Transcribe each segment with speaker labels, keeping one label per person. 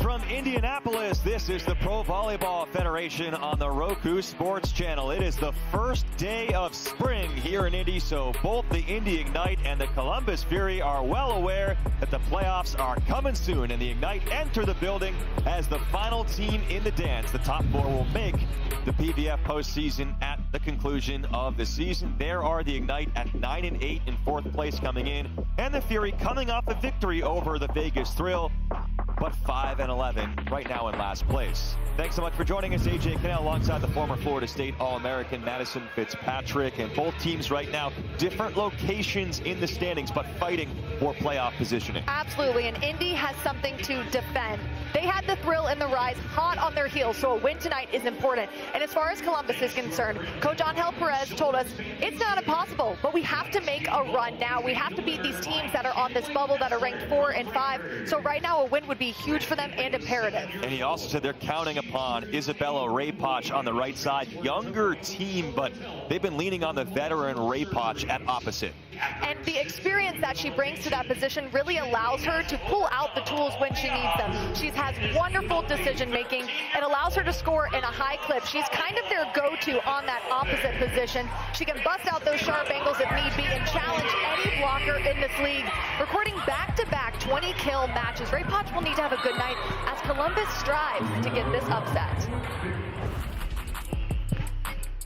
Speaker 1: from Indianapolis, this is the Pro Volleyball Federation on the Roku Sports Channel. It is the first day of spring here in Indy, so both the Indy Ignite and the Columbus Fury are well aware that the playoffs are coming soon, and the Ignite enter the building as the final team in the dance. The top four will make the PVF postseason at the conclusion of the season. There are the Ignite at 9-8 in fourth place coming in, and the Fury coming off a victory over the Vegas Thrill, but 5-11 right now in last place. Thanks so much for joining us. AJ Cannell alongside the former Florida State All-American Madison Fitzpatrick, and both teams right now different locations in the standings, but fighting for playoff positioning.
Speaker 2: Absolutely, and Indy has something to defend. They had the Thrill and the Rise hot on their heels, so a win tonight is important. And as far as Columbus is concerned, Coach Angel Perez told us it's not impossible, but we have to make a run now. We have to beat these teams that are on this bubble that are ranked 4 and 5. So right now a win would be huge for them and imperative. And
Speaker 1: he also said they're counting upon Isabella Raypoch on the right side. Younger team, but they've been leaning on the veteran Raypoch at opposite.
Speaker 2: And the experience that she brings to that position really allows her to pull out the tools when she needs them. She has wonderful decision making. It allows her to score in a high clip. She's kind of their go-to on that opposite position. She can bust out those sharp angles if need be and challenge any blocker in this league. Recording back-to-back 20-kill matches, Raypoch will need to have a good night as Columbus strives to get this upset.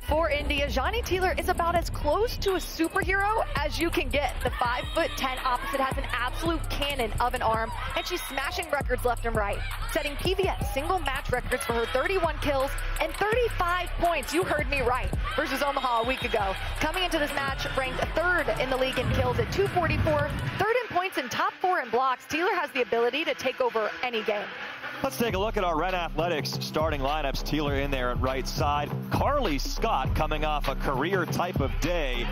Speaker 2: For India, Johnny Taylor is about as close to a superhero as you can get. The 5'10" opposite has an absolute cannon of an arm, and she's smashing records left and right, setting PVF single match records for her 31 kills and 35 points. You heard me right, versus Omaha a week ago. Coming into this match, ranked 3rd in the league in kills at 244, 3rd in points and top 4 in blocks. Taylor has the ability to take over any game.
Speaker 1: Let's take a look at our Ren Athletics starting lineups. Taylor in there at right side. Carly Scott coming off a career type of day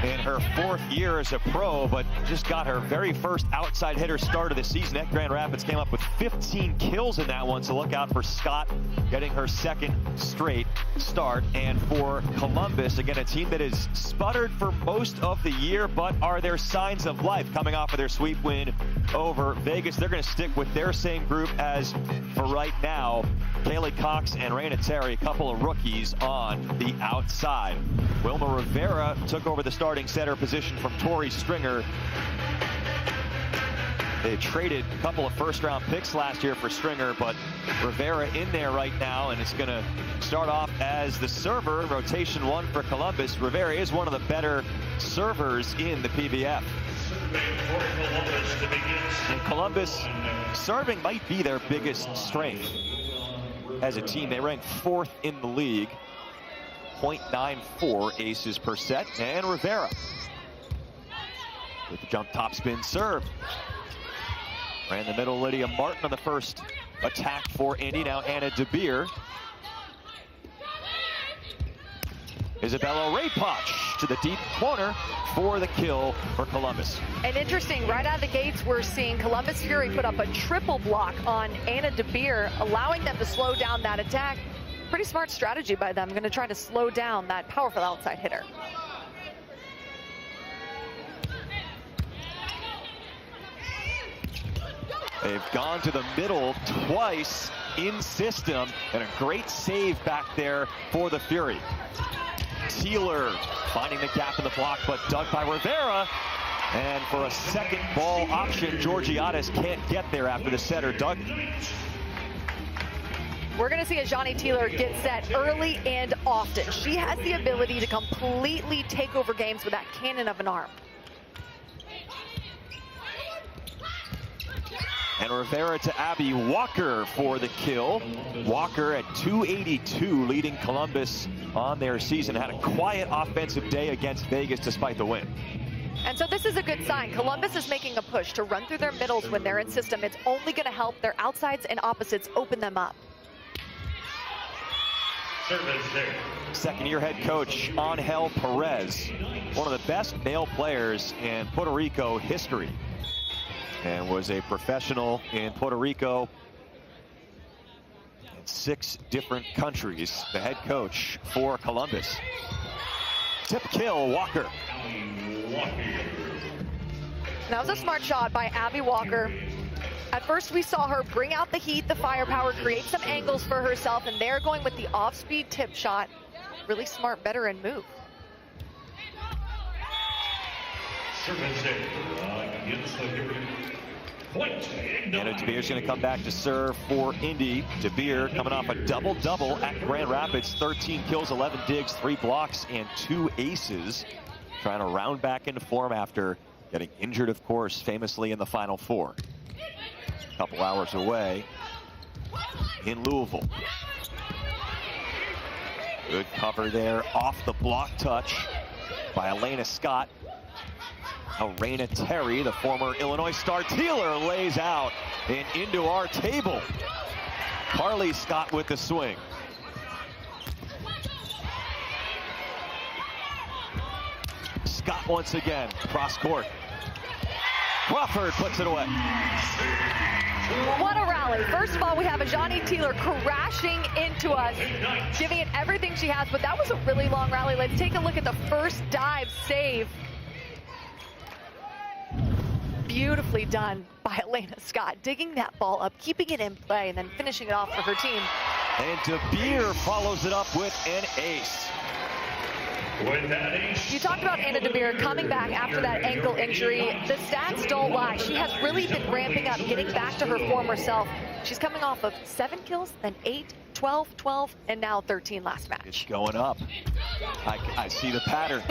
Speaker 1: in her 4th year as a pro, but just got her very first outside hitter start of the season at Grand Rapids. Came up with 15 kills in that one, so look out for Scott getting her 2nd straight start. And for Columbus, again, a team that is sputtered for most of the year, but are there signs of life coming off of their sweep win over Vegas? They're going to stick with their same group as for right now. Kaylee Cox and Raina Terry, a couple of rookies on the outside. Wilma Rivera took over the starting center position from Tori Stringer. They traded a couple of first-round picks last year for Stringer, but Rivera in there right now, and it's going to start off as the server. Rotation 1 for Columbus. Rivera is one of the better servers in the PVF. And Columbus, serving might be their biggest strength as a team. They rank 4th in the league, 0.94 aces per set. And Rivera with the jump topspin serve. Ran the middle, Lydia Martin on the first attack for Indy. Now Anna DeBeer. Isabella Raypoch to the deep corner for the kill for Columbus.
Speaker 2: And interesting, right out of the gates, we're seeing Columbus Fury put up a triple block on Anna DeBeer, allowing them to slow down that attack. Pretty smart strategy by them. Going to try to slow down that powerful outside hitter.
Speaker 1: They've gone to the middle twice in system, and a great save back there for the Fury. Taylor finding the gap in the block, but dug by Rivera. And for a second ball option, Georgiadis can't get there after the setter dug.
Speaker 2: We're going to see a Johnny Taylor get set early and often. She has the ability to completely take over games with that cannon of an arm.
Speaker 1: And Rivera to Abby Walker for the kill. Walker at 282, leading Columbus on their season. Had a quiet offensive day against Vegas despite the win.
Speaker 2: And so this is a good sign. Columbus is making a push to run through their middles when they're in system. It's only going to help their outsides and opposites open them up.
Speaker 1: Second-year head coach Angel Perez, one of the best male players in Puerto Rico history, and was a professional in Puerto Rico in 6 different countries. The head coach for Columbus. Tip kill, Walker.
Speaker 2: That was a smart shot by Abby Walker. At first, we saw her bring out the heat, the firepower, create some angles for herself, and they're going with the off-speed tip shot. Really smart veteran move.
Speaker 1: Anna DeBeer's going to come back to serve for Indy. DeBeer coming off a double-double at Grand Rapids. 13 kills, 11 digs, 3 blocks, and 2 aces. Trying to round back into form after getting injured, of course, famously in the Final Four. A couple hours away in Louisville. Good cover there off the block touch by Elena Scott. Now Raina Terry, the former Illinois star Teeler, lays out and into our table. Carly Scott with the swing. Scott once again, cross court. Crawford puts it away.
Speaker 2: What a rally. First of all, we have a Ajani Teeler crashing into us, giving it everything she has, but that was a really long rally. Let's take a look at the first dive save. Beautifully done by Elena Scott, digging that ball up, keeping it in play, and then finishing it off for her team.
Speaker 1: And DeBeer follows it up with an ace.
Speaker 2: You talked about Anna DeBeer coming back after that ankle injury. The stats don't lie. She has really been ramping up, getting back to her former self. She's coming off of 7 kills, then 8, 12, 12, and now 13 last match.
Speaker 1: It's going up. I see the pattern.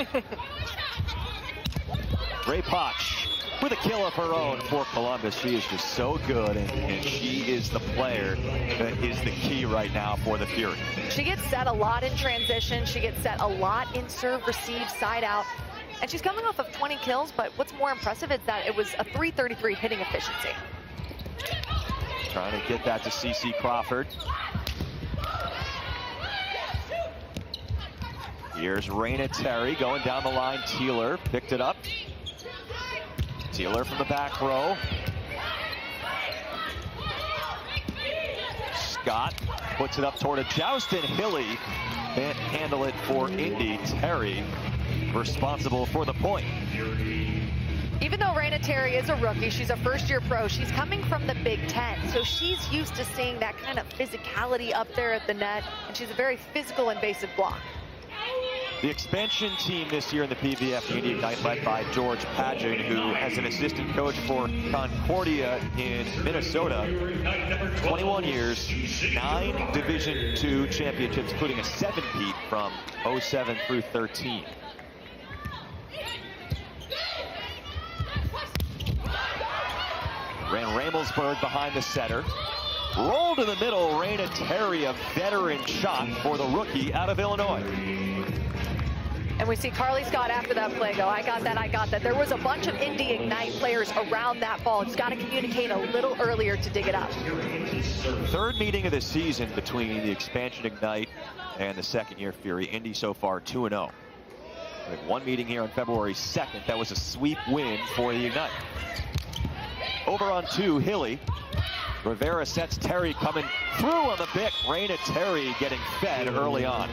Speaker 1: Ray Potch with a kill of her own for Columbus. She is just so good, and she is the player that is the key right now for the Fury.
Speaker 2: She gets set a lot in transition. She gets set a lot in serve, receive, side out. And she's coming off of 20 kills, but what's more impressive is that it was a .333 hitting efficiency.
Speaker 1: Trying to get that to CeCe Crawford. Here's Raina Terry going down the line. Teeler picked it up. Teeler from the back row. Scott puts it up toward a joust, and Hilly can't handle it for Indy. Terry responsible for the point.
Speaker 2: Even though Raina Terry is a rookie, she's a first-year pro, she's coming from the Big Ten, so she's used to seeing that kind of physicality up there at the net, and she's a very physical, invasive block.
Speaker 1: The expansion team this year in the PVF, the Indy Ignite, led by George Padgett, who has an assistant coach for Concordia in Minnesota. 21 years, 9 Division II championships, including a 7-peat from 07 through 13. Ran Ramelsberg behind the setter. Rolled in the middle, Raina Terry, a veteran shot for the rookie out of Illinois.
Speaker 2: And we see Carly Scott after that play go, I got that, I got that. There was a bunch of Indy Ignite players around that ball. It's got to communicate a little earlier to dig it up.
Speaker 1: Third meeting of the season between the expansion Ignite and the second-year Fury. Indy so far 2-0. We had one meeting here on February 2nd. That was a sweep win for the Ignite. Over on 2, Hilly. Rivera sets Terry coming through on the pick. Raina Terry getting fed early on.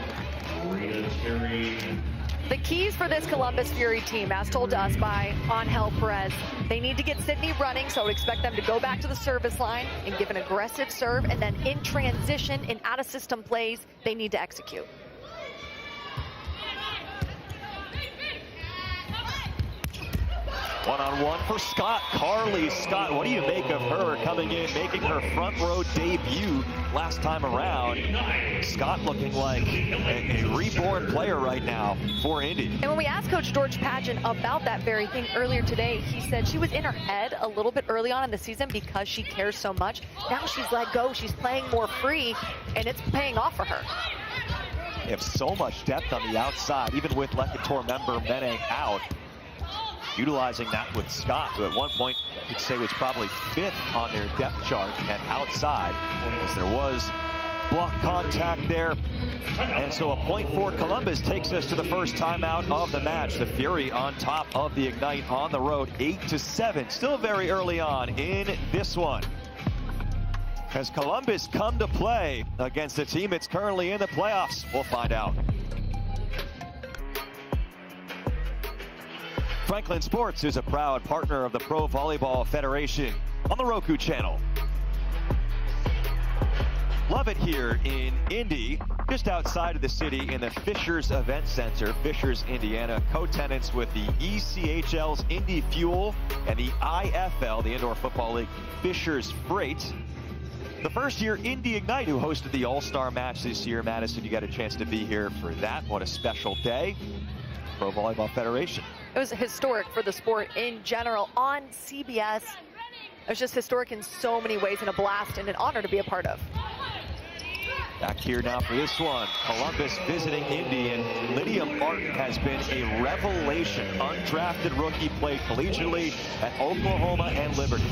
Speaker 2: The keys for this Columbus Fury team, as told to us by Angel Perez, they need to get Sydney running, so I would expect them to go back to the service line and give an aggressive serve, and then in transition, in out-of-system plays, they need to execute.
Speaker 1: One-on-one for Scott. Carly Scott, what do you make of her coming in, making her front row debut last time around? Scott looking like a reborn player right now for Indy.
Speaker 2: And when we asked Coach George Padgett about that very thing earlier today, he said she was in her head a little bit early on in the season because she cares so much. Now she's let go, she's playing more free, and it's paying off for her.
Speaker 1: They have so much depth on the outside, even with Lekator member Meneng out. Utilizing that with Scott, who at one point you'd say was probably 5th on their depth chart at outside, as there was block contact there. And so a point for Columbus takes us to the first timeout of the match. The Fury on top of the Ignite on the road, 8-7. Still very early on in this one. Has Columbus come to play against a team that's currently in the playoffs? We'll find out. Franklin Sports is a proud partner of the Pro Volleyball Federation. on the Roku channel. Love it here in Indy, just outside of the city in the Fishers Event Center, Fishers, Indiana, co-tenants with the ECHL's Indy Fuel and the IFL, the Indoor Football League, Fishers Freight. The first year Indy Ignite, who hosted the All-Star match this year. Madison, you got a chance to be here for that. What a special day. Pro Volleyball Federation.
Speaker 2: It was historic for the sport in general on CBS. It was just historic in so many ways and a blast and an honor to be a part of.
Speaker 1: Back here now for this one. Columbus visiting Indy, and Lydia Martin has been a revelation. Undrafted rookie, played collegiately at Oklahoma and Liberty.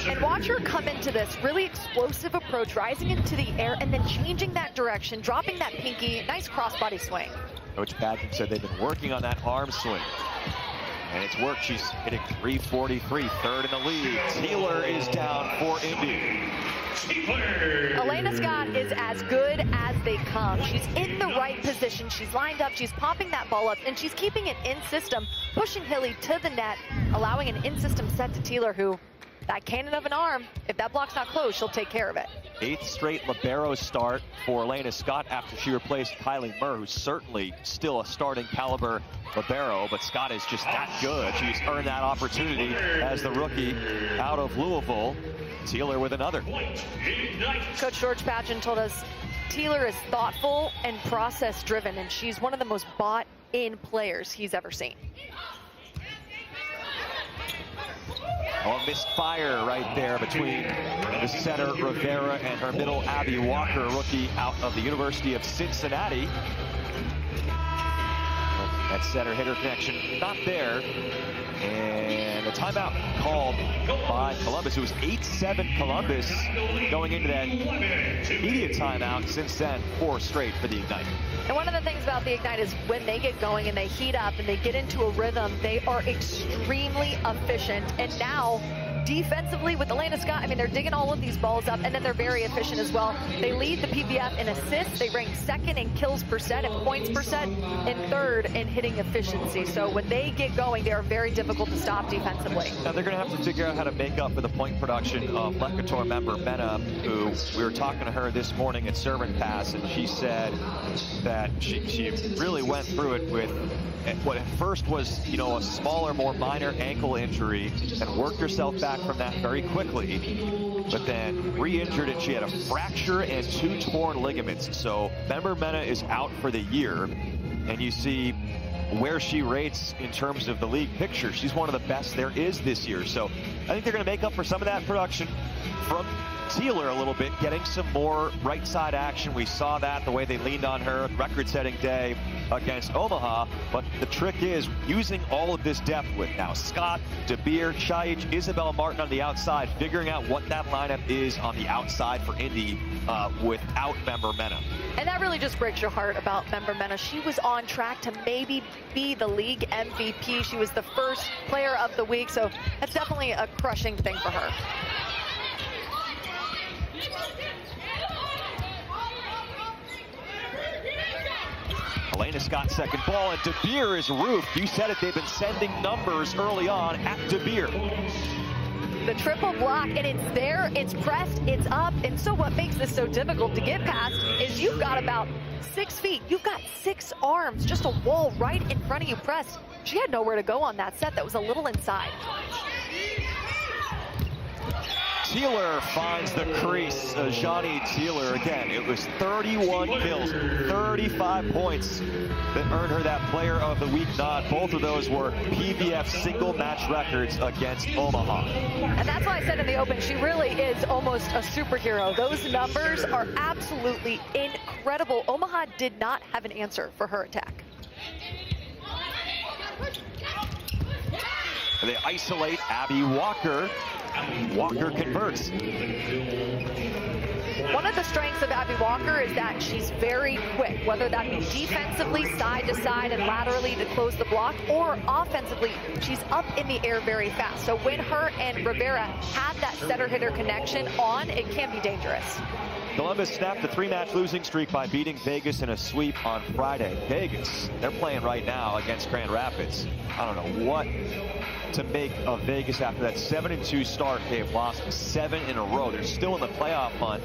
Speaker 2: And watch her come into this really explosive approach, rising into the air and then changing that direction, dropping that pinky. Nice crossbody swing.
Speaker 1: Coach Padgett said they've been working on that arm swing. And it's worked. She's hitting 343, third in the league. Taylor is down for Indy.
Speaker 2: Elena Scott is as good as they come. She's in the right position. She's lined up. She's popping that ball up, and she's keeping it in system, pushing Hilly to the net, allowing an in-system set to Taylor, who, that cannon of an arm, if that block's not closed, she'll take care of it.
Speaker 1: 8th straight libero start for Elena Scott after she replaced Kylie Murr, who's certainly still a starting caliber libero, but Scott is just that good. She's earned that opportunity as the rookie out of Louisville. Taylor with another.
Speaker 2: Coach George Patchen told us Taylor is thoughtful and process-driven, and she's one of the most bought-in players he's ever seen.
Speaker 1: Oh, a missed fire right there between the center, Rivera, and her middle, Abby Walker, rookie out of the University of Cincinnati. That center hitter connection not there. And a timeout called by Columbus. It was 8-7 Columbus going into that immediate timeout. Since then, 4 straight for the Ignite.
Speaker 2: And one of the things about the Ignite is when they get going and they heat up and they get into a rhythm, they are extremely efficient. And now, defensively with Elena Scott, I mean, they're digging all of these balls up, and then they're very efficient as well. They lead the PVF in assists. They rank 2nd in kills per set and points per set, and 3rd in hitting efficiency. So when they get going, they are very difficult to stop defensively.
Speaker 1: Now they're going to have to figure out how to make up for the point production of Lecator member Mena, who we were talking to her this morning at Serve and Pass, and she said that she really went through it with what at first was, you know, a smaller, more minor ankle injury, and worked herself back from that very quickly, but then re-injured, and she had a fracture and 2 torn ligaments. So member Mena is out for the year, and you see where she rates in terms of the league picture. She's one of the best there is this year. So I think they're going to make up for some of that production from Taylor a little bit, getting some more right side action. We saw that the way they leaned on her record-setting day against Omaha, but the trick is using all of this depth with now Scott, DeBeer, Chaich, Isabel Martin on the outside, figuring out what that lineup is on the outside for Indy without member Mena.
Speaker 2: And that really just breaks your heart about member Mena. She was on track to maybe be the league MVP. She was the first player of the week, so that's definitely a crushing thing for her.
Speaker 1: Elena Scott second ball, and DeBeer is roofed. You said it, they've been sending numbers early on at DeBeer.
Speaker 2: The triple block, and it's there, it's pressed, it's up, and so what makes this so difficult to get past is you've got about 6 feet. You've got 6 arms, just a wall right in front of you pressed. She had nowhere to go on that set. That was a little inside.
Speaker 1: Taylor finds the crease. Johnny Taylor, again, it was 31 kills, 35 points that earned her that Player of the Week nod. Both of those were PVF single match records against Omaha.
Speaker 2: And that's why I said in the open, she really is almost a superhero. Those numbers are absolutely incredible. Omaha did not have an answer for her attack.
Speaker 1: They isolate Abby Walker. Walker converts.
Speaker 2: One of the strengths of Abby Walker is that she's very quick, whether that be defensively, side to side and laterally to close the block, or offensively, she's up in the air very fast. So when her and Rivera have that setter hitter connection on, it can be dangerous.
Speaker 1: Columbus snapped a 3-match losing streak by beating Vegas in a sweep on Friday. Vegas, they're playing right now against Grand Rapids. I don't know what to make of Vegas after that 7-2 start. They've lost 7 in a row. They're still in the playoff hunt,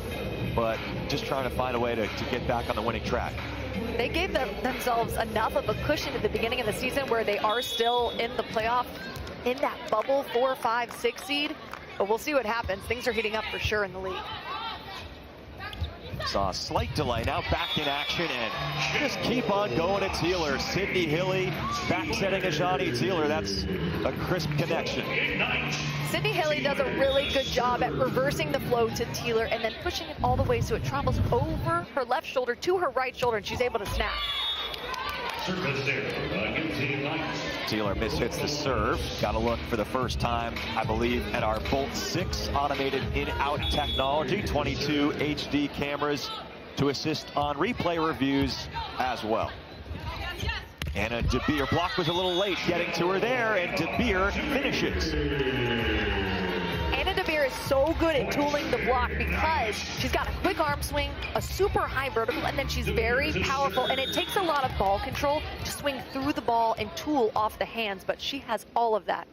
Speaker 1: but just trying to find a way to get back on the winning track.
Speaker 2: They gave themselves enough of a cushion at the beginning of the season where they are still in the playoff, in that bubble 4, 5, 6 seed. But we'll see what happens. Things are heating up for sure in the league.
Speaker 1: Saw a slight delay, now back in action, and just keep on going at Teeler. Sydney Hilly back setting Ajani Teeler. That's a crisp connection.
Speaker 2: Sydney Hilly does a really good job at reversing the flow to Teeler and then pushing it all the way so it travels over her left shoulder to her right shoulder, and she's able to snap.
Speaker 1: Teeler mishits the serve. Got to look for the first time, I believe, at our Bolt 6 automated in-out technology. 22 HD cameras to assist on replay reviews as well. Anna DeBeer block was a little late getting to her there, and DeBeer finishes.
Speaker 2: Anna DeBeer is so good at tooling the block because she's got a quick arm swing, a super high vertical, and then she's very powerful, and it takes a lot of ball control to swing through the ball and tool off the hands, but she has all of that.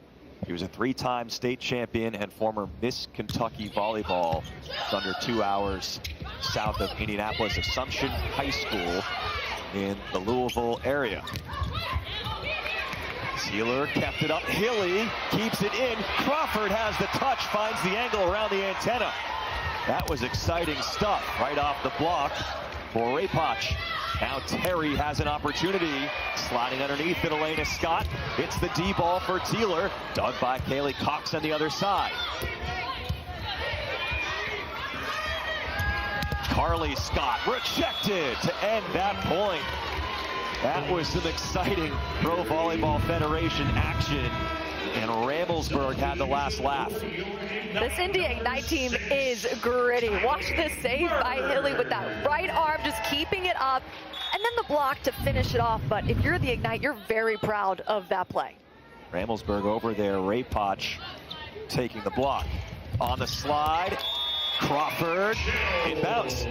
Speaker 1: She was a 3-time state champion and former Miss Kentucky volleyball. It's under 2 hours south of Indianapolis, Assumption High School in the Louisville area. Teeler kept it up. Hilly keeps it in. Crawford has the touch, finds the angle around the antenna. That was exciting stuff right off the block for Rewatch. Now Terry has an opportunity. Sliding underneath it, Elena Scott. Hits the D ball for Teeler. Dug by Kaylee Cox on the other side. Carly Scott rejected to end that point. That was some exciting Pro Volleyball Federation action, and Ramelsburg had the last laugh.
Speaker 2: This Indy Ignite team is gritty. Watch this save by Hilly with that right arm, just keeping it up, and then the block to finish it off. But if you're the Ignite, you're very proud of that play.
Speaker 1: Ramelsburg over there, Rewatch taking the block. On the slide, Crawford, inbounds.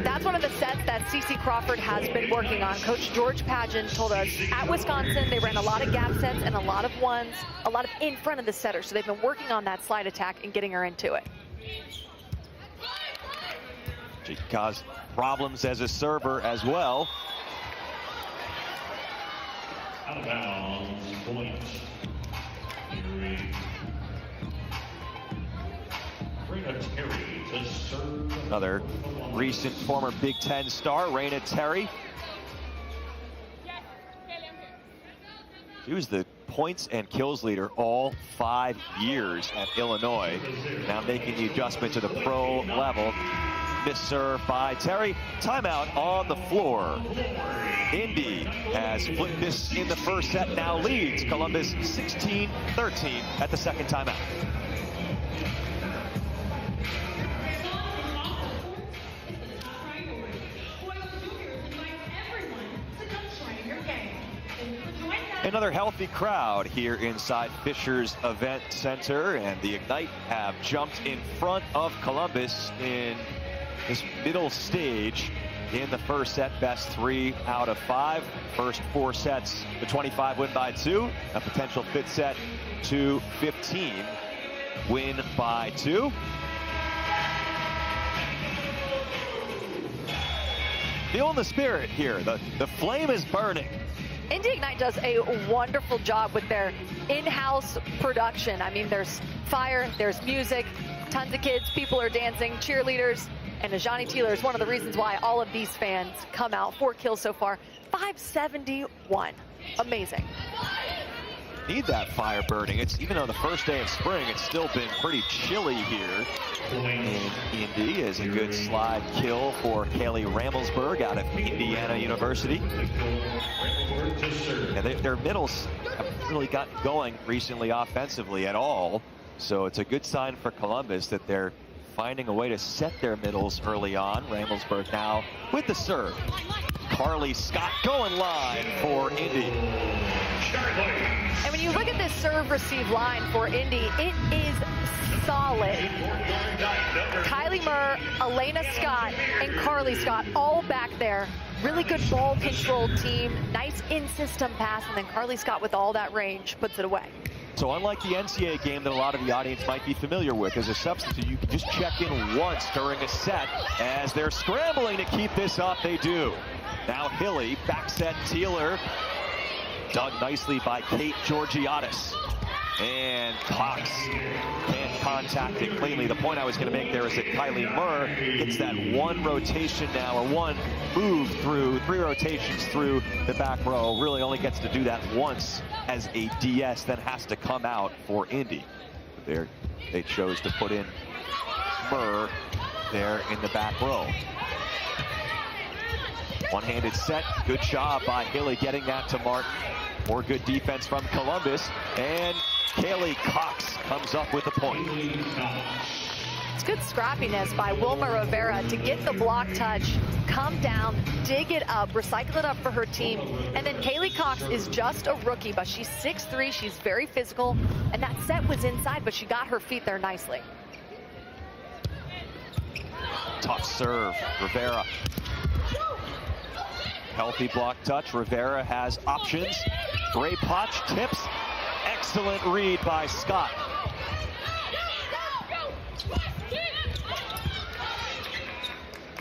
Speaker 2: That's one of the sets that CC Crawford has been working on. Coach George Pageant told us at Wisconsin they ran a lot of gap sets and a lot of ones, a lot of in front of the setter. So they've been working on that slide attack and getting her into it.
Speaker 1: She caused problems as a server as well.
Speaker 3: Out of bounds, point. Terry to serve.
Speaker 1: Another recent former Big Ten star, Raina Terry. She was the points and kills leader all 5 years at Illinois. Now making the adjustment to the pro level. Missed serve by Terry. Timeout on the floor. Indy has flipped this in the first set, now leads Columbus 16-13 at the second timeout. Another healthy crowd here inside Fisher's Event Center, and the Ignite have jumped in front of Columbus in this middle stage in the first set. Best 3 out of 5. First 4 sets, the 25 win by 2. A potential 5th set to 15 win by 2. Feeling the spirit here. The flame is burning.
Speaker 2: Indy Ignite does a wonderful job with their in-house production. I mean, there's fire, there's music, tons of kids, people are dancing, cheerleaders, and Ajani Teeler is one of the reasons why all of these fans come out. 4 kills so far, 571. Amazing.
Speaker 1: Need that fire burning. It's, even though the first day of spring, it's still been pretty chilly here in Indy. Is a good slide kill for Kaylee Ramelsburg out of Indiana University. And their middles haven't really gotten going recently offensively at all. So it's a good sign for Columbus that they're finding a way to set their middles early on. Ramelsburg now with the serve. Carly Scott going live for Indy.
Speaker 2: And when you look at this serve-receive line for Indy. It is solid. Kylie Murr, Elena Scott, and Carly Scott all back there. Really good ball-controlled team. Nice in-system pass, and then Carly Scott with all that range puts it away.
Speaker 1: So unlike the NCAA game that a lot of the audience might be familiar with, as a substitute, you can just check in once during a set. As they're scrambling to keep this up, they do. Now Hilly, back set Teeler. Dug nicely by Kate Georgiadis. And Cox can't contact it cleanly. The point I was going to make there is that Kylie Murr gets that one rotation now, or one move through, 3 rotations through the back row. Really only gets to do that once as a DS, then has to come out for Indy. There, they chose to put in Murr there in the back row. One-handed set, good job by Hilly getting that to Martin. More good defense from Columbus, and Kaylee Cox comes up with the point.
Speaker 2: It's good scrappiness by Wilma Rivera to get the block touch, come down, dig it up, recycle it up for her team. And then Kaylee Cox is just a rookie, but she's 6'3", she's very physical, and that set was inside, but she got her feet there nicely.
Speaker 1: Tough serve, Rivera. Healthy block touch, Rivera has options. Ray Potch tips, excellent read by Scott.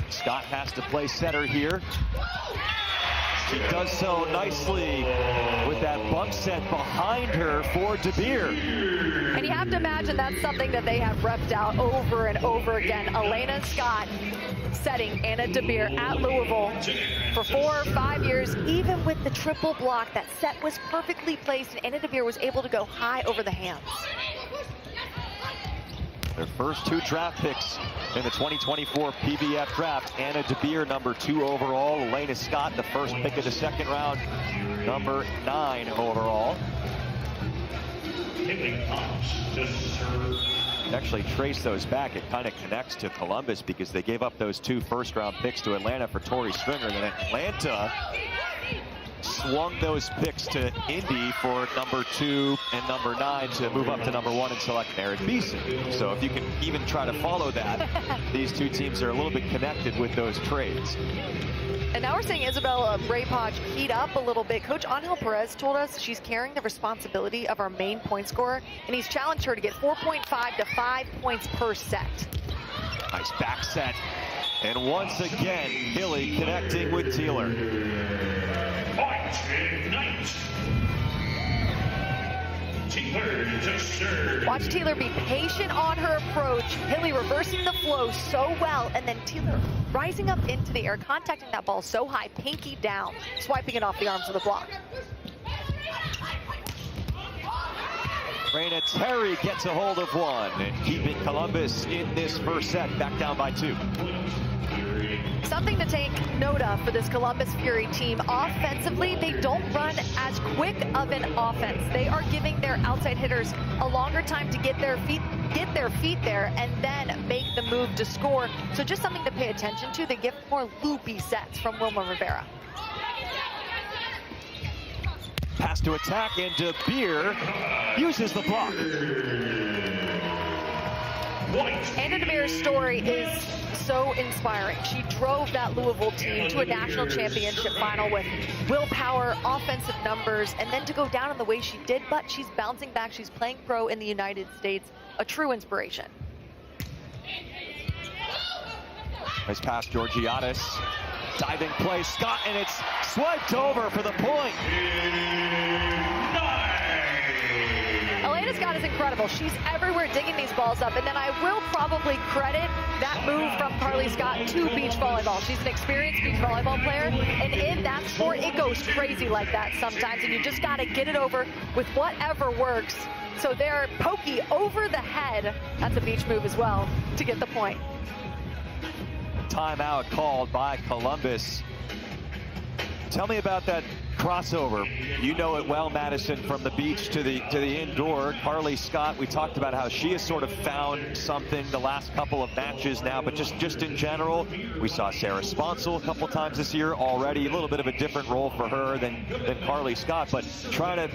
Speaker 1: Scott has to play setter here. She does so nicely with that bump set behind her for DeBeer.
Speaker 2: And you have to imagine that's something that they have repped out over and over again. Elena Scott setting Anna DeBeer at Louisville for 4 or 5 years. Even with the triple block, that set was perfectly placed, and Anna DeBeer was able to go high over the hands.
Speaker 1: Their first 2 draft picks in the 2024 PVF draft. Anna DeBeer, number 2 overall. Elena Scott, the first pick of the 2nd round, number 9 overall. Actually trace those back. It kind of connects to Columbus because they gave up those 2 first-round picks to Atlanta for Tori Stringer. And then Atlanta swung those picks to Indy for number 2 and number 9 to move up to number 1 and select Merritt Beeson. So if you can even try to follow that, these 2 teams are a little bit connected with those trades.
Speaker 2: And now we're seeing Isabella Ray Potch heat up a little bit. Coach Angel Perez told us she's carrying the responsibility of our main point scorer, and he's challenged her to get 4.5 to 5 points per set.
Speaker 1: Nice back set. And once again, Hilly connecting with Teeler.
Speaker 2: Watch Teeler be patient on her approach. Hilly reversing the flow so well, and then Teeler rising up into the air, contacting that ball so high, pinky down, swiping it off the arms of the block.
Speaker 1: Raina Terry gets a hold of one and keeping Columbus in this first set, back down by 2.
Speaker 2: Something to take note of for this Columbus Fury team. Offensively, they don't run as quick of an offense. They are giving their outside hitters a longer time to get their feet there and then make the move to score. So just something to pay attention to. They give more loopy sets from Wilma Rivera.
Speaker 1: Pass to attack, and DeBeer uses the block.
Speaker 2: Anna DeBeer's story is so inspiring. She drove that Louisville team to a national championship final with willpower, offensive numbers, and then to go down in the way she did, but she's bouncing back. She's playing pro in the United States. A true inspiration.
Speaker 1: Nice pass, Georgiadis. Diving play, Scott, and it's swiped over for the point.
Speaker 2: Elena Scott is incredible. She's everywhere digging these balls up. And then I will probably credit that move from Carly Scott to beach volleyball. She's an experienced beach volleyball player. And in that sport, it goes crazy like that sometimes. And you just got to get it over with whatever works. So they're pokey over the head. That's a beach move as well to get the point.
Speaker 1: Timeout called by Columbus. Tell me about that crossover. You know it well, Madison, from the beach to the indoor. Carly Scott, we talked about how she has sort of found something the last couple of matches now, but just in general, we saw Sarah Sponsel a couple times this year already. A little bit of a different role for her than Carly Scott, but trying to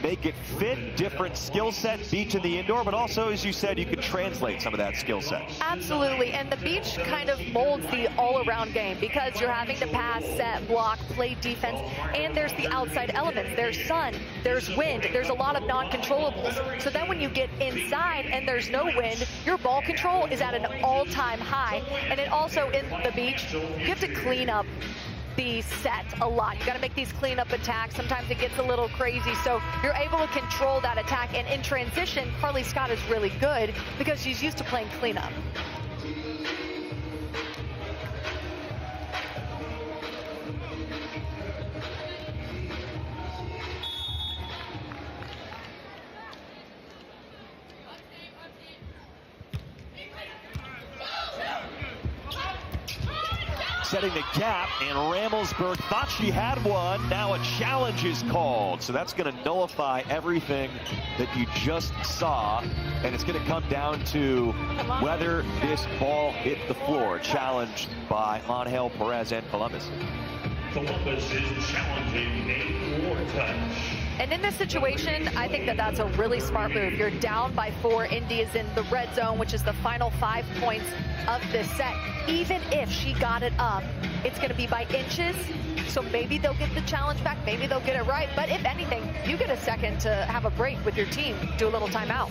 Speaker 1: make it fit, different skill set, beach and the indoor, but also, as you said, you could translate some of that skill set.
Speaker 2: Absolutely, and the beach kind of molds the all-around game because you're having to pass, set, block, play defense, and there's the outside elements. There's sun, there's wind, there's a lot of non-controllables. So then when you get inside and there's no wind, your ball control is at an all-time high, and it also, in the beach, you have to clean up the set a lot. You got to make these cleanup attacks. Sometimes it gets a little crazy, so you're able to control that attack. And in transition, Carly Scott is really good because she's used to playing cleanup.
Speaker 1: Setting the gap, and Ramelsburg thought she had one. Now a challenge is called. So that's going to nullify everything that you just saw. And it's going to come down to whether this ball hit the floor. Challenged by Angel Perez and Columbus.
Speaker 3: Columbus is challenging a floor touch.
Speaker 2: And in this situation, I think that that's a really smart move. You're down by 4. Indy is in the red zone, which is the final 5 points of this set. Even if she got it up, it's going to be by inches. So maybe they'll get the challenge back. Maybe they'll get it right. But if anything, you get a second to have a break with your team. Do a little timeout.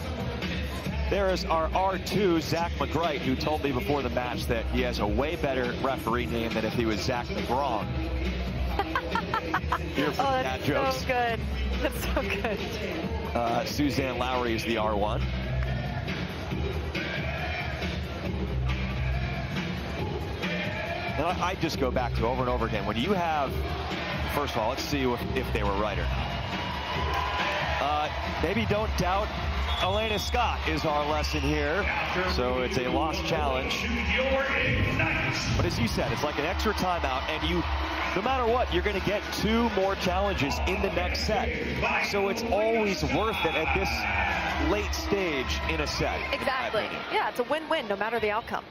Speaker 1: There is our R2, Zach McGright, who told me before the match that he has a way better referee name than if he was Zach McGraw.
Speaker 2: Oh, that's so good. That's so good.
Speaker 1: Suzanne Lowry is the R1. And I just go back to over and over again. When you have, first of all, let's see if they were right or not. Maybe don't doubt Elena Scott is our lesson here. So it's a lost challenge. But as you said, it's like an extra timeout, and you, no matter what, you're going to get 2 more challenges in the next set. So it's always worth it at this late stage in a set.
Speaker 2: Exactly. Yeah, it's a win-win no matter the outcome.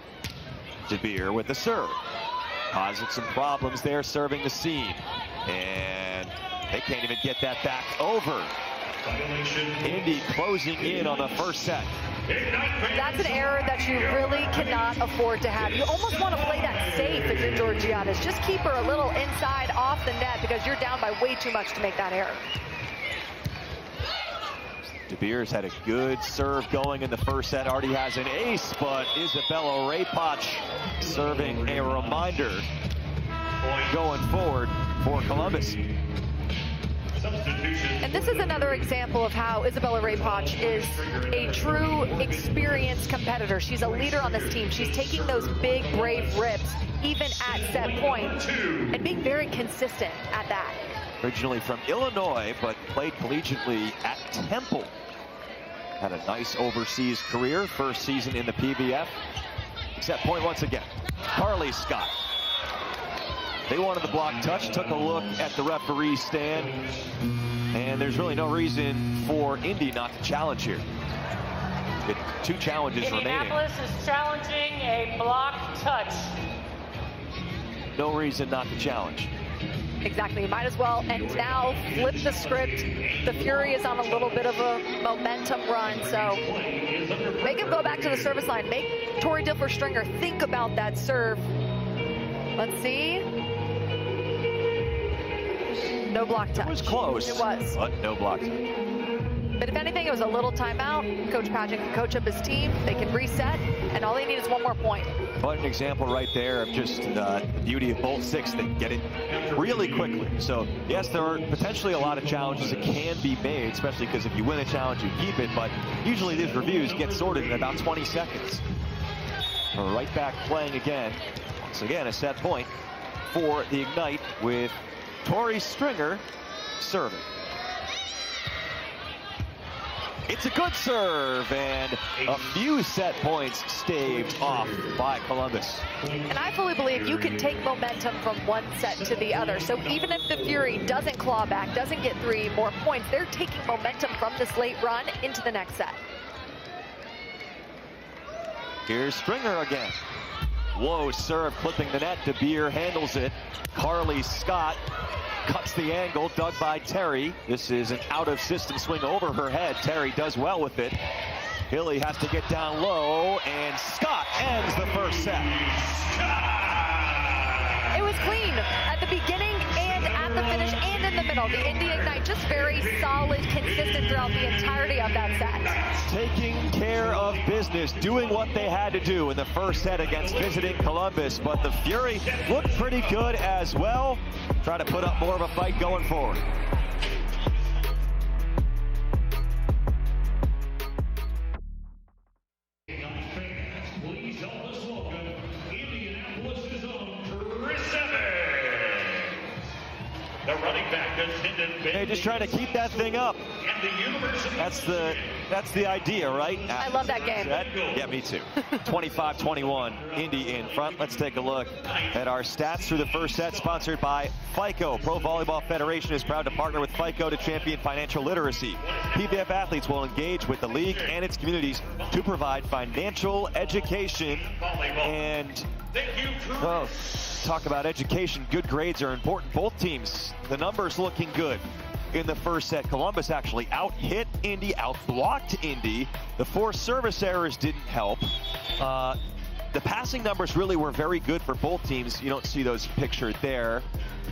Speaker 1: DeBeer with the serve. Causing some problems there, serving the seam. And they can't even get that back over. Indy closing in on the first set.
Speaker 2: That's an error that you really cannot afford to have. You almost want to play that safe if you're Georgiades. Just keep her a little inside off the net because you're down by way too much to make that error.
Speaker 1: DeBeer's had a good serve going in the first set. Already has an ace, but Isabella Raypoch serving a reminder going forward for Columbus.
Speaker 2: And this is another example of how Isabella Raypoch is a true experienced competitor. She's a leader on this team. She's taking those big, brave rips, even at set point, and being very consistent at that.
Speaker 1: Originally from Illinois, but played collegiately at Temple. Had a nice overseas career, first season in the PVF. Set point once again. Carly Scott. They wanted the block touch, took a look at the referee stand, and there's really no reason for Indy not to challenge here. With 2 challenges remaining.
Speaker 4: Indianapolis is challenging a block touch.
Speaker 1: No reason not to challenge.
Speaker 2: Exactly, you might as well. And now flip the script. The Fury is on a little bit of a momentum run, so make him go back to the service line. Make Tori Dilfer Stringer think about that serve. Let's see. No block touch.
Speaker 1: It was close.
Speaker 2: It was.
Speaker 1: But no block touch.
Speaker 2: But if anything, it was a little timeout. Coach Pageant can coach up his team. They can reset, and all they need is 1 more point.
Speaker 1: But an example right there of just the beauty of both 6 that get it really quickly. So, yes, there are potentially a lot of challenges that can be made, especially because if you win a challenge, you keep it. But usually these reviews get sorted in about 20 seconds. We're right back playing again. Once again, a set point for the Ignite with Tori Stringer serving. It's a good serve, and a few set points staved off by Columbus.
Speaker 2: And I fully believe you can take momentum from one set to the other. So even if the Fury doesn't claw back, doesn't get 3 more points, they're taking momentum from this late run into the next set.
Speaker 1: Here's Stringer again. Low serve, clipping the net. DeBeer handles it. Carly Scott cuts the angle, dug by Terry. This is an out-of-system swing over her head. Terry does well with it. Hilly has to get down low, and Scott ends the first set.
Speaker 2: It was clean at the beginning and at the finish and in the middle. The Indy Ignite just very solid, consistent throughout the entirety of that set.
Speaker 1: Taking care of business, doing what they had to do in the first set against visiting Columbus, but the Fury looked pretty good as well. Try to put up more of a fight going forward.
Speaker 3: Please help us welcome Indianapolis' own Chris Evans. The running back attended.
Speaker 1: Hey, just trying to keep that thing up.
Speaker 3: And the University.
Speaker 1: That's the idea, right?
Speaker 2: I love that game.
Speaker 1: Yeah, me too. 25-21, Indy in front. Let's take a look at our stats through the first set, sponsored by FICO. Pro Volleyball Federation is proud to partner with FICO to champion financial literacy. PVF athletes will engage with the league and its communities to provide financial education and talk about education. Good grades are important. Both teams, the numbers looking good. In the first set, Columbus actually out-hit Indy, out-blocked Indy. The 4 service errors didn't help. The passing numbers really were very good for both teams. You don't see those pictured there.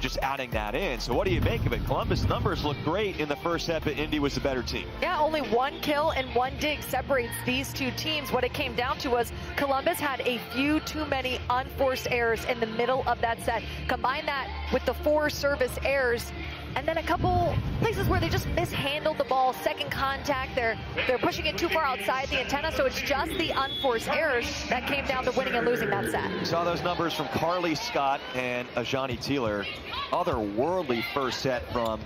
Speaker 1: Just adding that in. So what do you make of it? Columbus numbers look great in the first set, but Indy was the better team.
Speaker 2: Yeah, only 1 kill and 1 dig separates these two teams. What it came down to was Columbus had a few too many unforced errors in the middle of that set. Combine that with the 4 service errors, and then a couple places where they just mishandled the ball, second contact. They're pushing it too far outside the antenna, so it's just the unforced errors that came down to winning and losing that set.
Speaker 1: We saw those numbers from Carly Scott and Ajani Teeler. Otherworldly first set from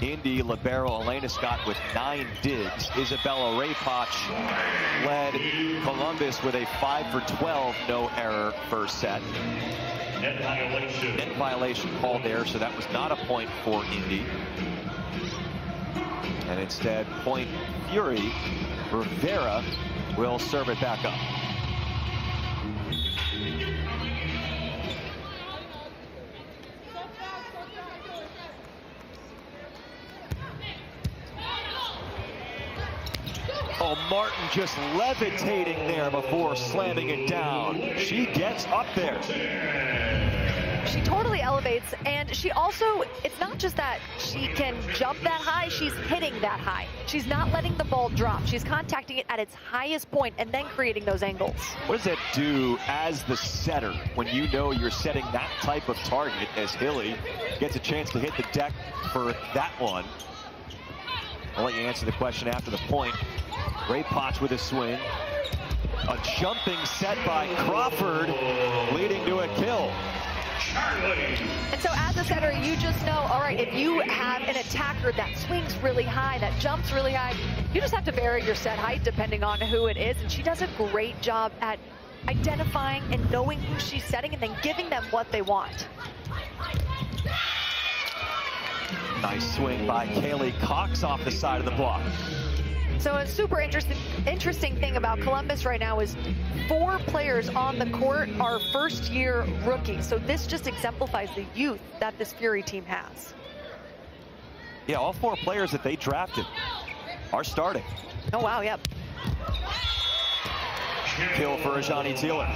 Speaker 1: Indy libero Elena Scott with 9 digs. Isabella Rewatch led Columbus with a 5 for 12 no error first set. Net violation called there, so that was not a point for Indy. And instead, point Fury. Rivera will serve it back up. Oh, Martin just levitating there before slamming it down. She gets up there.
Speaker 2: She totally elevates, and she also, it's not just that she can jump that high, she's hitting that high. She's not letting the ball drop. She's contacting it at its highest point and then creating those angles.
Speaker 1: What does that do as the setter when you know you're setting that type of target, as Hilly gets a chance to hit the deck for that one? I'll let you answer the question after the point. Ray Potts with a swing. A jumping set by Crawford, leading to a kill.
Speaker 2: And so as a setter, you just know, all right, if you have an attacker that swings really high, that jumps really high, you just have to vary your set height depending on who it is. And she does a great job at identifying and knowing who she's setting and then giving them what they want.
Speaker 1: Nice swing by Kaylee Cox off the side of the block.
Speaker 2: So a super interesting thing about Columbus right now is 4 players on the court are first-year rookies. So this just exemplifies the youth that this Fury team has.
Speaker 1: Yeah, all 4 players that they drafted are starting.
Speaker 2: Oh, wow, yep.
Speaker 1: Kill for Ajani Teeler.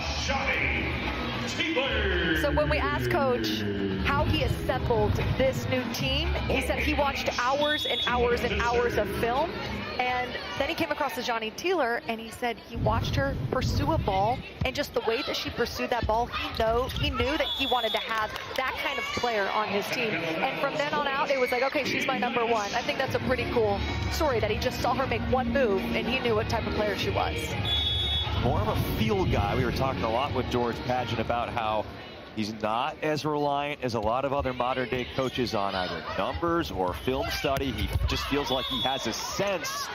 Speaker 2: So when we asked Coach how he assembled this new team, he said he watched hours and hours and hours of film. And then he came across Ajani Teeler, and he said he watched her pursue a ball, and just the way that she pursued that ball, he knew that he wanted to have that kind of player on his team. And from then on out, it was like, okay, she's my #1. I think that's a pretty cool story that he just saw her make one move, and he knew what type of player she was.
Speaker 1: More of a feel guy. We were talking a lot with George Padgett about how he's not as reliant as a lot of other modern day coaches on either numbers or film study. He just feels like he has a sense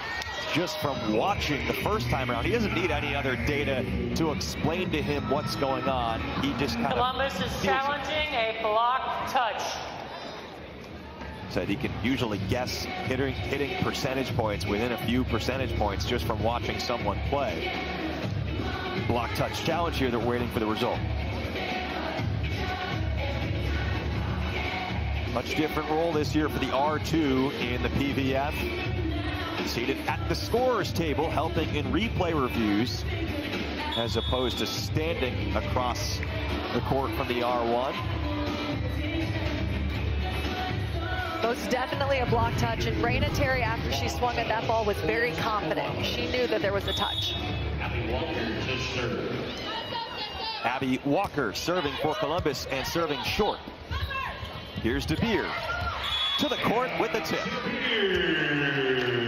Speaker 1: just from watching the first time around. He doesn't need any other data to explain to him what's going on. He just kind
Speaker 4: Columbus is challenging a block touch.
Speaker 1: Said he can usually guess hitting percentage points within a few percentage points just from watching someone play. block touch challenge here. They're waiting for the result. Much different role this year for the R2 in the PVF. Seated at the scorer's table, helping in replay reviews, as opposed to standing across the court from the R1.
Speaker 2: Most definitely a block touch, and Raina Terry, after she swung at that ball, was very confident. She knew that there was a touch.
Speaker 1: Abby Walker serving for Columbus and serving short. Here's DeBeer to the court with the tip.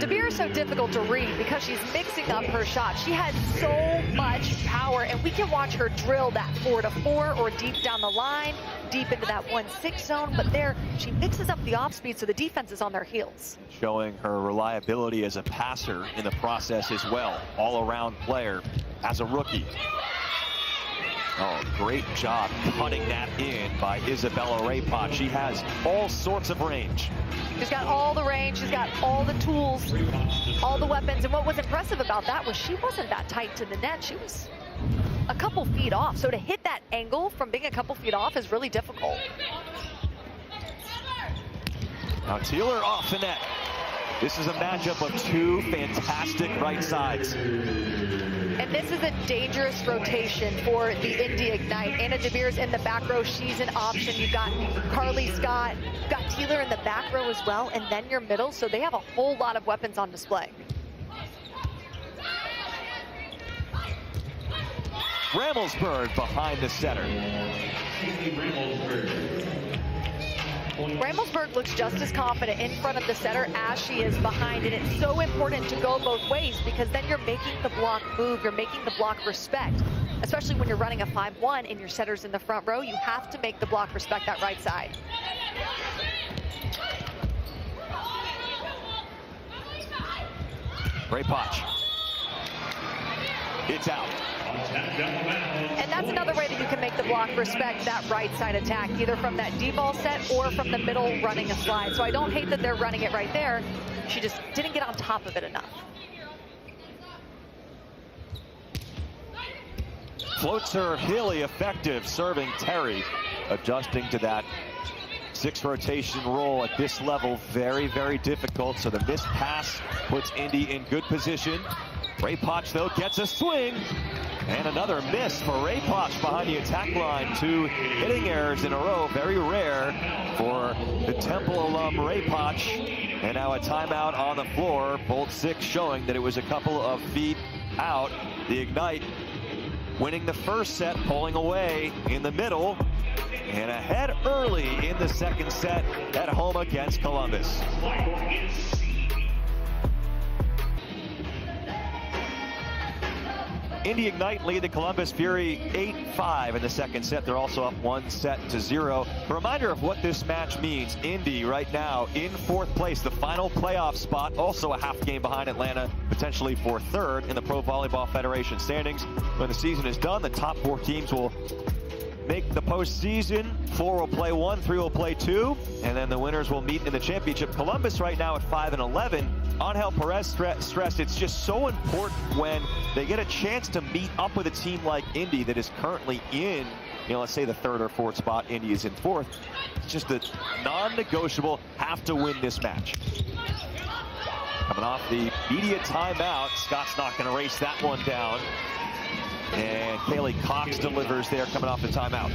Speaker 2: DeBeer is so difficult to read because she's mixing up her shot. She has so much power, and we can watch her drill that 4-4 or deep down the line, deep into that 1-6 zone. But there, she mixes up the off speed, so the defense is on their heels.
Speaker 1: Showing her reliability as a passer in the process as well. All-around player as a rookie. Oh, great job cutting that in by Isabella Raypot. She has all sorts of range.
Speaker 2: She's got all the range, she's got all the tools, all the weapons. And what was impressive about that was she wasn't that tight to the net. She was a couple feet off. So to hit that angle from being a couple feet off is really difficult.
Speaker 1: Now Teeler off the net. This is a matchup of two fantastic right sides.
Speaker 2: And this is a dangerous rotation for the Indy Ignite. Anna DeBeer's in the back row. She's an option. You've got Carly Scott. You've got Teeler in the back row as well, and then your middle. So they have a whole lot of weapons on display.
Speaker 1: Ramelsburg behind the center.
Speaker 2: Ramelsburg looks just as confident in front of the setter as she is behind, and it's so important to go both ways because then you're making the block move, you're making the block respect, especially when you're running a 5-1 and your setter's in the front row. You have to make the block respect that right side.
Speaker 1: Raypot. It's out.
Speaker 2: And that's another way that you can make the block respect that right side attack, either from that deep ball set or from the middle running a slide. So I don't hate that they're running it right there. She just didn't get on top of it enough.
Speaker 1: Floats her hilly effective, serving Terry, adjusting to that 6 rotation roll at this level. Very, very difficult. So the missed pass puts Indy in good position. Raypot, though, gets a swing. And another miss for Raypot behind the attack line. 2 hitting errors in a row. Very rare for the Temple alum Raypot. And now a timeout on the floor. Bolt 6 showing that it was a couple of feet out. The Ignite winning the first set, pulling away in the middle. And ahead early in the second set at home against Columbus. Indy Ignite lead the Columbus Fury 8-5 in the second set. They're also up 1-0. A reminder of what this match means. Indy right now in 4th place, the final playoff spot, also a half game behind Atlanta, potentially for 3rd in the Pro Volleyball Federation standings. When the season is done, the top 4 teams will make the postseason. 4 will play 1, 3 will play 2, and then the winners will meet in the championship. Columbus right now at 5-11. Angel Perez stressed it's just so important when they get a chance to meet up with a team like Indy that is currently in, let's say the 3rd or 4th spot. Indy is in 4th. It's just a non-negotiable, have to win this match. Coming off the media timeout, Scott's not going to race that one down. And Kaylee Cox delivers there coming off the timeout.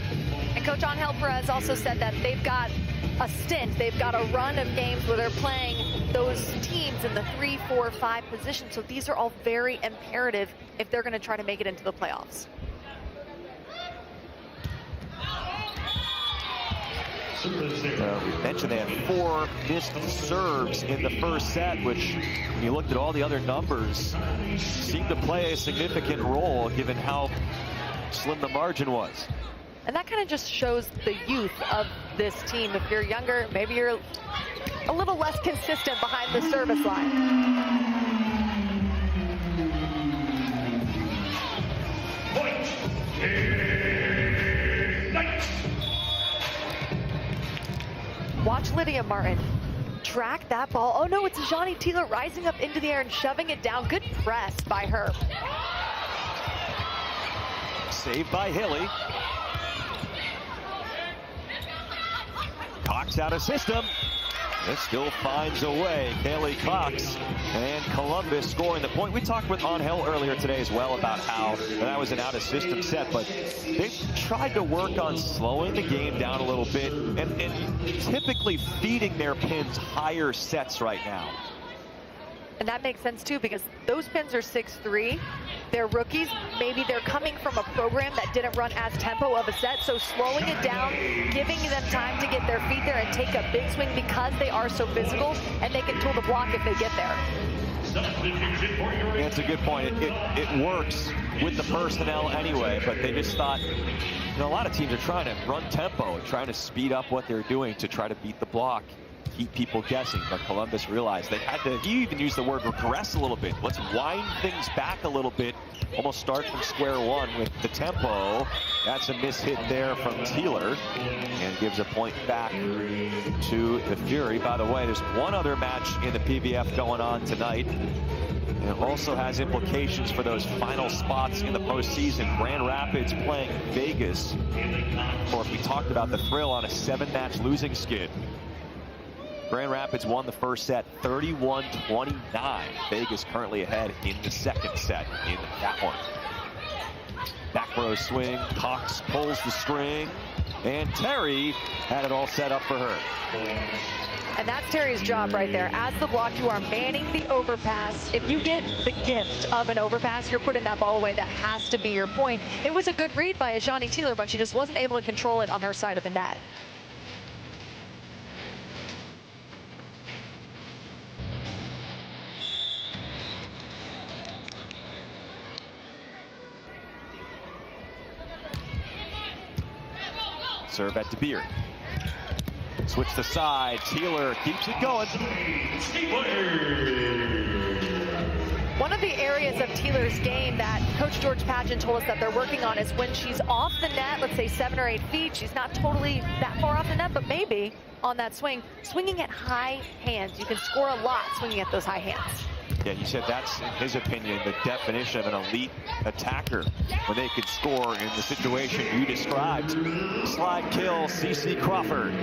Speaker 2: And Coach Angel Perez also said that they've got a stint, they've got a run of games where they're playing those teams in the 3, 4, 5 position. So these are all very imperative if they're going to try to make it into the playoffs.
Speaker 1: We mentioned they had 4 missed serves in the first set, which, when you looked at all the other numbers, seemed to play a significant role given how slim the margin was.
Speaker 2: And that kind of just shows the youth of this team. If you're younger, maybe you're a little less consistent behind the service line. Watch Lydia Martin track that ball. Oh no, it's Ajani Teeler rising up into the air and shoving it down. Good press by her.
Speaker 1: Saved by Hilly. Cox out of system. This still finds a way. Kaylee Cox and Columbus scoring the point. We talked with Angel earlier today as well about how that was an out-of-system set, but they've tried to work on slowing the game down a little bit and typically feeding their pins higher sets right now.
Speaker 2: And that makes sense too, because those pins are 6'3". They're rookies. Maybe they're coming from a program that didn't run as tempo of a set. So slowing it down, giving them time to get their feet there and take a big swing because they are so physical, and they can tool the block if they get there.
Speaker 1: Yeah, it's a good point. It works with the personnel anyway, but they just thought, you know, a lot of teams are trying to run tempo, trying to speed up what they're doing to try to beat the block, keep people guessing, but Columbus realized they had to, he even used the word regress a little bit. Let's wind things back a little bit, almost start from square one with the tempo. That's a mishit there from Teeler, and gives a point back to the Fury. By the way, there's one other match in the PVF going on tonight. And it also has implications for those final spots in the postseason. Grand Rapids playing Vegas. Of course, we talked about the thrill on a 7-match losing skid. Grand Rapids won the first set 31-29. Vegas currently ahead in the second set in that one. Back row swing, Cox pulls the string, and Terry had it all set up for her.
Speaker 2: And that's Terry's job right there. As the block, you are manning the overpass. If you get the gift of an overpass, you're putting that ball away. That has to be your point. It was a good read by Ajani Teeler, but she just wasn't able to control it on her side of the net.
Speaker 1: Serve at DeBeer. Switch the side. Teeler keeps it going.
Speaker 2: One of the areas of Teeler's game that Coach George Pageant told us that they're working on is when she's off the net, let's say 7 or 8 feet, she's not totally that far off the net, but maybe on that swing, swinging at high hands. You can score a lot swinging at those high hands.
Speaker 1: Yeah, he said that's, in his opinion, the definition of an elite attacker, when they could score in the situation you described. Slide kill, CeCe Crawford.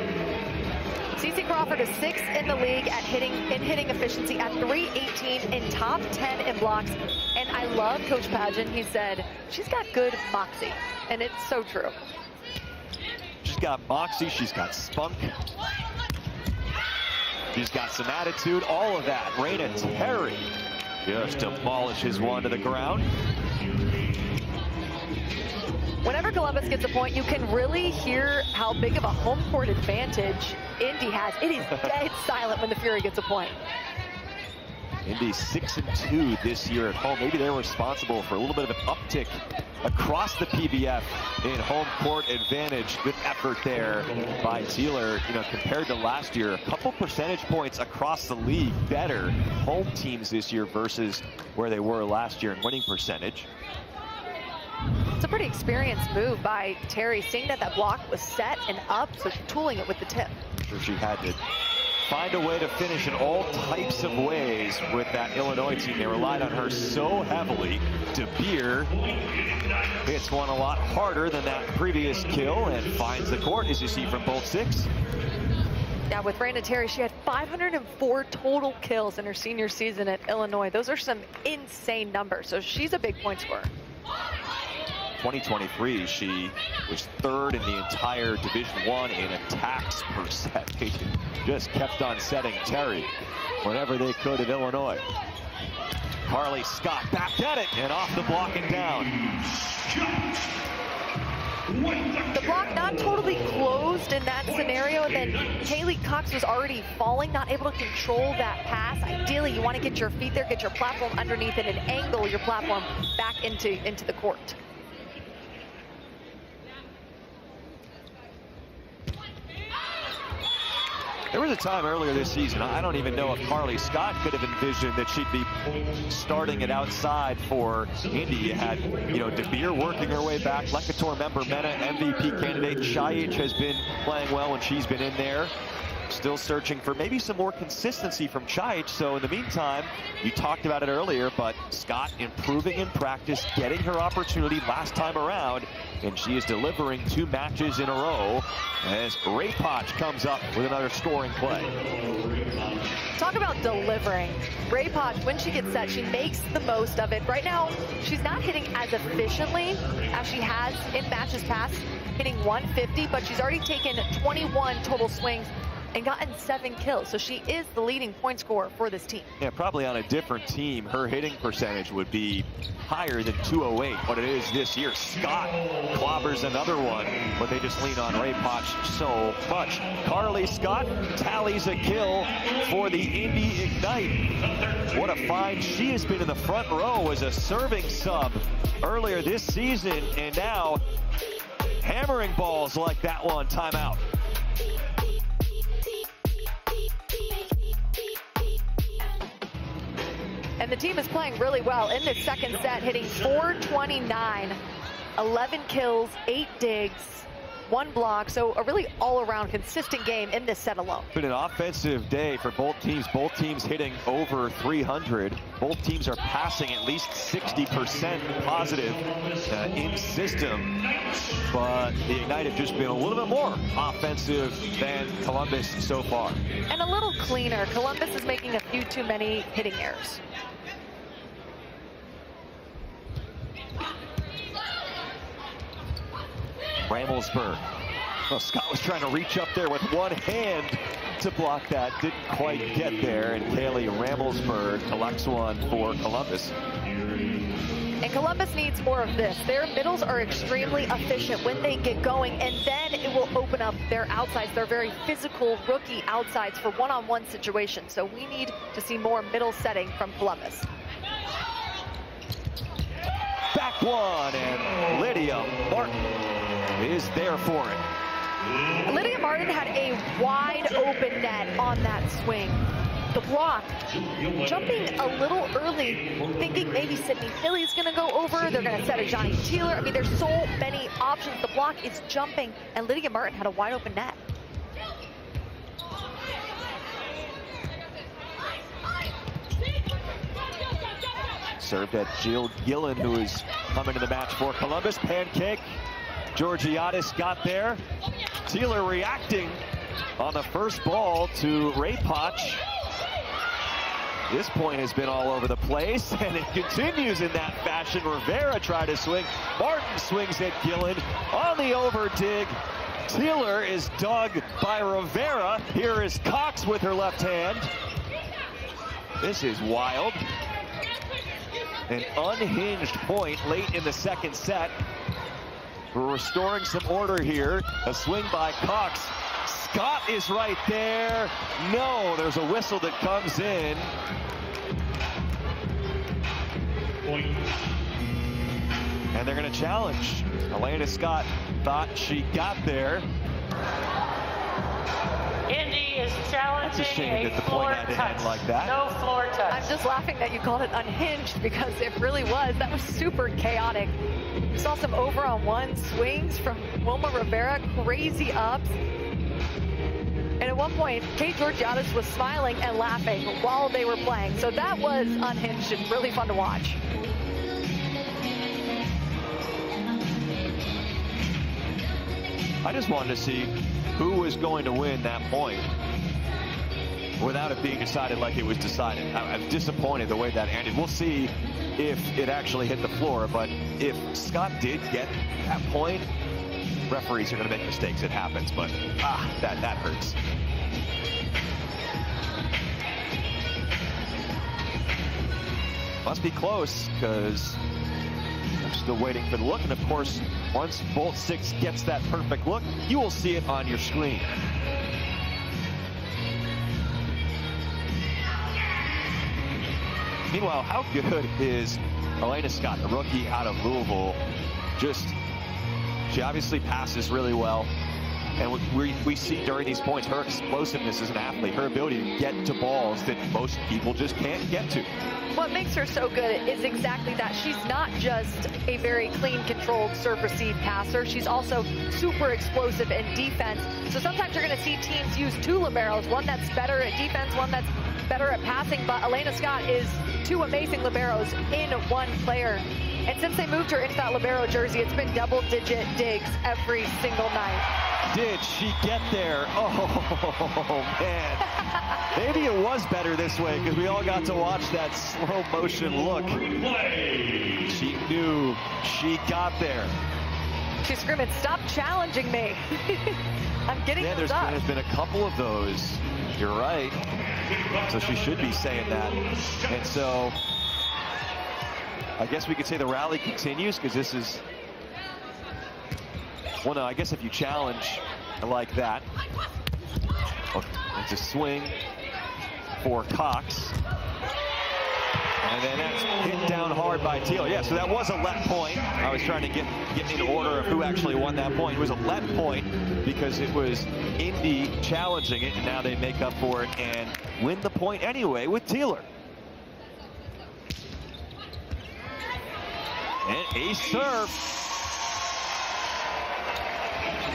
Speaker 2: CeCe Crawford is 6th in the league at hitting efficiency at .318 in top 10 in blocks. And I love Coach Pageant. He said she's got good moxie, and it's so true.
Speaker 1: She's got moxie, she's got spunk. She's got some attitude, all of that. Raina Terry just demolishes one to the ground.
Speaker 2: Whenever Columbus gets a point, you can really hear how big of a home court advantage Indy has. It is dead silent when the Fury gets a point.
Speaker 1: Indy 6-2 this year at home. Maybe they're responsible for a little bit of an uptick across the PVF in home court advantage. Good effort there by Teeler. You know, compared to last year, a couple percentage points across the league better home teams this year versus where they were last year in winning percentage.
Speaker 2: It's a pretty experienced move by Terry, seeing that block was set and up, so tooling it with the tip.
Speaker 1: So she had to find a way to finish in all types of ways with that Illinois team. They relied on her so heavily. DeBeer hits one a lot harder than that previous kill and finds the court, as you see from both 6.
Speaker 2: Yeah, with Raina Terry, she had 504 total kills in her senior season at Illinois. Those are some insane numbers, so she's a big point scorer.
Speaker 1: 2023, she was 3rd in the entire Division I in attacks per set. They just kept on setting Terry whenever they could at Illinois. Carly Scott back at it and off the block and down.
Speaker 2: The block not totally closed in that scenario, and then Kaylee Cox was already falling, not able to control that pass. Ideally, you want to get your feet there, get your platform underneath it, and angle your platform back into the court.
Speaker 1: There was a time earlier this season, I don't even know if Carly Scott could have envisioned that she'd be starting it outside for Indy. You had, you know, DeBeer working her way back, Lekator member Mena, MVP candidate. Shayic has been playing well when she's been in there. still searching for maybe some more consistency from Chaich. So in the meantime, you talked about it earlier, but Scott improving in practice, getting her opportunity last time around, and she is delivering 2 matches in a row as Rewatch comes up with another scoring play.
Speaker 2: Talk about delivering. Rewatch, when she gets set, she makes the most of it. Right now, she's not hitting as efficiently as she has in matches past, hitting 150, but she's already taken 21 total swings and gotten 7 kills. So she is the leading point scorer for this team.
Speaker 1: Yeah, probably on a different team, her hitting percentage would be higher than 208, but it is this year. Scott clobbers another one, but they just lean on Rewatch so much. Carly Scott tallies a kill for the Indy Ignite. What a find. She has been in the front row as a serving sub earlier this season, and now hammering balls like that one. Timeout.
Speaker 2: And the team is playing really well in this second set, hitting 429, 11 kills, 8 digs, 1 block. So a really all-around consistent game in this set alone.
Speaker 1: Been an offensive day for both teams hitting over 300. Both teams are passing at least 60% positive in system. But the Ignite have just been a little bit more offensive than Columbus so far.
Speaker 2: And a little cleaner. Columbus is making a few too many hitting errors.
Speaker 1: Ramelsburg. Well, Scott was trying to reach up there with one hand to block that. Didn't quite get there. And Kaylee Ramelsburg collects one for Columbus.
Speaker 2: And Columbus needs more of this. Their middles are extremely efficient when they get going, and then it will open up their outsides. They're very physical rookie outsides for one-on-one situations. So we need to see more middle setting from Columbus.
Speaker 1: Back one, and Lydia Martin is there for it.
Speaker 2: Lydia Martin had a wide open net on that swing. The block, jumping a little early, thinking maybe Sydney Philly's going to go over. They're going to set a Johnny Teeler. I mean, there's so many options. The block is jumping, and Lydia Martin had a wide open net.
Speaker 1: Served at Jill Gillen, who is coming to the match for Columbus. Pancake. Georgiadis got there. Teeler reacting on the first ball to Rewatch. This point has been all over the place, and it continues in that fashion. Rivera tried to swing. Martin swings at Gillen on the over dig. Teeler is dug by Rivera. Here is Cox with her left hand. This is wild. An unhinged point late in the second set. We're restoring some order here. A swing by Cox. Scott is right there. No, there's a whistle that comes in.
Speaker 3: Point.
Speaker 1: And they're going to challenge. Elena Scott thought she got there.
Speaker 4: Indy is challenging
Speaker 1: That's a shame that the
Speaker 4: floor
Speaker 1: point had to
Speaker 4: touch.
Speaker 1: end like that.
Speaker 4: No floor touch.
Speaker 2: I'm just laughing that you called it unhinged because it really was. That was super chaotic. We saw some over-on-one swings from Wilma Rivera, crazy ups. And at one point, Kate Georgiadis was smiling and laughing while they were playing. So that was unhinged and really fun to watch.
Speaker 1: I just wanted to see who was going to win that point without it being decided like it was decided. I'm disappointed the way that ended. We'll see if it actually hit the floor, but if Scott did get that point, referees are going to make mistakes. It happens, but that hurts. Must be close because I'm still waiting for the look, and of course, once Bolt 6 gets that perfect look, you will see it on your screen. Meanwhile, how good is Elena Scott, the rookie out of Louisville? She obviously passes really well. And we see during these points her explosiveness as an athlete, her ability to get to balls that most people just can't get to.
Speaker 2: What makes her so good is exactly that. She's not just a very clean, controlled serve-receive passer. She's also super explosive in defense. So sometimes you're going to see teams use two liberos, one that's better at defense, one that's better at passing. But Elena Scott is two amazing liberos in one player. And since they moved her into that libero jersey, it's been double-digit digs every single night.
Speaker 1: Did she get there? Oh, man. Maybe it was better this way because we all got to watch that slow motion look. She knew she got there.
Speaker 2: She's screaming, "Stop challenging me." I'm getting those up.
Speaker 1: There's been a couple of those. You're right. So she should be saying that. And so I guess we could say the rally continues because this is, well, no, I guess if you challenge like that, it's a swing for Cox. And then that's hit down hard by Teal. Yeah, so that was a let point. I was trying to get in order of who actually won that point. It was a let point because it was Indy challenging it, and now they make up for it and win the point anyway with Teeler. And ace serve.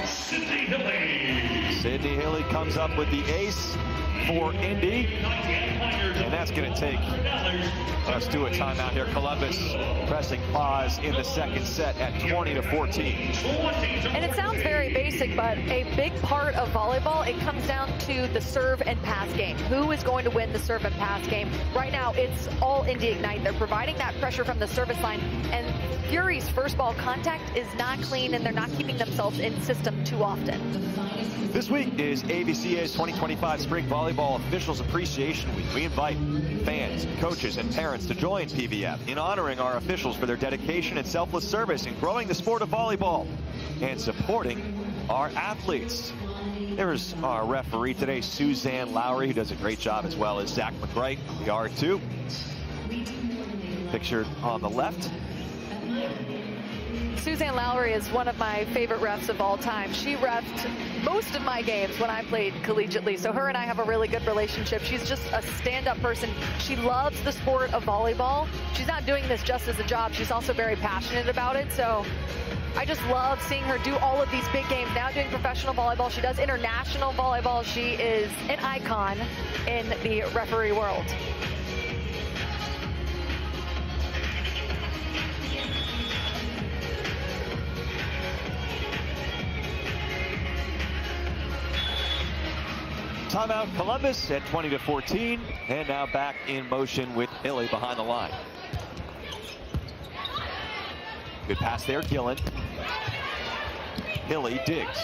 Speaker 3: Sydney Hilly.
Speaker 1: Sydney Hilly comes up with the ace for Indy. And that's going to take us to a timeout here. Columbus pressing pause in the second set at 20-14.
Speaker 2: And it sounds very basic, but a big part of volleyball, it comes down to the serve and pass game. Who is going to win the serve and pass game? Right now, it's all Indy Ignite. They're providing that pressure from the service line, and Fury's first ball contact is not clean, and they're not keeping themselves in system too often.
Speaker 1: This week is AVCA's 2025 Spring Volleyball Officials Appreciation Week. We invite fans, coaches, and parents to join PVF in honoring our officials for their dedication and selfless service in growing the sport of volleyball and supporting our athletes. There's our referee today, Suzanne Lowry, who does a great job, as well as Zach McGright, the R2. Pictured on the left.
Speaker 2: Suzanne Lowry is one of my favorite refs of all time. She refed most of my games when I played collegiately, so her and I have a really good relationship. She's just a stand-up person. She loves the sport of volleyball. She's not doing this just as a job. She's also very passionate about it, so I just love seeing her do all of these big games. Now doing professional volleyball. She does international volleyball. She is an icon in the referee world.
Speaker 1: Timeout Columbus at 20-14, and now back in motion with Hilly behind the line. Good pass there, Gillen. Hilly digs.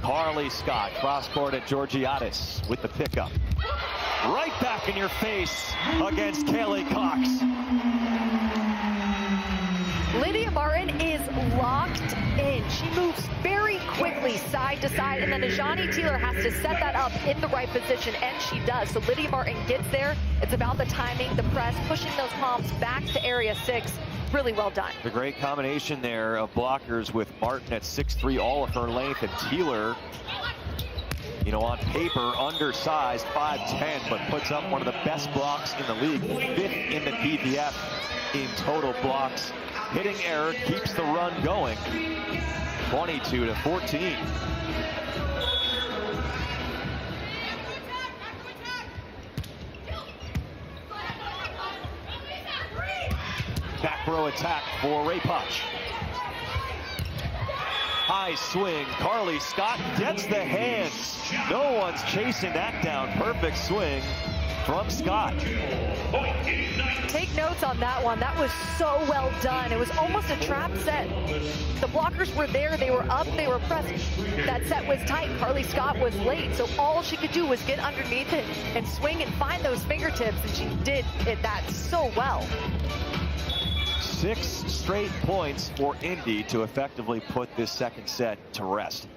Speaker 1: Carly Scott, cross court at Georgiadis with the pickup. Right back in your face against Kaylee Cox.
Speaker 2: Lydia Martin is locked in. She moves very quickly side to side, and then Ajani Teeler has to set that up in the right position, and she does. So Lydia Martin gets there. It's about the timing, the press, pushing those palms back to area 6. Really well done.
Speaker 1: The great combination there of blockers with Martin at 6'3", all of her length, and Teeler, you know, on paper, undersized, 5'10", but puts up one of the best blocks in the league, 5th in the PVF in total blocks. Hitting error keeps the run going. 22-14. Back row attack for Rewatch. High swing. Carly Scott gets the hands. No one's chasing that down. Perfect swing from Scott.
Speaker 2: Take notes on that one. That was so well done. It was almost a trap set. The blockers were there. They were up. They were pressed. That set was tight. Carly Scott was late. So all she could do was get underneath it and swing and find those fingertips. And she did that so well.
Speaker 1: 6 straight points for Indy to effectively put this second set to rest.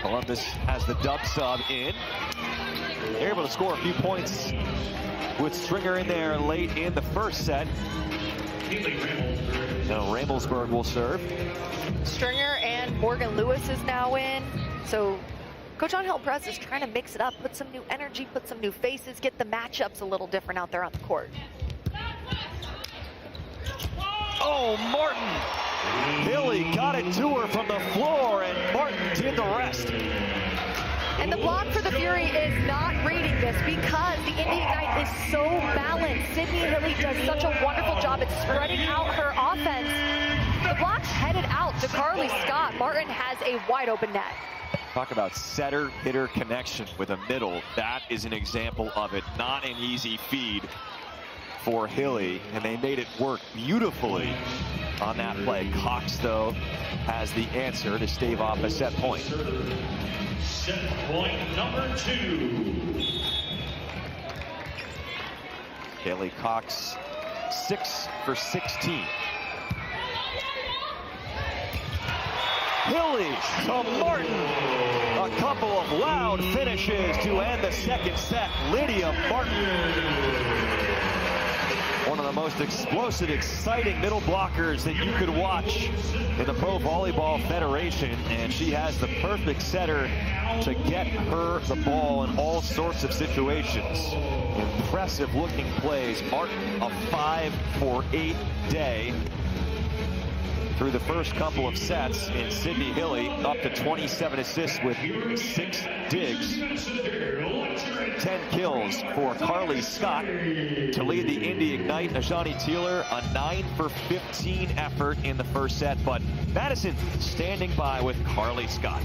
Speaker 1: Columbus has the dub sub in. They're able to score a few points with Stringer in there late in the first set. Now Ramelsberg will serve.
Speaker 2: Stringer and Morgan Lewis is now in. So Coach Angel Perez is trying to mix it up, put some new energy, put some new faces, get the matchups a little different out there on the court.
Speaker 1: Oh, Martin. Hilly got it to her from the floor, and Martin did the rest.
Speaker 2: And the block for the Fury is not reading this because the Indy Ignite is so balanced. Sydney Hilly does such a wonderful job at spreading out her offense. The block's headed out to Carly Scott. Martin has a wide open net.
Speaker 1: Talk about setter-hitter connection with a middle. That is an example of it. Not an easy feed for Hilly, and they made it work beautifully on that play. Cox, though, has the answer to stave off a set point.
Speaker 3: Set point number 2.
Speaker 1: Haley Cox, 6 for 16. Hilly to Martin. A couple of loud finishes to end the second set. Lydia Martin. One of the most explosive, exciting middle blockers that you could watch in the Pro Volleyball Federation, and she has the perfect setter to get her the ball in all sorts of situations. Impressive looking plays. Martin, a 5 for 8 day through the first couple of sets, and Sydney Hilly up to 27 assists with 6 digs. 10 kills for Carly Scott to lead the Indy Ignite. Ajani Teeler, a 9 for 15 effort in the first set, but Madison standing by with Carly Scott.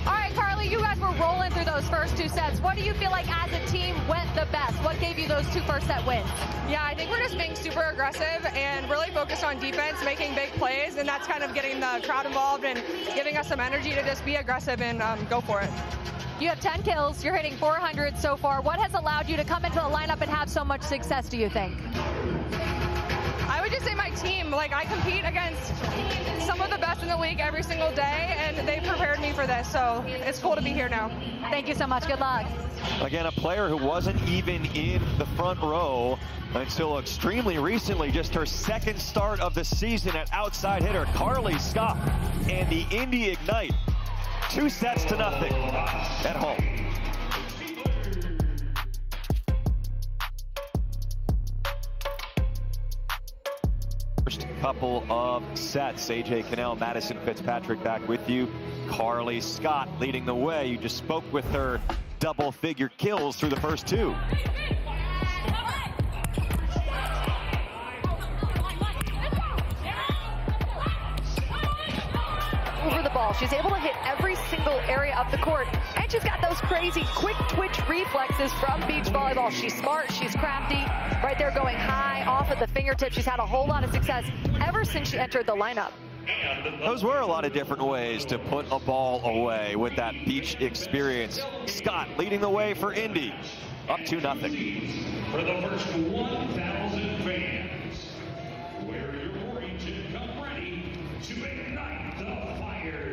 Speaker 5: All right, Carly, you guys were rolling through those first 2 sets. What do you feel like as a team went the best? What gave you those 2 first set wins?
Speaker 6: Yeah, I think we're just being super aggressive and really focused on defense, making big plays, and that's kind of getting the crowd involved and giving us some energy to just be aggressive and go for it.
Speaker 5: You have 10 kills. You're hitting 400 so far. What has allowed you to come into the lineup and have so much success, do you think?
Speaker 6: I would just say my team. Like, I compete against some of the best in the league every single day, and they prepared me for this, so it's cool to be here now.
Speaker 5: Thank you so much. Good luck.
Speaker 1: Again, a player who wasn't even in the front row until extremely recently, just her second start of the season at outside hitter, Carly Scott, and the Indy Ignite. 2 sets to nothing at home. First couple of sets. AJ Cannell, Madison Fitzpatrick back with you. Carly Scott leading the way. You just spoke with her. Double-figure kills through the first 2.
Speaker 2: Over the ball, she's able to hit every single area of the court, and she's got those crazy quick twitch reflexes from beach volleyball. She's smart, she's crafty, right there going high off of the fingertips. She's had a whole lot of success ever since she entered the lineup.
Speaker 1: Those were a lot of different ways to put a ball away with that beach experience. Scott leading the way for Indy, up 2-0.
Speaker 3: For the first 1,000 fans, wear your orange and come ready to ignite the fire.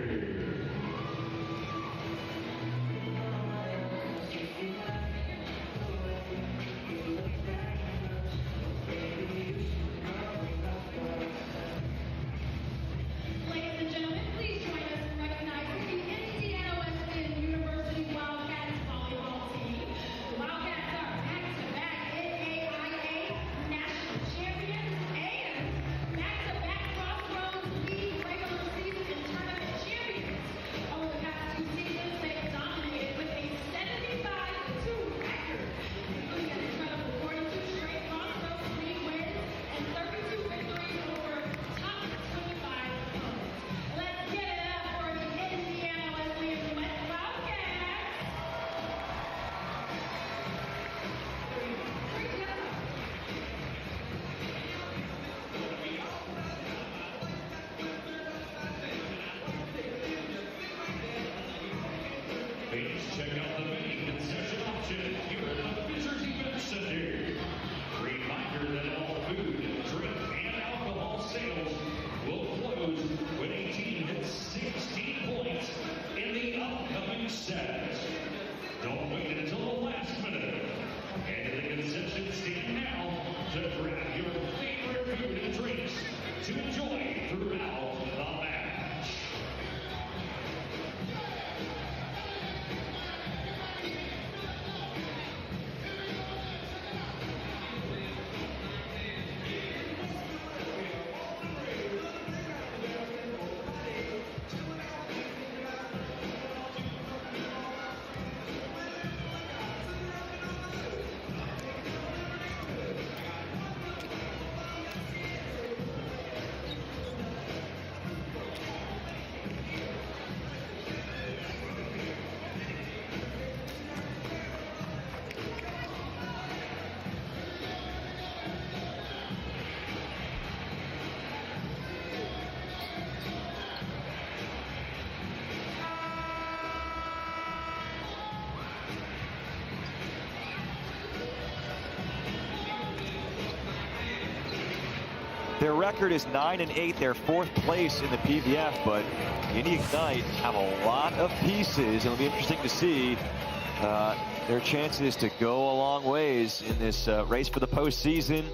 Speaker 7: Ladies and gentlemen, please join us in recognizing the Indiana University Wildcats volleyball team. The Wildcats are back-to-back NAIA national champions and back-to-back Crossroads League regular season and tournament champions. Over the past 2 seasons, they've dominated with a 75-2 record, including an incredible 42 straight Crossroads League wins and 32 victories over top 25 opponents. Let's give it up for the Indiana Wesleyan Wildcats.
Speaker 3: Please check out the many concession options here at the Visitors Event Center. Reminder that all food, drink, and alcohol sales will close when a team hits 16 points in the upcoming set. Don't wait until the last minute. Head to the concession stand
Speaker 1: Their record is 9-8. They're 4th place in the PVF, but Indy Ignite have a lot of pieces. It'll be interesting to see their chances to go a long ways in this race for the postseason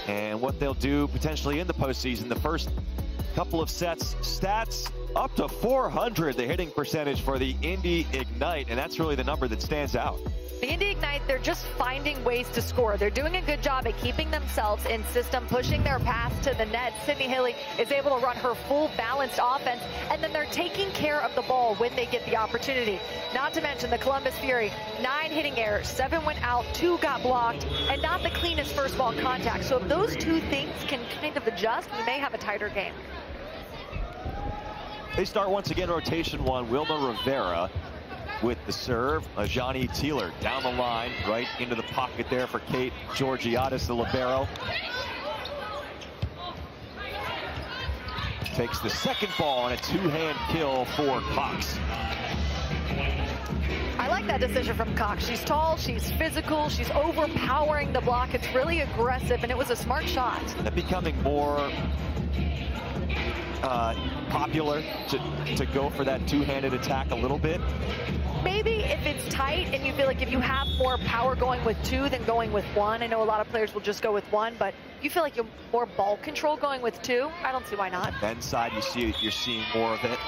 Speaker 1: and what they'll do potentially in the postseason. The first couple of sets, stats up to 400, the hitting percentage for the Indy Ignite, and that's really the number that stands out.
Speaker 2: The Indy Ignite, they're just finding ways to score. They're doing a good job at keeping themselves in system, pushing their pass to the net. Sydney Hilly is able to run her full balanced offense, and then they're taking care of the ball when they get the opportunity. Not to mention the Columbus Fury, 9 hitting errors, 7 went out, 2 got blocked, and not the cleanest first ball contact. So if those two things can kind of adjust, we may have a tighter game.
Speaker 1: They start once again rotation 1, Wilma Rivera with the serve. Ajani Teeler down the line, right into the pocket there for Kate Georgiadis, the libero. Takes the second ball and a 2-hand kill for Cox.
Speaker 2: I like that decision from Cox. She's tall, she's physical, she's overpowering the block. It's really aggressive, and it was a smart shot.
Speaker 1: And becoming more popular to go for that 2-handed attack a little bit.
Speaker 2: Maybe if it's tight and you feel like if you have more power going with 2 than going with 1. I know a lot of players will just go with 1, but you feel like you're more ball control going with 2. I don't see why not.
Speaker 1: Men's side, you're seeing more of it.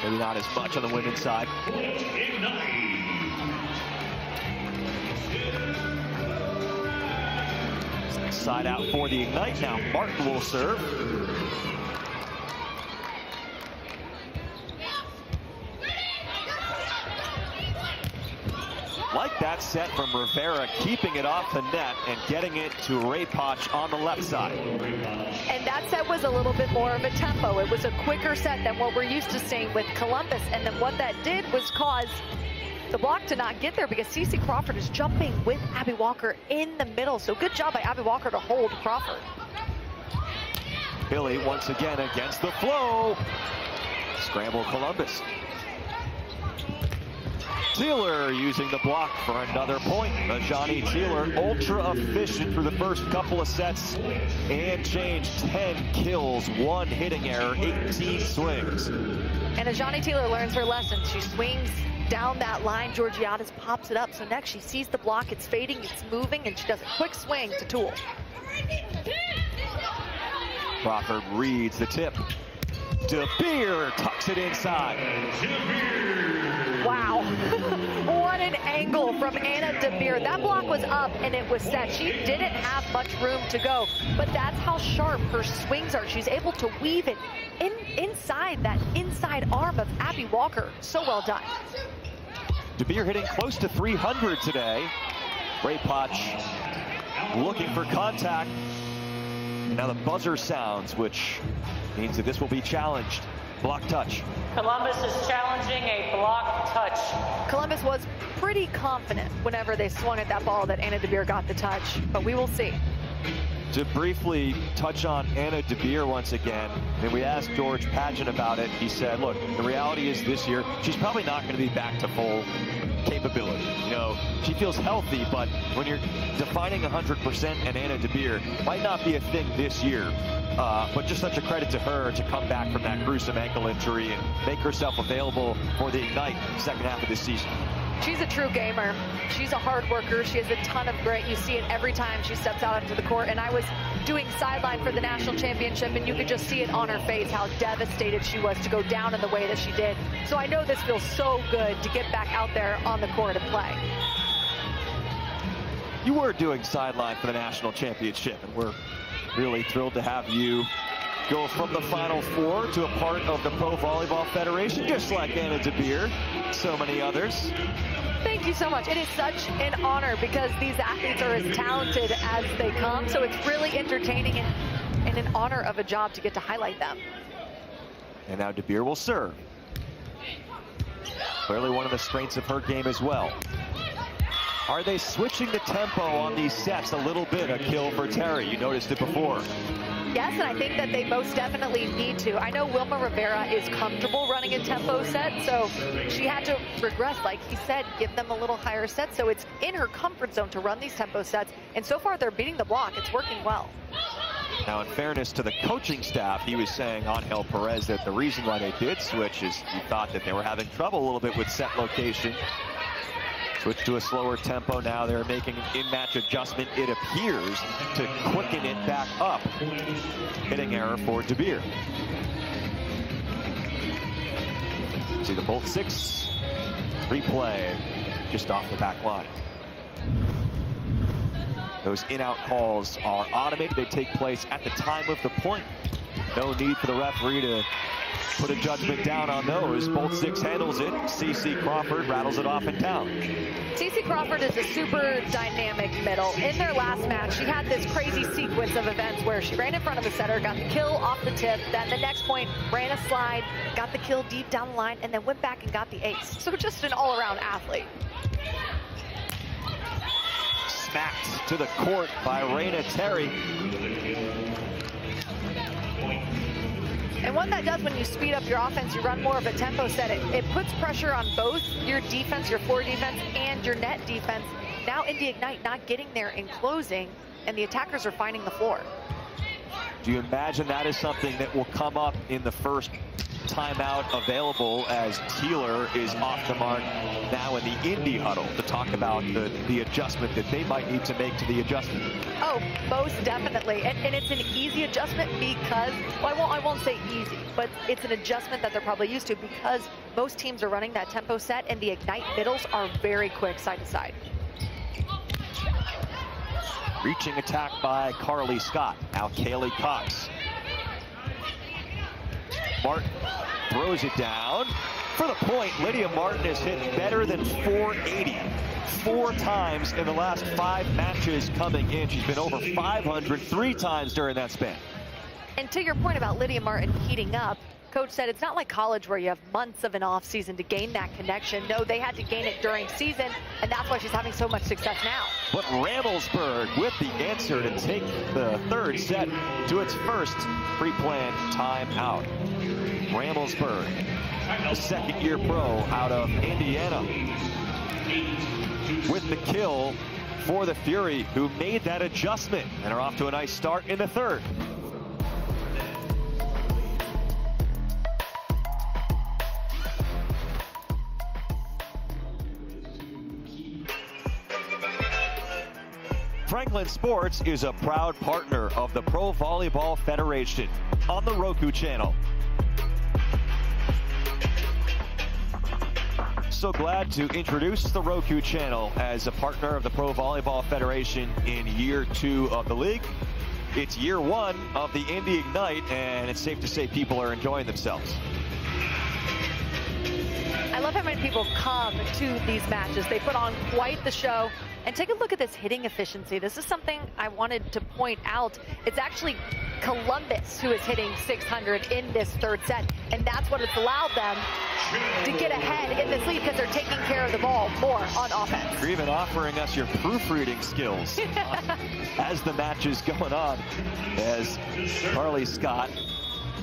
Speaker 1: Maybe not as much on the women's side. Side out for the Ignite now. Martin will serve. Like that set from Rivera, keeping it off the net and getting it to Rewatch on the left side.
Speaker 2: And that set was a little bit more of a tempo. It was a quicker set than what we're used to seeing with Columbus. And then what that did was cause the block to not get there because Cece Crawford is jumping with Abby Walker in the middle. So good job by Abby Walker to hold Crawford.
Speaker 1: Billy once again against the flow. Scramble Columbus. Teeler using the block for another point. Ajani Teeler, ultra efficient for the first couple of sets and change. 10 kills, 1 hitting error, 18 swings.
Speaker 2: And Ajani Teeler learns her lesson. She swings down that line. Georgiadis pops it up. So next she sees the block. It's fading, it's moving, and she does a quick swing to Toole.
Speaker 1: Crawford reads the tip. DeBeer tucks it inside.
Speaker 2: Wow. What an angle from Anna DeBeer. That block was up and it was set. She didn't have much room to go, but that's how sharp her swings are. She's able to weave it inside that inside arm of Abby Walker. So well done.
Speaker 1: DeBeer hitting close to 300 today. Rewatch looking for contact. And now the buzzer sounds, which means that this will be challenged. Block touch.
Speaker 4: Columbus is challenging a block touch.
Speaker 2: Columbus was pretty confident whenever they swung at that ball that Anna DeBeer got the touch, but we will see.
Speaker 1: To briefly touch on Anna DeBeer once again, and we asked George Pageant about it. He said, look, the reality is this year, she's probably not going to be back to full capability. You know, she feels healthy, but when you're defining 100%, and Anna DeBeer might not be a thing this year, but just such a credit to her to come back from that gruesome ankle injury and make herself available for the Ignite second half of this season.
Speaker 2: She's a true gamer. She's a hard worker. She has a ton of grit. You see it every time she steps out onto the court. And I was doing sideline for the national championship, and you could just see it on her face how devastated she was to go down in the way that she did. So I know this feels so good to get back out there on the court and play.
Speaker 1: You were doing sideline for the national championship, and we're really thrilled to have you go from the Final Four to a part of the Pro Volleyball Federation, just like Anna DeBeer, so many others.
Speaker 2: Thank you so much. It is such an honor because these athletes are as talented as they come, so it's really entertaining and an honor of a job to get to highlight them.
Speaker 1: And now DeBeer will serve. Clearly one of the strengths of her game as well. Are they switching the tempo on these sets a little bit? A kill for Terry. You noticed it before.
Speaker 2: Yes, and I think that they most definitely need to. I know Wilma Rivera is comfortable running a tempo set, so she had to regress, like he said, give them a little higher set. So it's in her comfort zone to run these tempo sets, and so far they're beating the block. It's working well.
Speaker 1: Now, in fairness to the coaching staff, he was saying, Angel Perez, that the reason why they did switch is he thought that they were having trouble a little bit with set location. Switch to a slower tempo. Now they're making an in-match adjustment, it appears, to quicken it back up. Hitting error for DeBeer. See the bolt 6 replay just off the back line. Those in-out calls are automated. They take place at the time of the point. No need for the referee to put a judgment down on those. Bolt 6 handles it. CeCe Crawford rattles it off and down.
Speaker 2: CeCe Crawford is a super dynamic middle. In their last match, she had this crazy sequence of events where she ran in front of the setter, got the kill off the tip, then the next point, ran a slide, got the kill deep down the line, and then went back and got the ace. So just an all-around athlete.
Speaker 1: Smacked to the court by Raina Terry.
Speaker 2: And what that does when you speed up your offense, you run more of a tempo set. It puts pressure on both your defense, your floor defense, and your net defense. Now Indy Ignite not getting there in closing, and the attackers are finding the floor.
Speaker 1: Do you imagine that is something that will come up in the first timeout available as Teeler is off the mark now in the Indy huddle to talk about the adjustment that they might need to make to the adjustment?
Speaker 2: Oh, most definitely. And it's an easy adjustment because, well, I won't say easy, but it's an adjustment that they're probably used to because most teams are running that tempo set and the Ignite middles are very quick side to side.
Speaker 1: Reaching attack by Carly Scott. Now Kaylee Cox. Martin throws it down. For the point, Lydia Martin has hit better than 480 4 times in the last 5 matches coming in. She's been over 500 3 times during that span.
Speaker 2: And to your point about Lydia Martin heating up, Coach said it's not like college where you have months of an off season to gain that connection. No, they had to gain it during season, and that's why she's having so much success now.
Speaker 1: But Ramelsburg with the answer to take the 3rd set to its first pre-planned timeout. Ramelsburg, a second-year pro out of Indiana, with the kill for the Fury, who made that adjustment and are off to a nice start in the 3rd. Franklin Sports is a proud partner of the Pro Volleyball Federation on the Roku channel. So glad to introduce the Roku channel as a partner of the Pro Volleyball Federation in year 2 of the league. It's year 1 of the Indy Ignite, and it's safe to say people are enjoying themselves.
Speaker 2: I love how many people come to these matches. They put on quite the show. And take a look at this hitting efficiency. This is something I wanted to point out. It's actually Columbus who is hitting 600 in this 3rd set. And that's what it's allowed them to get ahead in this lead because they're taking care of the ball more on offense.
Speaker 1: You're even offering us your proofreading skills as the match is going on. As Carly Scott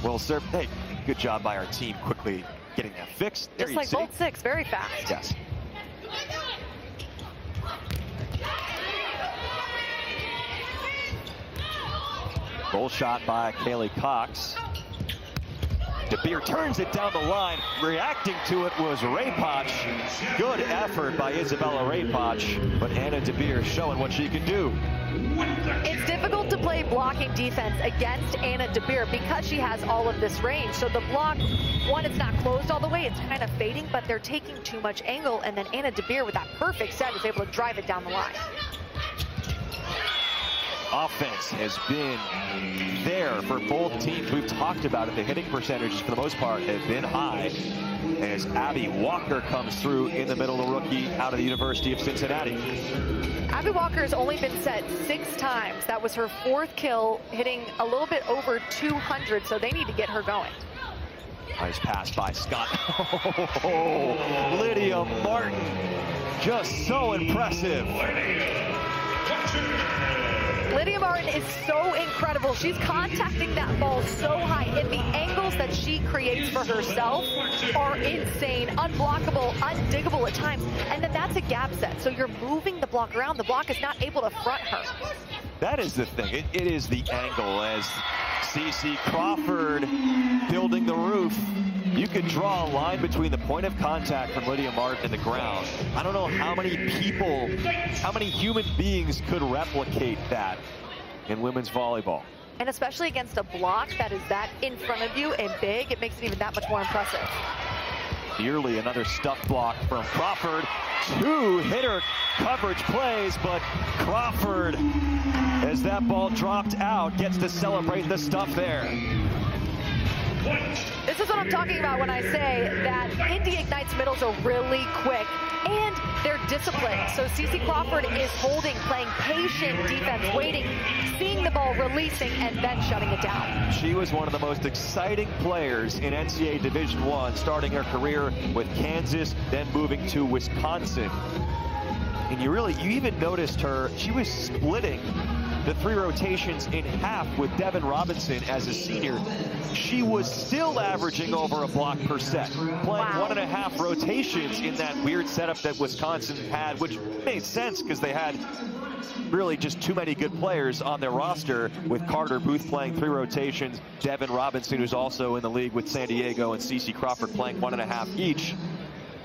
Speaker 1: will serve. Hey, good job by our team quickly getting that fixed. There
Speaker 2: Just like Bolt 6, very fast.
Speaker 1: Yes. Goal shot by Kaylee Cox. DeBeer turns it down the line. Reacting to it was Rewatch. Good effort by Isabella Rewatch, but Anna DeBeer showing what she can do.
Speaker 2: It's difficult to play blocking defense against Anna DeBeer because she has all of this range. So the block, one, it's not closed all the way, it's kind of fading, but they're taking too much angle, and then Anna DeBeer with that perfect set is able to drive it down the line.
Speaker 1: Offense has been there for both teams. We've talked about it. The hitting percentages, for the most part, have been high as Abby Walker comes through in the middle, the rookie out of the University of Cincinnati.
Speaker 2: Abby Walker has only been set 6 times. That was her 4th kill, hitting a little bit over 200, so they need to get her going.
Speaker 1: Nice pass by Scott. Oh, Lydia Martin, just so impressive.
Speaker 2: Lydia Martin is so incredible. She's contacting that ball so high, and the angles that she creates for herself are insane, unblockable, undiggable at times. And then that's a gap set, so you're moving the block around. The block is not able to front her.
Speaker 1: That is the thing. It is the angle as CeCe Crawford building the roof. You could draw a line between the point of contact from Lydia Martin and the ground. I don't know how many people, how many human beings could replicate that in women's volleyball.
Speaker 2: And especially against a block that is that in front of you and big, it makes it even that much more impressive.
Speaker 1: Nearly another stuff block from Crawford. 2 hitter coverage plays, but Crawford, as that ball dropped out, gets to celebrate the stuff there.
Speaker 2: This is what I'm talking about when I say that Indy Ignite's middles are really quick and they're disciplined. So CeCe Crawford is holding, playing patient defense, waiting, seeing the ball, releasing, and then shutting it down.
Speaker 1: She was one of the most exciting players in NCAA Division I, starting her career with Kansas, then moving to Wisconsin. And you even noticed her, she was splitting the 3 rotations in half with Devin Robinson as a senior. She was still averaging over a block per set, playing 1.5 rotations in that weird setup that Wisconsin had, which made sense because they had really just too many good players on their roster, with Carter Booth playing 3 rotations, Devin Robinson, who's also in the league with San Diego, and CeCe Crawford playing 1.5 each.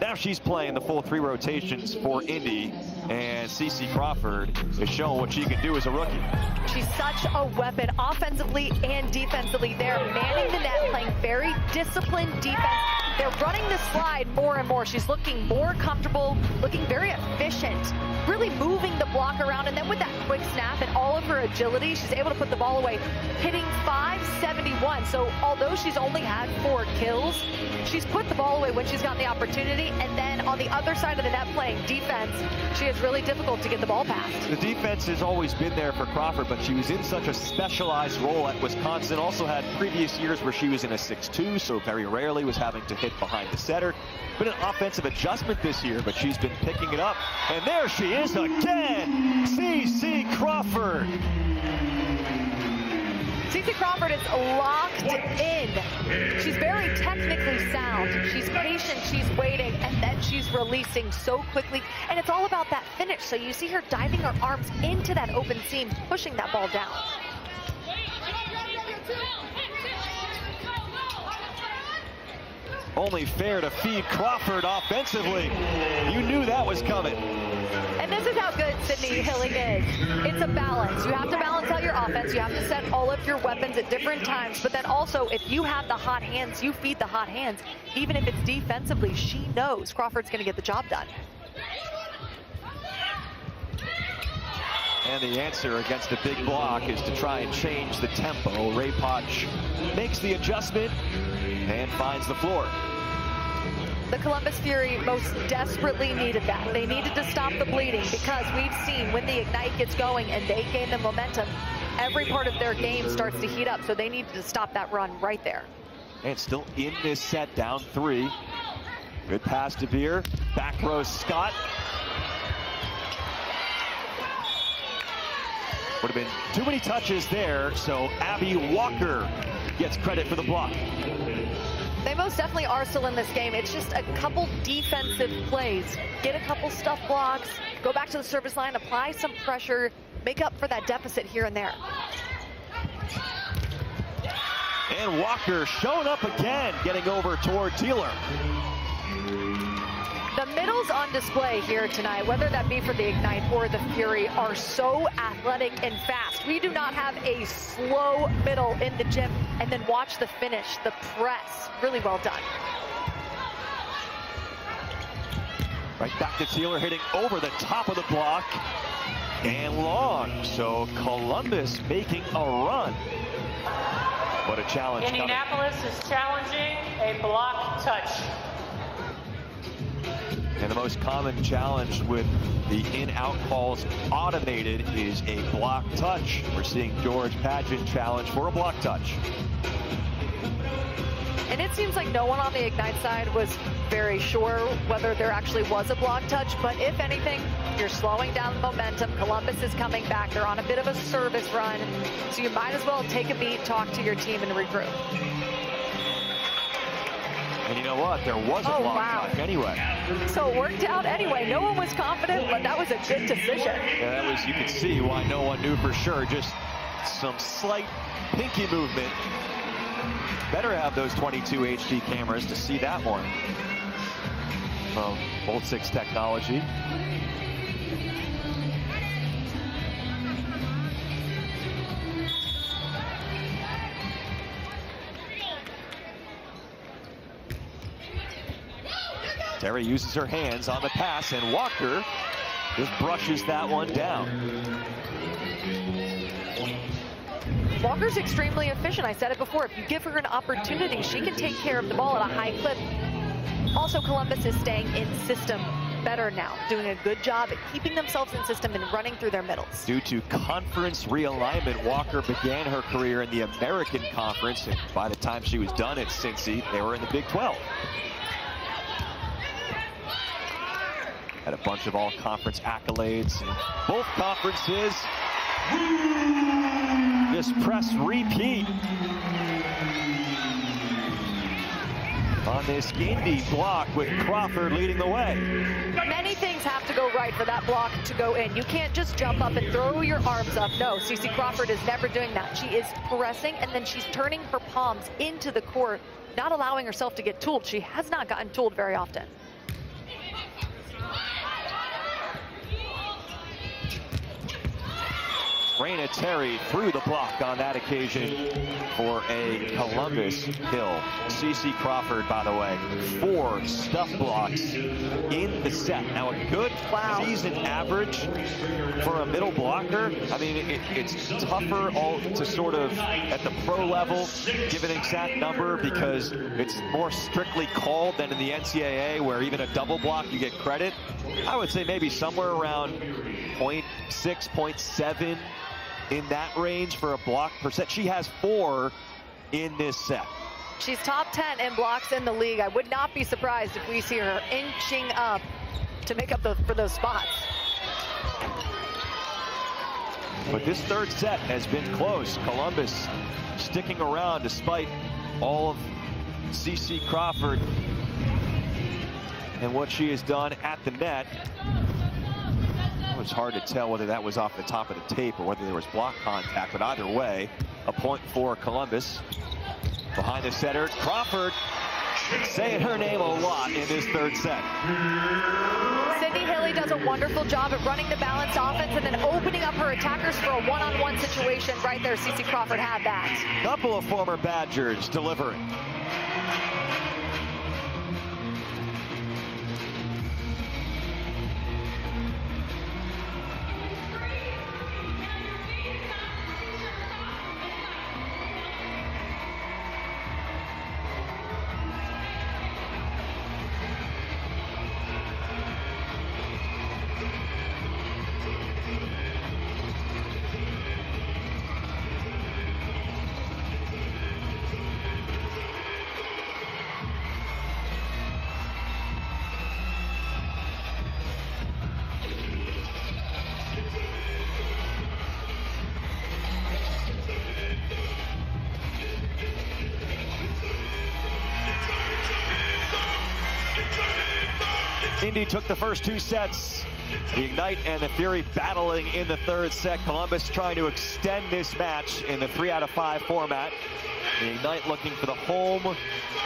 Speaker 1: Now she's playing the full 3 rotations for Indy, and CeCe Crawford is showing what she can do as a rookie.
Speaker 2: She's such a weapon offensively and defensively. They're manning the net, playing very disciplined defense. They're running the slide more and more. She's looking more comfortable, looking very efficient, really moving the block around. And then with that quick snap and all of her agility, she's able to put the ball away, hitting .571. So although she's only had 4 kills, she's put the ball away when she's gotten the opportunity. And then on the other side of the net, playing defense, she is really difficult to get the ball past.
Speaker 1: The defense has always been there for Crawford, but she was in such a specialized role at Wisconsin. Also had previous years where she was in a 6-2, so very rarely was having to hit behind the setter. Been an offensive adjustment this year, but she's been picking it up. And there she is again, CeCe Crawford.
Speaker 2: CeCe Crawford is locked in. She's very technically sound. She's patient, she's waiting, and then she's releasing so quickly. And it's all about that finish. So you see her diving her arms into that open seam, pushing that ball down.
Speaker 1: Only fair to feed Crawford offensively. You knew that was coming.
Speaker 2: And this is how good Sydney Hilling is. It's a balance. You have to balance out your offense. You have to set all of your weapons at different times. But then also, if you have the hot hands, you feed the hot hands. Even if it's defensively, she knows Crawford's going to get the job done.
Speaker 1: And the answer against the big block is to try and change the tempo. Rewatch makes the adjustment and finds the floor.
Speaker 2: The Columbus Fury most desperately needed that. They needed to stop the bleeding, because we've seen when the Ignite gets going and they gain the momentum, every part of their game starts to heat up. So they needed to stop that run right there.
Speaker 1: And still in this set, down 3. Good pass to Beer. Back row Scott. Would have been too many touches there, so Abby Walker gets credit for the block.
Speaker 2: They most definitely are still in this game. It's just a couple defensive plays. Get a couple stuff blocks, go back to the service line, apply some pressure, make up for that deficit here and there.
Speaker 1: And Walker showing up again, getting over toward Teeler.
Speaker 2: The middles on display here tonight, whether that be for the Ignite or the Fury, are so athletic and fast. We do not have a slow middle in the gym. And then watch the finish, the press. Really well done.
Speaker 1: Right back to Teeler, hitting over the top of the block and long. So Columbus making a run. What a challenge.
Speaker 4: Indianapolis is challenging a block touch.
Speaker 1: And the most common challenge with the in-out calls automated is a block touch. We're seeing George Padgett challenge for a block touch.
Speaker 2: And it seems like no one on the Ignite side was very sure whether there actually was a block touch. But if anything, you're slowing down the momentum. Columbus is coming back. They're on a bit of a service run. So you might as well take a beat, talk to your team, and regroup.
Speaker 1: And you know what? There was a block touch anyway.
Speaker 2: So it worked out anyway. No one was confident, but that was a good decision.
Speaker 1: Yeah, that was, you could see why no one knew for sure. Just some slight pinky movement. Better have those 22 HD cameras to see that one from Bolt 6 technology. Terry uses her hands on the pass, and Walker just brushes that one down.
Speaker 2: Walker's extremely efficient. I said it before. If you give her an opportunity, she can take care of the ball at a high clip. Also, Columbus is staying in system better now, doing a good job at keeping themselves in system and running through their middles.
Speaker 1: Due to conference realignment, Walker began her career in the American Conference, and by the time she was done at Cincy, they were in the Big 12. Had a bunch of all-conference accolades in both conferences. Just press repeat on this Indy block with Crawford leading the way.
Speaker 2: Many things have to go right for that block to go in. You can't just jump up and throw your arms up. No, CeCe Crawford is never doing that. She is pressing, and then she's turning her palms into the court, not allowing herself to get tooled. She has not gotten tooled very often.
Speaker 1: Raina Terry through the block on that occasion for a Columbus kill. CeCe Crawford, by the way, 4 stuff blocks in the set. Now a good season average for a middle blocker. I mean, it's tougher to sort of, at the pro level, give an exact number because it's more strictly called than in the NCAA, where even a double block you get credit. I would say maybe somewhere around 0.6, 0.7 in that range for a block per set. She has 4 in this set.
Speaker 2: She's top 10 in blocks in the league. I would not be surprised if we see her inching up to make up for those spots.
Speaker 1: But this third set has been close. Columbus sticking around despite all of CeCe Crawford and what she has done at the net. It's hard to tell whether that was off the top of the tape or whether there was block contact, but either way, a point for Columbus. Behind the setter, Crawford saying her name a lot in this third set.
Speaker 2: Sydney Haley does a wonderful job at running the balanced offense and then opening up her attackers for a one-on-one situation. Right there, CeCe Crawford had that.
Speaker 1: Couple of former Badgers delivering. Indy took the first 2 sets. The Ignite and the Fury battling in the third set. Columbus trying to extend this match in the 3 out of 5 format. The Ignite looking for the home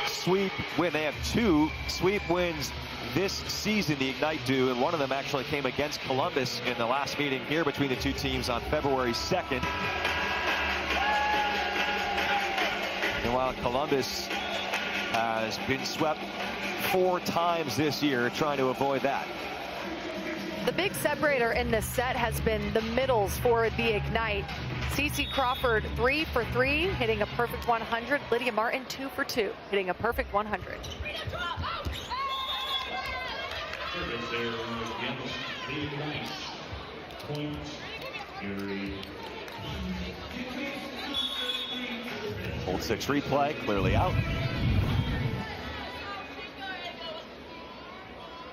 Speaker 1: sweep win. They have 2 sweep wins this season, the Ignite do, and one of them actually came against Columbus in the last meeting here between the 2 teams on February 2nd. And while Columbus has been swept 4 times this year, trying to avoid that.
Speaker 2: The big separator in this set has been the middles for the Ignite. CeCe Crawford 3 for 3, hitting a perfect 100. Lydia Martin 2 for 2, hitting a perfect 100. Bolt 6 replay, clearly out.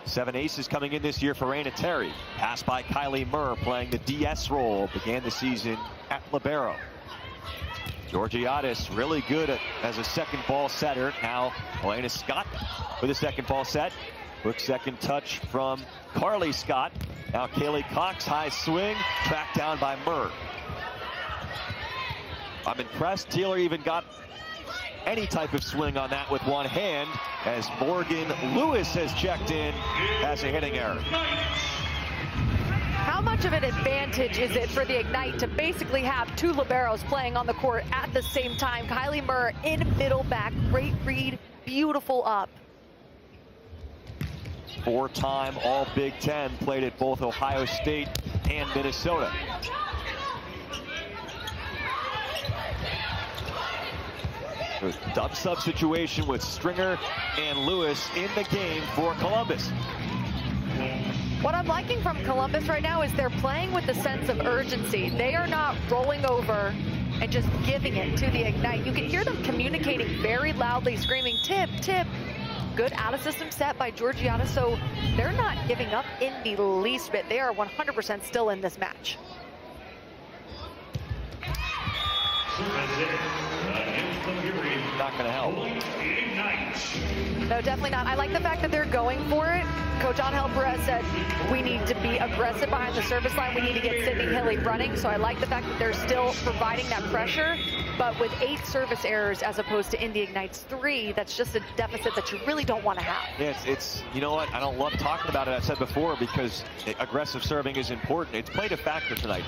Speaker 2: 7 aces coming in this year for Raina Terry. Passed by Kylie Murr, playing the DS role. Began the season at libero.
Speaker 1: Georgiadis really good as a second ball setter. Now Elena Scott with a second ball set. Quick second touch from Carly Scott. Now Kaylee Cox, high swing, tracked down by Murr. I'm impressed Taylor even got any type of swing on that with one hand, as Morgan Lewis has checked in as a hitting error.
Speaker 2: How much of an advantage is it for the Ignite to basically have two liberos playing on the court at the same time? Kylie Murr in middle back, great read, beautiful up.
Speaker 1: Four-time All Big Ten, played at both Ohio State and Minnesota. Dub sub situation with Stringer and Lewis in the game for Columbus.
Speaker 2: What I'm liking from Columbus right now is they're playing with a sense of urgency. They are not rolling over and just giving it to the Ignite. You can hear them communicating very loudly, screaming, tip, tip. Good out-of-system set by Georgiana, so they're not giving up in the least bit. They are 100% still in this match.
Speaker 1: Not going to help.
Speaker 2: No, definitely not. I like the fact that they're going for it. Coach Angel Perez said, we need to be aggressive behind the service line. We need to get Sydney Hilly running. So I like the fact that they're still providing that pressure. But with 8 service errors as opposed to Indy Ignite's 3, that's just a deficit that you really don't want to have.
Speaker 1: Yeah, it's you know what? I don't love talking about it. I said before, because aggressive serving is important. It's played a factor tonight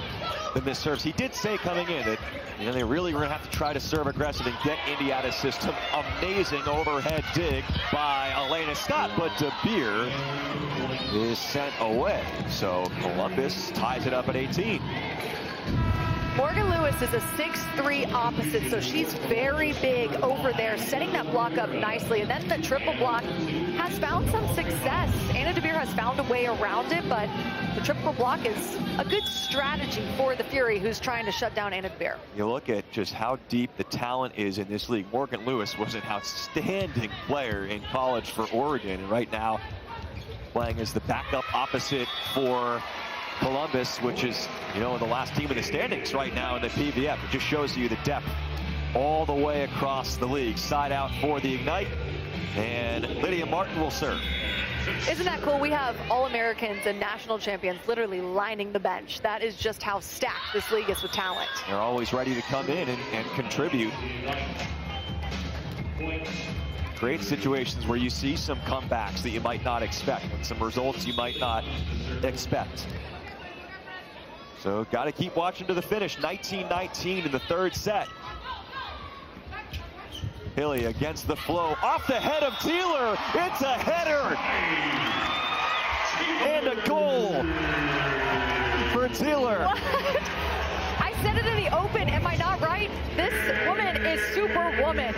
Speaker 1: in this serves. He did say coming in that they really were going to have to try to serve aggressive and get Indy out of system. Amazing overhead dig by Elena Scott, but De Beer is sent away. So Columbus ties it up at 18.
Speaker 2: Morgan Lewis is a 6'3" opposite, so she's very big over there, setting that block up nicely. And then the triple block has found some success. Anna De Beer has found a way around it, but the triple block is a good strategy for the Fury, who's trying to shut down Anna De Beer.
Speaker 1: You look at just how deep the talent is in this league. Morgan Lewis was an outstanding player in college for Oregon, and right now playing as the backup opposite for Columbus, which is, the last team in the standings right now in the PVF. It just shows you the depth all the way across the league. Side out for the Ignite, and Lydia Martin will serve.
Speaker 2: Isn't that cool? We have All-Americans and national champions literally lining the bench. That is just how stacked this league is with talent.
Speaker 1: They're always ready to come in and contribute. Great situations where you see some comebacks that you might not expect, and some results you might not expect. So got to keep watching to the finish. 19-19 in the third set. Hilly against the flow, off the head of Taylor. It's a header and a goal for Taylor.
Speaker 2: What? I said it in the open. Am I not right? This woman is Superwoman.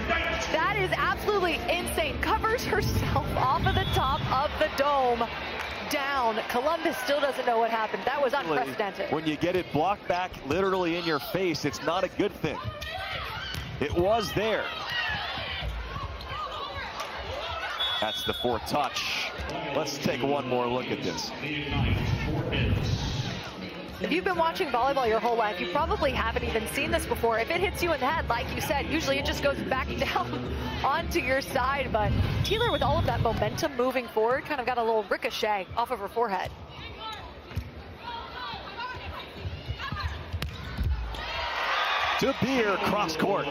Speaker 2: That is absolutely insane. Covers herself off of the top of the dome. Down. Columbus still doesn't know what happened. That was unprecedented.
Speaker 1: When you get it blocked back literally in your face, it's not a good thing. It was there. That's the fourth touch. Let's take one more look at this.
Speaker 2: If you've been watching volleyball your whole life, you probably haven't even seen this before. If it hits you in the head, like you said, usually it just goes back down onto your side. But Taylor, with all of that momentum moving forward, kind of got a little ricochet off of her forehead.
Speaker 1: De Beer cross court.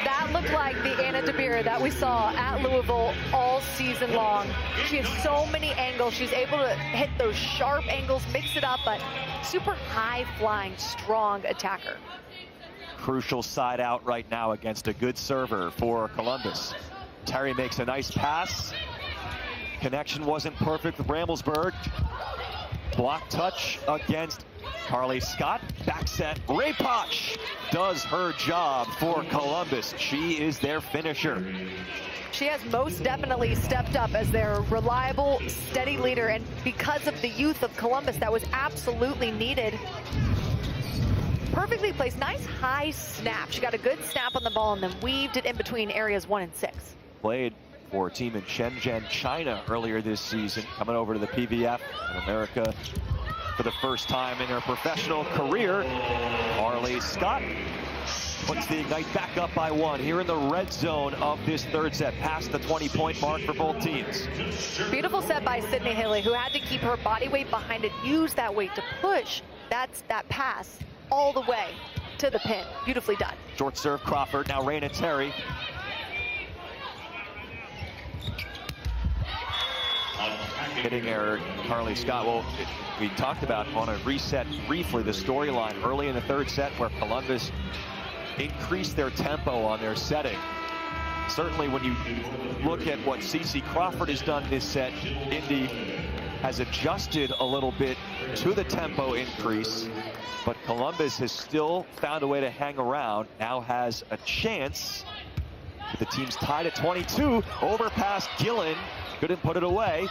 Speaker 2: That looked like the Anna De Beer that we saw at Louisville all season long. She has so many angles. She's able to hit those sharp angles, mix it up, but super high-flying, strong attacker.
Speaker 1: Crucial side out right now against a good server for Columbus. Terry makes a nice pass. Connection wasn't perfect with Bramblesburg. Block touch against Carly Scott. Back set. Rewatch does her job for Columbus. She is their finisher.
Speaker 2: She has most definitely stepped up as their reliable, steady leader, and because of the youth of Columbus, that was absolutely needed. Perfectly placed. Nice high snap. She got a good snap on the ball and then weaved it in between areas 1 and 6.
Speaker 1: Played for a team in Shenzhen, China earlier this season, coming over to the PVF in America for the first time in her professional career. Carly Scott puts the Ignite back up by 1 here in the red zone of this third set, past the 20-point mark for both teams.
Speaker 2: Beautiful set by Sydney Haley, who had to keep her body weight behind it, use that weight to push that pass all the way to the pin. Beautifully done.
Speaker 1: Short serve Crawford, now Raina Terry. Hitting error, Carly Scott. Well, we talked about on a reset briefly the storyline early in the third set where Columbus increased their tempo on their setting. Certainly when you look at what CeCe Crawford has done this set, Indy has adjusted a little bit to the tempo increase, but Columbus has still found a way to hang around, now has a chance. The team's tied at 22, overpass Gillen, couldn't put it away.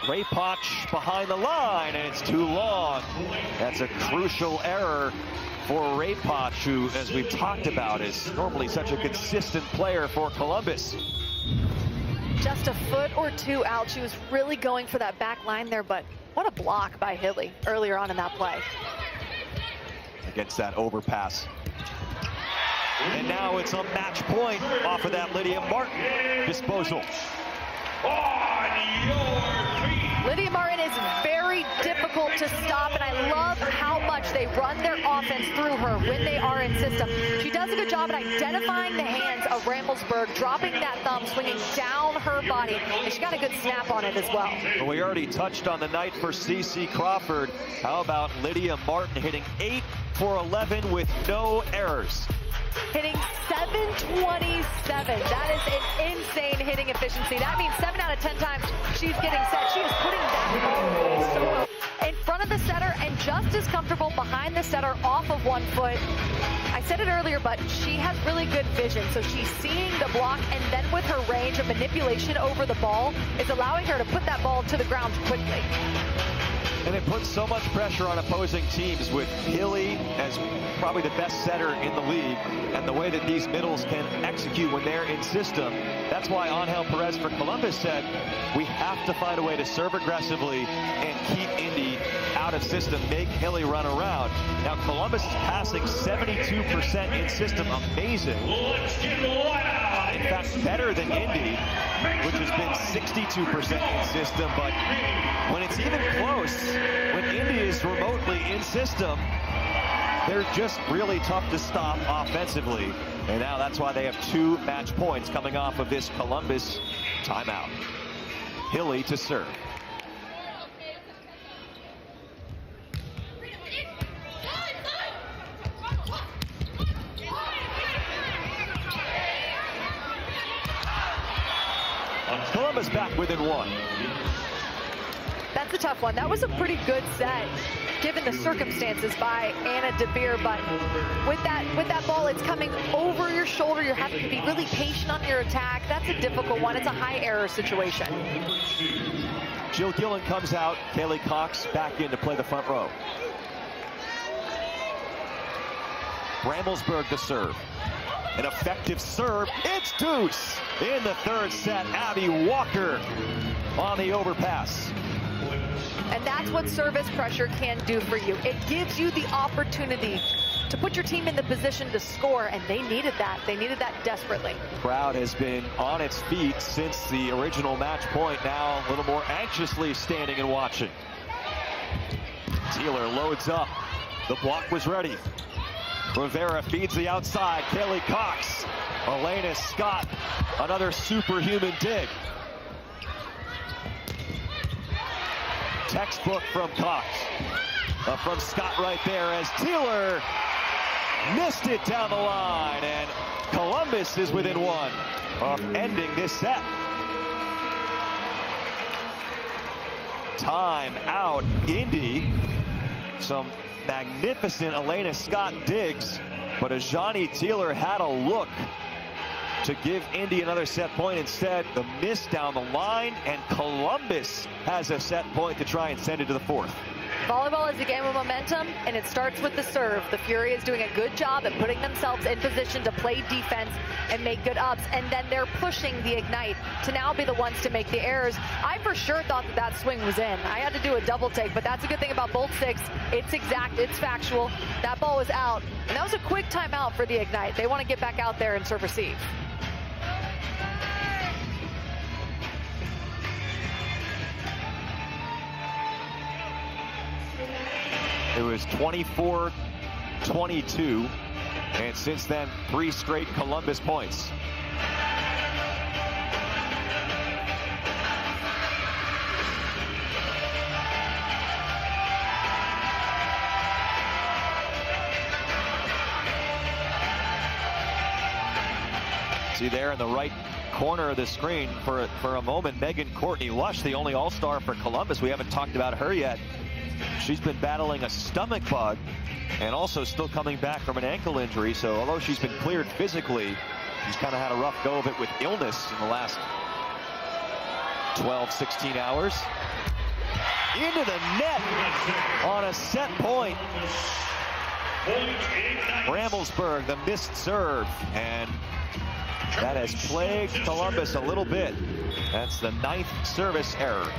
Speaker 1: Rewatch behind the line, and it's too long. That's a crucial error for Rewatch, who, as we've talked about, is normally such a consistent player for Columbus.
Speaker 2: Just a foot or two out. She was really going for that back line there, but what a block by Hilly earlier on in that play.
Speaker 1: Against that overpass. And now it's a match point off of that Lydia Martin disposal.
Speaker 3: On your feet.
Speaker 2: Lydia Martin is very difficult to stop, and I love how much they run their offense through her when they are in system. She does a good job at identifying the hands of Ramblesburg, dropping that thumb, swinging down her body, and she got a good snap on it as well.
Speaker 1: Well, we already touched on the night for CeCe Crawford. How about Lydia Martin hitting 8 for 11 with no errors?
Speaker 2: Hitting 727. That is an insane hitting efficiency. That means 7 out of 10 times she's getting set. She is putting that ball so well in front of the setter and just as comfortable behind the setter off of 1 foot. I said it earlier, but she has really good vision. So she's seeing the block, and then with her range of manipulation over the ball is allowing her to put that ball to the ground quickly.
Speaker 1: And it puts so much pressure on opposing teams with Hilly as probably the best setter in the league, and the way that these middles can execute when they're in system. That's why Angel Perez for Columbus said, we have to find a way to serve aggressively and keep Indy out of system, make Hilly run around. Now Columbus is passing 72% in system, amazing. In fact, better than Indy, which has been 62% in system, but when it's even close, when Indy is remotely in system, they're just really tough to stop offensively. And now that's why they have 2 match points coming off of this Columbus timeout. Hilly to serve. Columbus back within 1.
Speaker 2: That's a tough one. That was a pretty good set, given the circumstances, by Anna DeBeer. But with that ball, it's coming over your shoulder. You're having to be really patient on your attack. That's a difficult one. It's a high error situation.
Speaker 1: Jill Gillen comes out. Kaylee Cox back in to play the front row. Ramblesburg to serve. An effective serve. It's deuce in the third set. Abby Walker on the overpass.
Speaker 2: And that's what service pressure can do for you. It gives you the opportunity to put your team in the position to score, and they needed that. They needed that desperately.
Speaker 1: The crowd has been on its feet since the original match point, now a little more anxiously standing and watching. Teeler loads up. The block was ready. Rivera feeds the outside. Kaylee Cox. Elena Scott. Another superhuman dig. Textbook from Cox. From Scott right there as Teeler missed it down the line. And Columbus is within 1 of ending this set. Time out, Indy. Some magnificent Elena Scott digs, but Ajani Teeler had a look to give Indy another set point. Instead, the miss down the line, and Columbus has a set point to try and send it to the 4th.
Speaker 2: Volleyball is a game of momentum, and it starts with the serve. The Fury is doing a good job at putting themselves in position to play defense and make good ups, and then they're pushing the Ignite to now be the ones to make the errors. I for sure thought that that swing was in. I had to do a double take, but that's a good thing about both sticks. It's exact, it's factual. That ball was out, and that was a quick timeout for the Ignite. They want to get back out there and serve receive.
Speaker 1: It was 24-22, and since then, 3 straight Columbus points. See there in the right corner of the screen for a moment, Megan Courtney Lush, the only All-Star for Columbus. We haven't talked about her yet. She's been battling a stomach bug and also still coming back from an ankle injury. So although she's been cleared physically, she's kind of had a rough go of it with illness in the last 12, 16 hours. Into the net on a set point. Ramelsburg, the missed serve, and that has plagued Columbus a little bit. That's the 9th service error.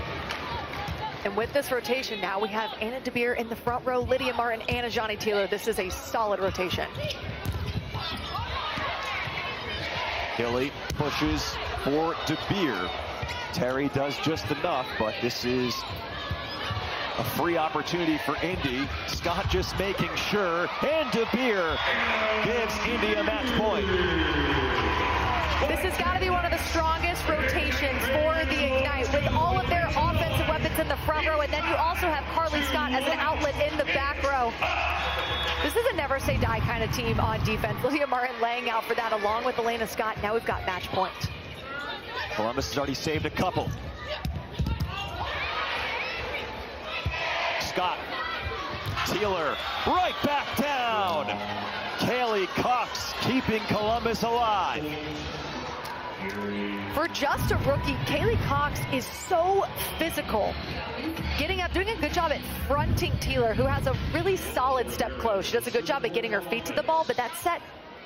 Speaker 2: And with this rotation, now we have Anna DeBeer in the front row, Lydia Martin, and Johnny Taylor. This is a solid rotation.
Speaker 1: Hilly pushes for DeBeer. Terry does just enough, but this is a free opportunity for Indy. Scott just making sure, and DeBeer gives Indy a match point.
Speaker 2: This has got to be one of the strongest rotations for the Ignite, with all of their offensive weapons in the front row, and then you also have Carly Scott as an outlet in the back row. This is a never say die kind of team on defense. Lydia Martin laying out for that along with Elena Scott. Now we've got match point.
Speaker 1: Columbus has already saved a couple. Scott, Taylor, right back down. Kaylee Cox keeping Columbus alive.
Speaker 2: For just a rookie, Kaylee Cox is so physical. Getting up, doing a good job at fronting Taylor, who has a really solid step close. She does a good job at getting her feet to the ball, but that set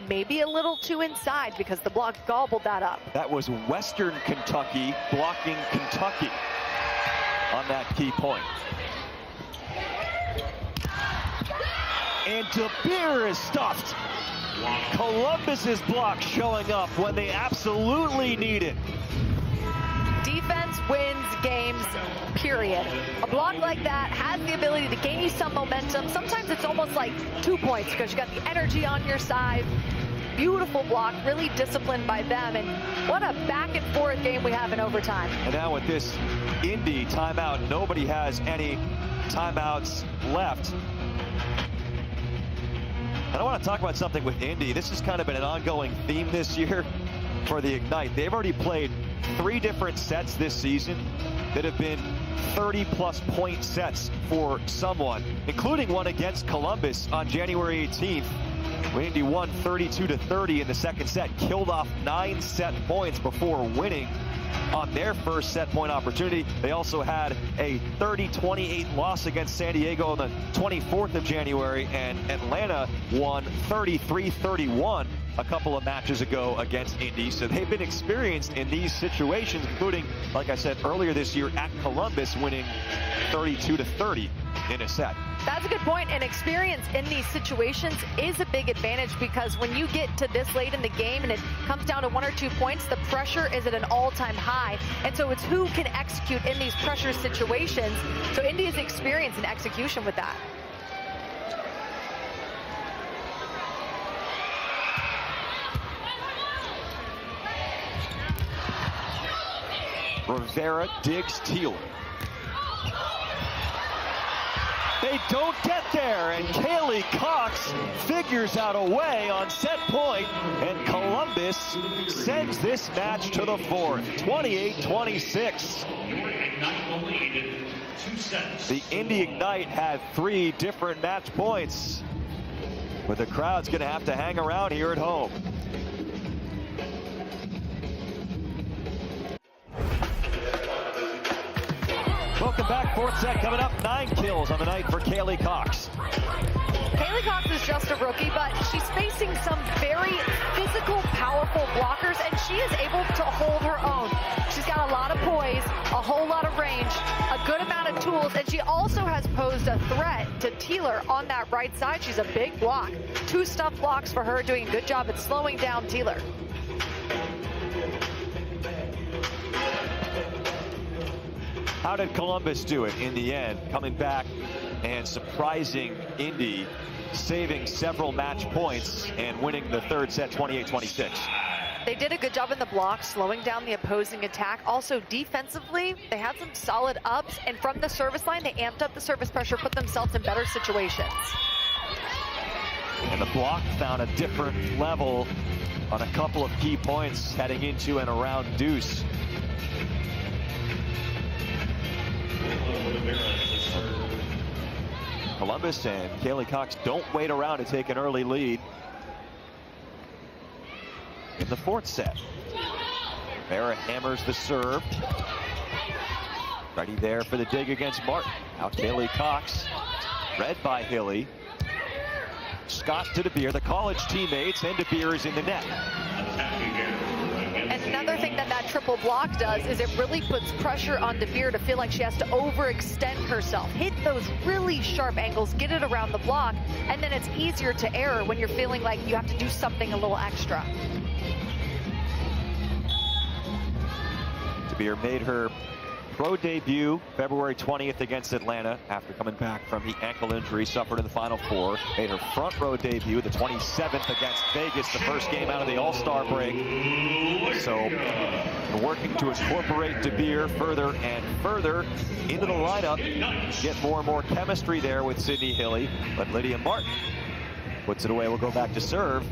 Speaker 2: maybe a little too inside because the block gobbled that up.
Speaker 1: That was Western Kentucky blocking Kentucky on that key point. And DeBeer is stuffed. Columbus's block showing up when they absolutely need it.
Speaker 2: Defense wins games, period. A block like that has the ability to gain you some momentum. Sometimes it's almost like 2 points because you got the energy on your side. Beautiful block, really disciplined by them, and what a back and forth game we have in overtime.
Speaker 1: And now with this Indy timeout, nobody has any timeouts left. And I want to talk about something with Indy. This has kind of been an ongoing theme this year for the Ignite. They've already played 3 different sets this season that have been 30-plus point sets for someone, including one against Columbus on January 18th. When Indy won 32-30 in the second set, killed off 9 set points before winning on their first set point opportunity. They also had a 30-28 loss against San Diego on the 24th of January, and Atlanta won 33-31 a couple of matches ago against Indy. So they've been experienced in these situations, including, like I said earlier this year, at Columbus, winning 32-30 in a set.
Speaker 2: That's a good point, and experience in these situations is a big advantage because when you get to this late in the game and it comes down to 1 or 2 points, the pressure is at an all-time high, and so it's who can execute in these pressure situations. So Indy's experience and execution with that.
Speaker 1: Rivera digs Taylor. They don't get there, and Kaylee Cox figures out a way on set point, and Columbus sends this match to the 4th, 28-26. The Indy Ignite had 3 different match points, but the crowd's going to have to hang around here at home. Welcome back. Fourth set coming up. 9 kills on the night for Kaylee Cox.
Speaker 2: Kaylee Cox is just a rookie, but she's facing some very physical, powerful blockers, and she is able to hold her own. She's got a lot of poise, a whole lot of range, a good amount of tools, and she also has posed a threat to Teeler on that right side. She's a big block. 2 stuff blocks for her, doing a good job at slowing down Teeler.
Speaker 1: How did Columbus do it in the end? Coming back and surprising Indy, saving several match points and winning the third set 28-26.
Speaker 2: They did a good job in the block, slowing down the opposing attack. Also defensively, they had some solid ups, and from the service line, they amped up the service pressure, put themselves in better situations.
Speaker 1: And the block found a different level on a couple of key points heading into and around deuce. Columbus and Kaylee Cox don't wait around to take an early lead in the fourth set. Vera hammers the serve. Ready there for the dig against Martin. Now Kaylee Cox, read by Hilly. Scott to DeBeer, the college teammates, and DeBeer is in the net.
Speaker 2: And another thing that triple block does is it really puts pressure on DeBeer to feel like she has to overextend herself, hit those really sharp angles, get it around the block, and then it's easier to error when you're feeling like you have to do something a little extra.
Speaker 1: DeBeer made her pro debut February 20th against Atlanta after coming back from the ankle injury suffered in the Final Four. Made her front row debut the 27th against Vegas, the first game out of the All-Star break. So working to incorporate DeBeer further and further into the lineup, get more and more chemistry there with Sydney Hilly. But Lydia Martin puts it away. We'll go back to serve.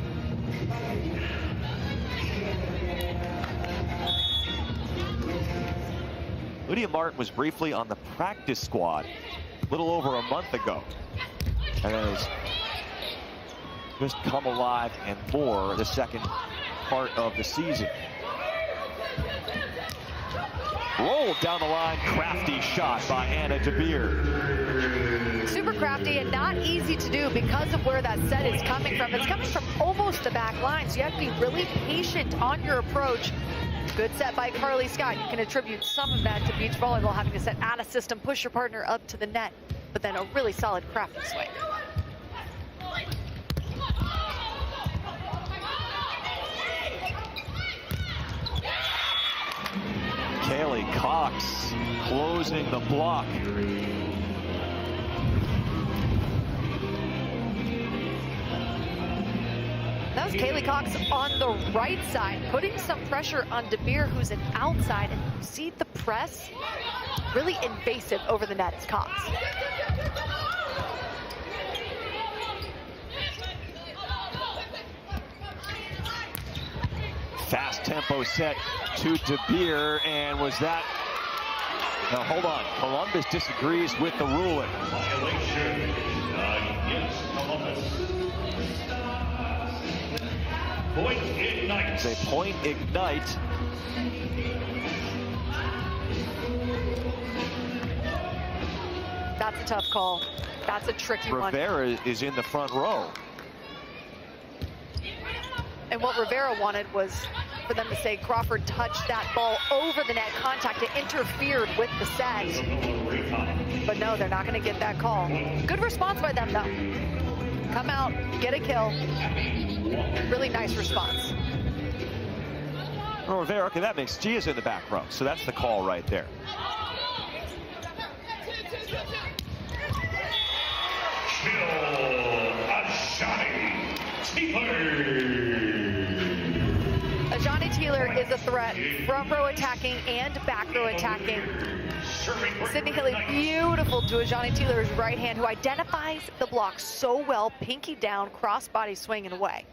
Speaker 1: Lydia Martin was briefly on the practice squad a little over a month ago, and has just come alive and more the second part of the season. Rolled down the line, crafty shot by Anna DeBeer.
Speaker 2: Super crafty and not easy to do because of where that set is coming from. It's coming from almost the back line, so you have to be really patient on your approach. Good set by Carly Scott. You can attribute some of that to beach volleyball, having to set out of system, push your partner up to the net, but then a really solid crafty swing.
Speaker 1: Kaylee Cox closing the block.
Speaker 2: That was Kaylee Cox on the right side, putting some pressure on DeBeer, who's an outside, and you see the press really invasive over the net as Cox.
Speaker 1: Fast tempo set to DeBeer, and was that... Now hold on, Columbus disagrees with the ruling.
Speaker 3: Violation against Columbus. Point Ignite.
Speaker 1: It's a point Ignite.
Speaker 2: That's a tough call. That's a tricky one.
Speaker 1: Rivera is in the front row.
Speaker 2: And what Rivera wanted was for them to say Crawford touched that ball over the net contact. It interfered with the set. But no, they're not going to get that call. Good response by them, though. Come out, get a kill. Really nice response.
Speaker 1: Oh, Rivera, okay, that makes Gia's in the back row. So that's the call right there.
Speaker 2: Ajani Teeler is a threat, front row attacking and back row attacking. Sydney Hilly, beautiful to Ajani Teeler's right hand, who identifies the block so well, pinky down, cross-body swing and away.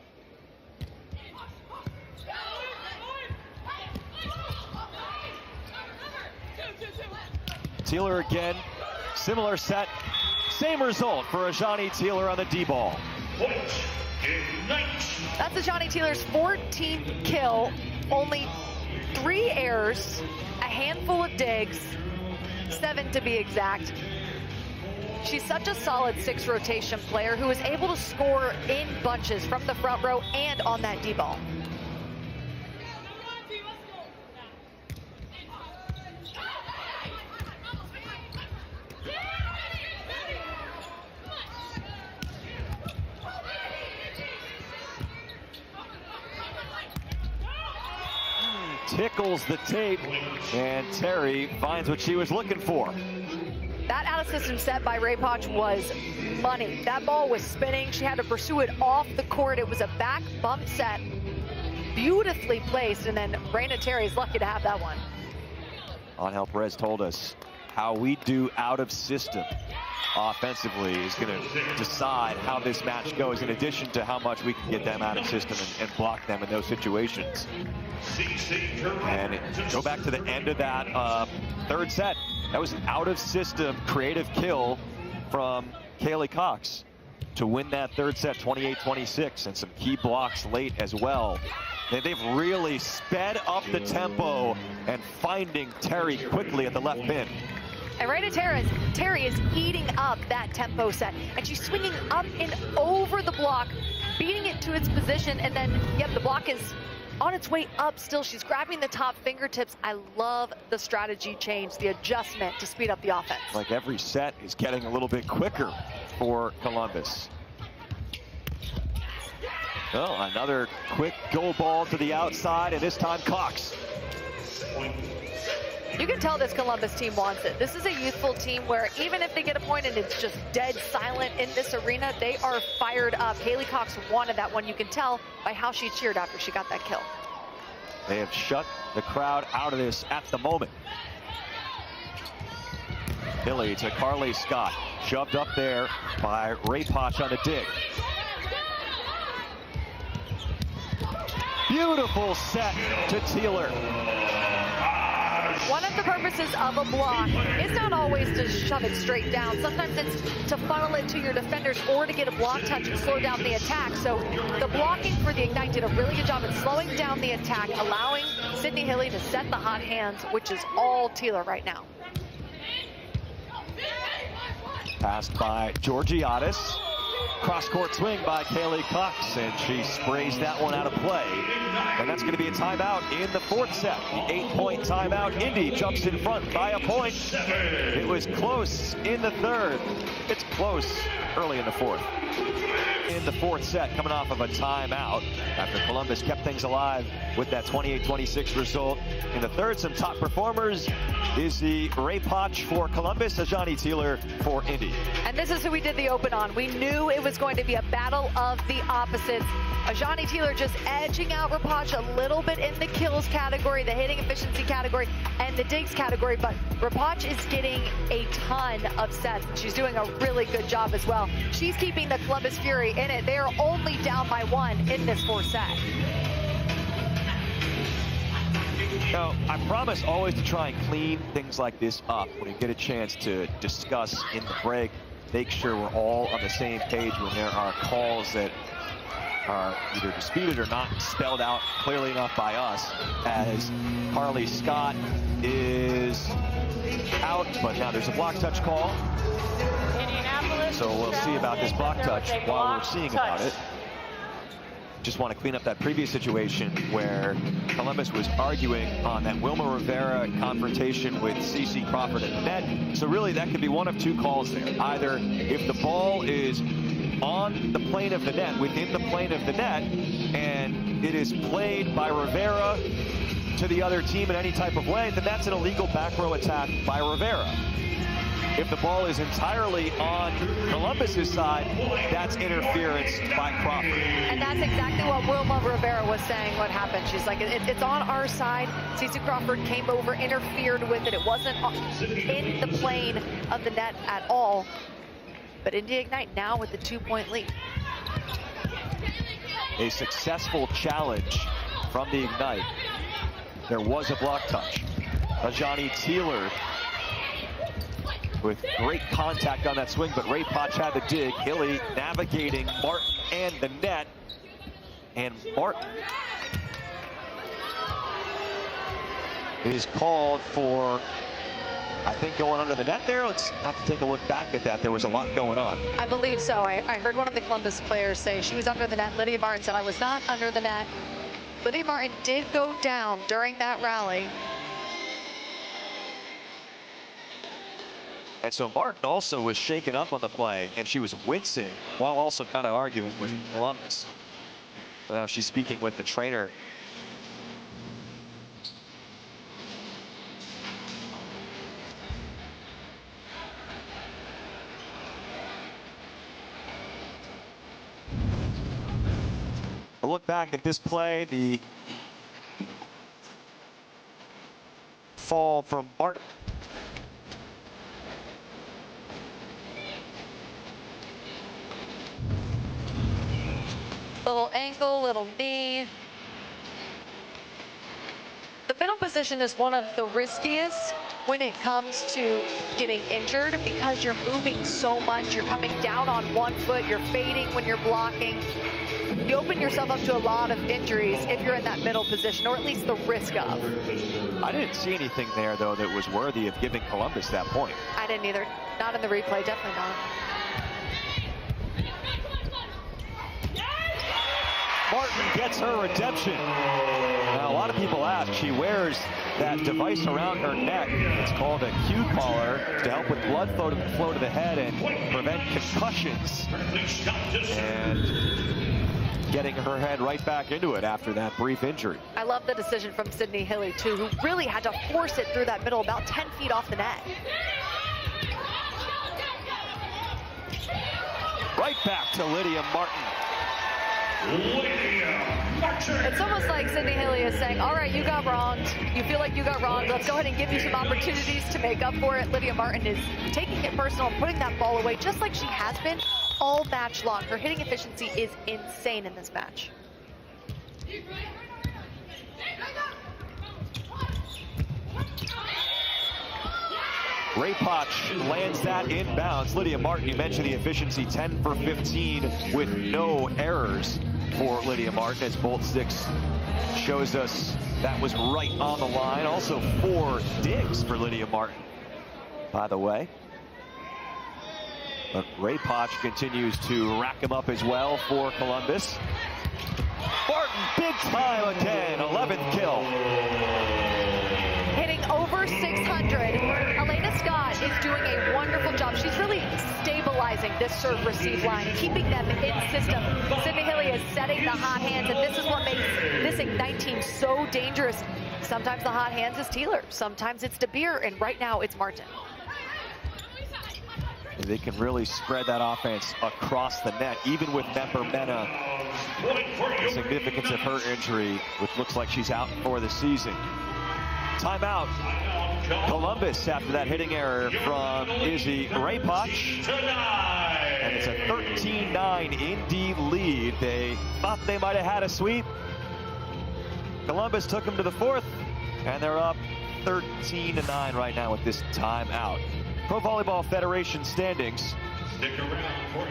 Speaker 1: Teeler again, similar set, same result for Ajani Teeler on the D-ball.
Speaker 3: Point Ignite.
Speaker 2: That's Ajani Teeler's 14th kill, only 3 errors, a handful of digs, 7 to be exact. She's such a solid 6 rotation player who is able to score in bunches from the front row and on that D ball.
Speaker 1: Tickles the tape, and Terry finds what she was looking for.
Speaker 2: That out-of-system set by Rewatch was money. That ball was spinning. She had to pursue it off the court. It was a back bump set, beautifully placed, and then Raina Terry is lucky to have that one.
Speaker 1: Angel Perez told us how we do out-of-system offensively is going to decide how this match goes, in addition to how much we can get them out of system and block them in those situations. And go back to the end of that third set. That was an out-of-system creative kill from Kaylee Cox to win that third set 28-26, and some key blocks late as well. They've really sped up the tempo and finding Terry quickly at the left pin.
Speaker 2: And Raina Terry is eating up that tempo set, and she's swinging up and over the block, beating it to its position, and then, yep, the block is on its way up still. She's grabbing the top fingertips. I love the strategy change, the adjustment to speed up the offense.
Speaker 1: Like every set is getting a little bit quicker for Columbus. Oh, another quick go ball to the outside, and this time Cox.
Speaker 2: You can tell this Columbus team wants it. This is a youthful team where even if they get a point and it's just dead silent in this arena, they are fired up. Kaylee Cox wanted that one. You can tell by how she cheered after she got that kill.
Speaker 1: They have shut the crowd out of this at the moment. Hilly to Carly Scott, shoved up there by Rewatch on the dig. Beautiful set to Teeler.
Speaker 2: One of the purposes of a block is not always to shove it straight down. Sometimes it's to funnel it to your defenders or to get a block touch and slow down the attack. So the blocking for the Ignite did a really good job at slowing down the attack, allowing Sydney Hilly to set the hot hands, which is all Teeler right now.
Speaker 1: Passed by Georgiadis. Cross-court swing by Kaylee Cox, and she sprays that one out of play. And that's going to be a timeout in the fourth set. The 8-point timeout. Indy jumps in front by a point. It was close in the third. It's close early in the fourth. In the fourth set, coming off of a timeout after Columbus kept things alive with that 28-26 result. In the third, some top performers is the Rewatch for Columbus, Ajani Teeler for Indy.
Speaker 2: And this is who we did the open on. We knew it was going to be a battle of the opposites. Ajani Teeler just edging out Rewatch a little bit in the kills category, the hitting efficiency category, and the digs category, but Rewatch is getting a ton of sets. She's doing a really good job as well. She's keeping the Columbus Fury in it. They are only down by 1 in this fourth set.
Speaker 1: Now, I promise always to try and clean things like this up when you get a chance to discuss in the break. Make sure we're all on the same page when there are calls that are either disputed or not spelled out clearly enough by us, as Carly Scott is out, but now there's a block touch call. So we'll see about this block touch while we're seeing about it. Just want to clean up that previous situation where Columbus was arguing on that Wilma Rivera confrontation with CeCe Crawford at the net. So really that could be one of two calls there. Either if the ball is on the plane of the net, within the plane of the net, and it is played by Rivera to the other team in any type of way, then that's an illegal back row attack by Rivera. If the ball is entirely on Columbus's side, that's interference by Crawford.
Speaker 2: And that's exactly what Wilma Rivera was saying what happened. She's like, it's on our side. CeCe Crawford came over, interfered with it. It wasn't in the plane of the net at all. But Indy Ignite now with the 2-point lead.
Speaker 1: A successful challenge from the Ignite. There was a block touch. Ajani Teeler with great contact on that swing, but Rewatch had the dig. Hilly navigating Martin and the net. And Martin is called for I think going under the net there, let's have to take a look back at that. There was a lot going on.
Speaker 2: I believe so. I heard one of the Columbus players say she was under the net. Lydia Martin said, I was not under the net. Lydia Martin did go down during that rally.
Speaker 1: And so Martin also was shaken up on the play, and she was wincing while also kind of arguing with Columbus. Now she's speaking with the trainer. A look back at this play, the fall from Martin.
Speaker 2: Little ankle, little knee. The middle position is one of the riskiest when it comes to getting injured because you're moving so much. You're coming down on one foot, you're fading when you're blocking. You open yourself up to a lot of injuries if you're in that middle position, or at least the risk of.
Speaker 1: I didn't see anything there, though, that was worthy of giving Columbus that point.
Speaker 2: I didn't either. Not in the replay, definitely not.
Speaker 1: Martin gets her redemption. Now, a lot of people ask, she wears that device around her neck. It's called a Q collar to help with blood flow to the head and prevent concussions. And getting her head right back into it after that brief injury.
Speaker 2: I love the decision from Sydney Hilly, too, who really had to force it through that middle, about 10 feet off the net.
Speaker 1: Right back to Lydia Martin.
Speaker 2: It's almost like Sydney Hilly is saying, all right, you got wronged. You feel like you got wronged. Let's go ahead and give you some opportunities to make up for it. Lydia Martin is taking it personal and putting that ball away just like she has been all match long. Her hitting efficiency is insane in this match.
Speaker 1: Rewatch lands that inbounds. Lydia Martin, you mentioned the efficiency, 10 for 15 with no errors for Lydia Martin, as Bolt 6 shows us that was right on the line. Also 4 digs for Lydia Martin, by the way. But Rewatch continues to rack him up as well for Columbus. Martin, big time again, 11th kill.
Speaker 2: Hitting over 600. Elena Scott is doing a wonderful job. She's really stabilizing this serve-receive line, keeping them in system. Sydney Hilly is setting the hot hands, and this is what makes this Ignite team so dangerous. Sometimes the hot hands is Teeler, sometimes it's De Beer, and right now it's Martin.
Speaker 1: They can really spread that offense across the net, even with Member Mena. The significance of her injury, which looks like she's out for the season. Timeout. Columbus after that hitting error from Izzy Rewatch. And it's a 13-9 Indy lead. They thought they might have had a sweep. Columbus took them to the 4th, and they're up 13-9 right now with this timeout. Pro Volleyball Federation standings.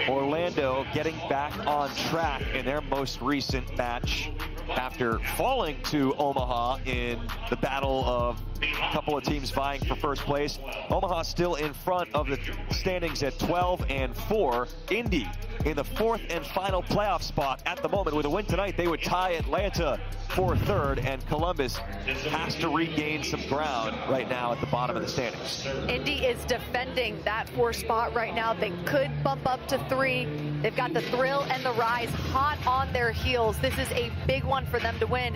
Speaker 1: Orlando getting back on track in their most recent match after falling to Omaha in the battle of a couple of teams vying for first place. Omaha still in front of the standings at 12-4. Indy in the 4th and final playoff spot at the moment. With a win tonight, they would tie Atlanta for 3rd, and Columbus has to regain some ground right now at the bottom of the standings.
Speaker 2: Indy is defending that 4th spot right now. They could bump up to 3. They've got the Thrill and the Rise hot on their heels. This is a big one for them to win.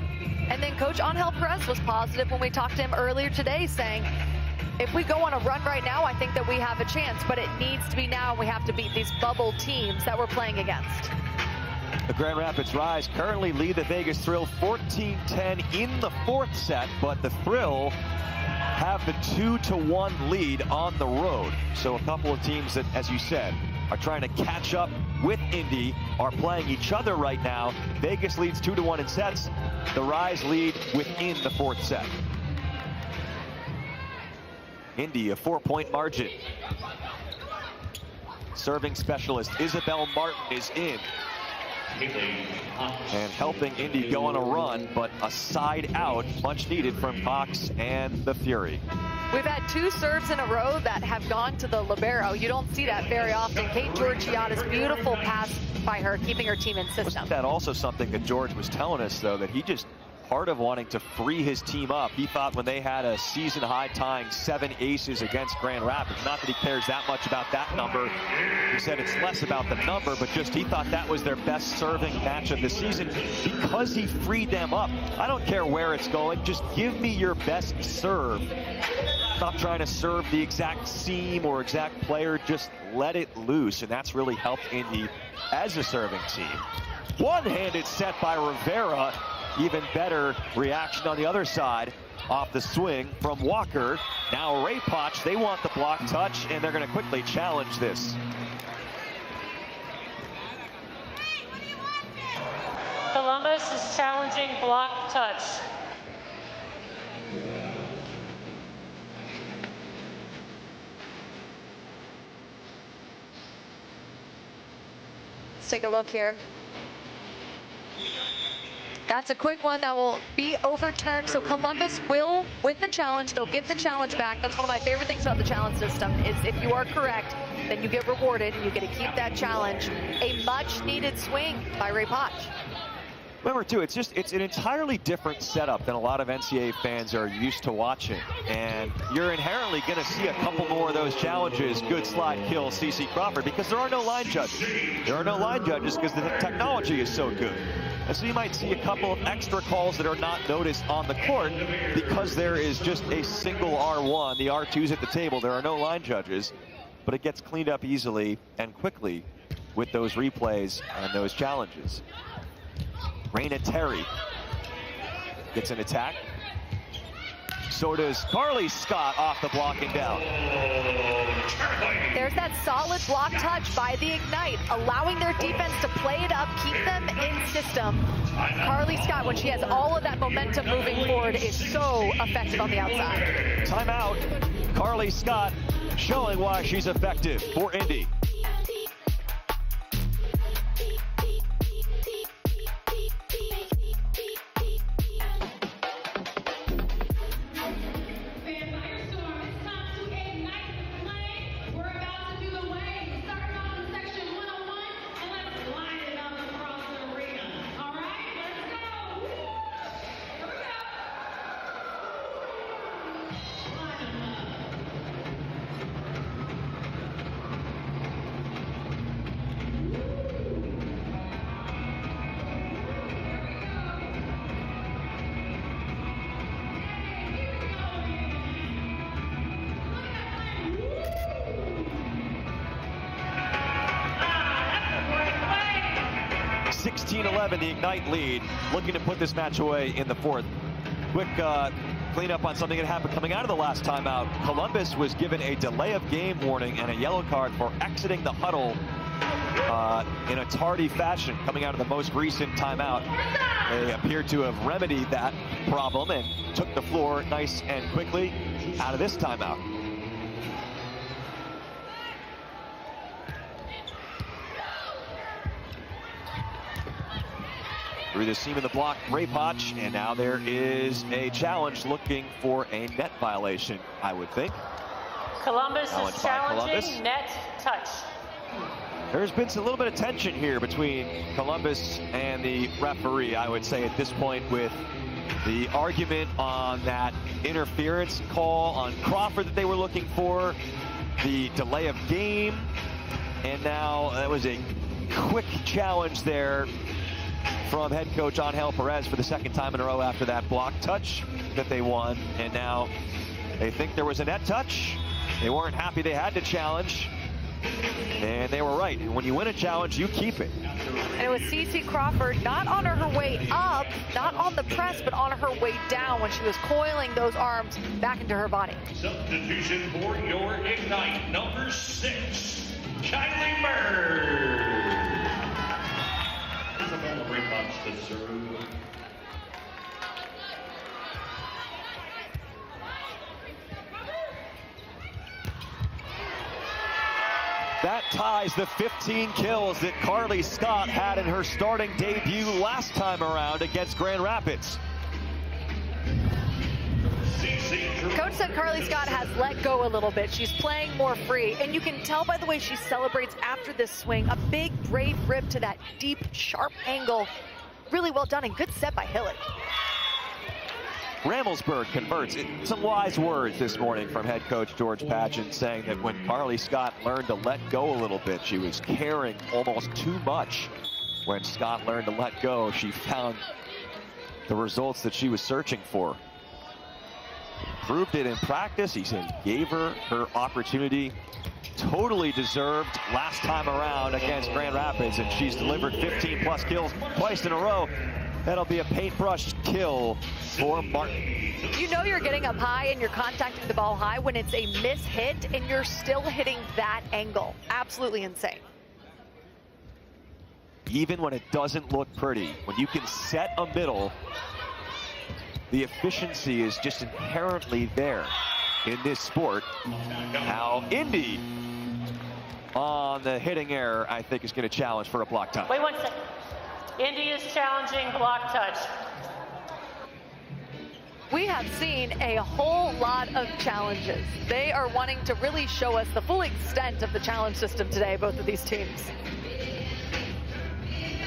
Speaker 2: And then Coach Angel Perez was positive when we talked to him earlier today, saying, if we go on a run right now, I think that we have a chance, but it needs to be now. We have to beat these bubble teams that we're playing against.
Speaker 1: The Grand Rapids Rise currently lead the Vegas Thrill 14-10 in the 4th set, but the Thrill have the 2-1 lead on the road. So a couple of teams that, as you said, are trying to catch up with Indy, are playing each other right now. Vegas leads 2-1 in sets. The Rise lead within the 4th set. Indy, a 4-point margin. Serving specialist Isabel Martin is in. And helping Indy go on a run, but a side out, much needed from Cox and the Fury.
Speaker 2: We've had 2 serves in a row that have gone to the libero. You don't see that very often. Kate Georgiada's beautiful pass by her, keeping her team in system.
Speaker 1: Wasn't that also something that George was telling us, though, that he just, part of wanting to free his team up, he thought when they had a season high tying 7 aces against Grand Rapids, not that he cares that much about that number, he said it's less about the number, but just he thought that was their best serving match of the season because he freed them up. I don't care where it's going, just give me your best serve. Stop trying to serve the exact seam or exact player, just let it loose, and that's really helped Indy as a serving team. One-handed set by Rivera. Even better reaction on the other side off the swing from Walker. Now Rewatch, they want the block touch, and they're going to quickly challenge this.
Speaker 4: Columbus is challenging block touch.
Speaker 2: Let's take a look here. That's a quick one that will be overturned, so Columbus will win the challenge. They'll get the challenge back. That's one of my favorite things about the challenge system is if you are correct, then you get rewarded and you get to keep that challenge. A much-needed swing by Rewatch.
Speaker 1: Remember, too, it's an entirely different setup than a lot of NCAA fans are used to watching. And you're inherently going to see a couple more of those challenges, good slide kill, CC Crawford, because there are no line judges. There are no line judges because the technology is so good. And so you might see a couple of extra calls that are not noticed on the court because there is just a single R1. The R2's at the table. There are no line judges, but it gets cleaned up easily and quickly with those replays and those challenges. Raina Terry gets an attack. So does Carly Scott off the blocking down.
Speaker 2: There's that solid block touch by the Ignite, allowing their defense to play it up, keep them in system. Carly Scott, when she has all of that momentum moving forward, is so effective on the outside.
Speaker 1: Timeout. Carly Scott showing why she's effective for Indy. The Ignite lead, looking to put this match away in the 4th. Quick cleanup on something that happened coming out of the last timeout. Columbus was given a delay of game warning and a yellow card for exiting the huddle in a tardy fashion coming out of the most recent timeout. They appeared to have remedied that problem and took the floor nice and quickly out of this timeout. Through the seam of the block, Rewatch, and now there is a challenge looking for a net violation, I would think.
Speaker 4: Columbus is challenging net touch.
Speaker 1: There's been a little bit of tension here between Columbus and the referee, I would say, at this point, with the argument on that interference call on Crawford that they were looking for, the delay of game, and now that was a quick challenge there from head coach Angel Perez for the 2nd time in a row after that block touch that they won. And now they think there was a net touch. They weren't happy they had to challenge. And they were right. And when you win a challenge, you keep it.
Speaker 2: And it was CC Crawford, not on her way up, not on the press, but on her way down when she was coiling those arms back into her body.
Speaker 3: Substitution for your Ignite, number 6, Kylie Bird. Isabella Rewatch to serve.
Speaker 1: That ties the 15 kills that Carly Scott had in her starting debut last time around against Grand Rapids.
Speaker 2: Coach said Carly Scott has let go a little bit. She's playing more free, and you can tell by the way she celebrates after this swing. A big, brave rip to that deep, sharp angle. Really well done, and good set by Hilly.
Speaker 1: Ramelsburg converts. Some wise words this morning from head coach George Pageant, saying that when Carly Scott learned to let go a little bit, she was caring almost too much. When Scott learned to let go, she found the results that she was searching for. Proved it in practice. He said gave her opportunity. Totally deserved last time around against Grand Rapids, and she's delivered 15+ kills twice in a row. That'll be a paintbrush kill for Martin.
Speaker 2: You know you're getting up high and you're contacting the ball high when it's a miss hit and you're still hitting that angle. Absolutely insane.
Speaker 1: Even when it doesn't look pretty, when you can set a middle, the efficiency is just inherently there in this sport. Now Indy on the hitting error, I think, is going to challenge for a block touch.
Speaker 4: Wait 1 second. Indy is challenging block touch.
Speaker 2: We have seen a whole lot of challenges. They are wanting to really show us the full extent of the challenge system today, both of these teams.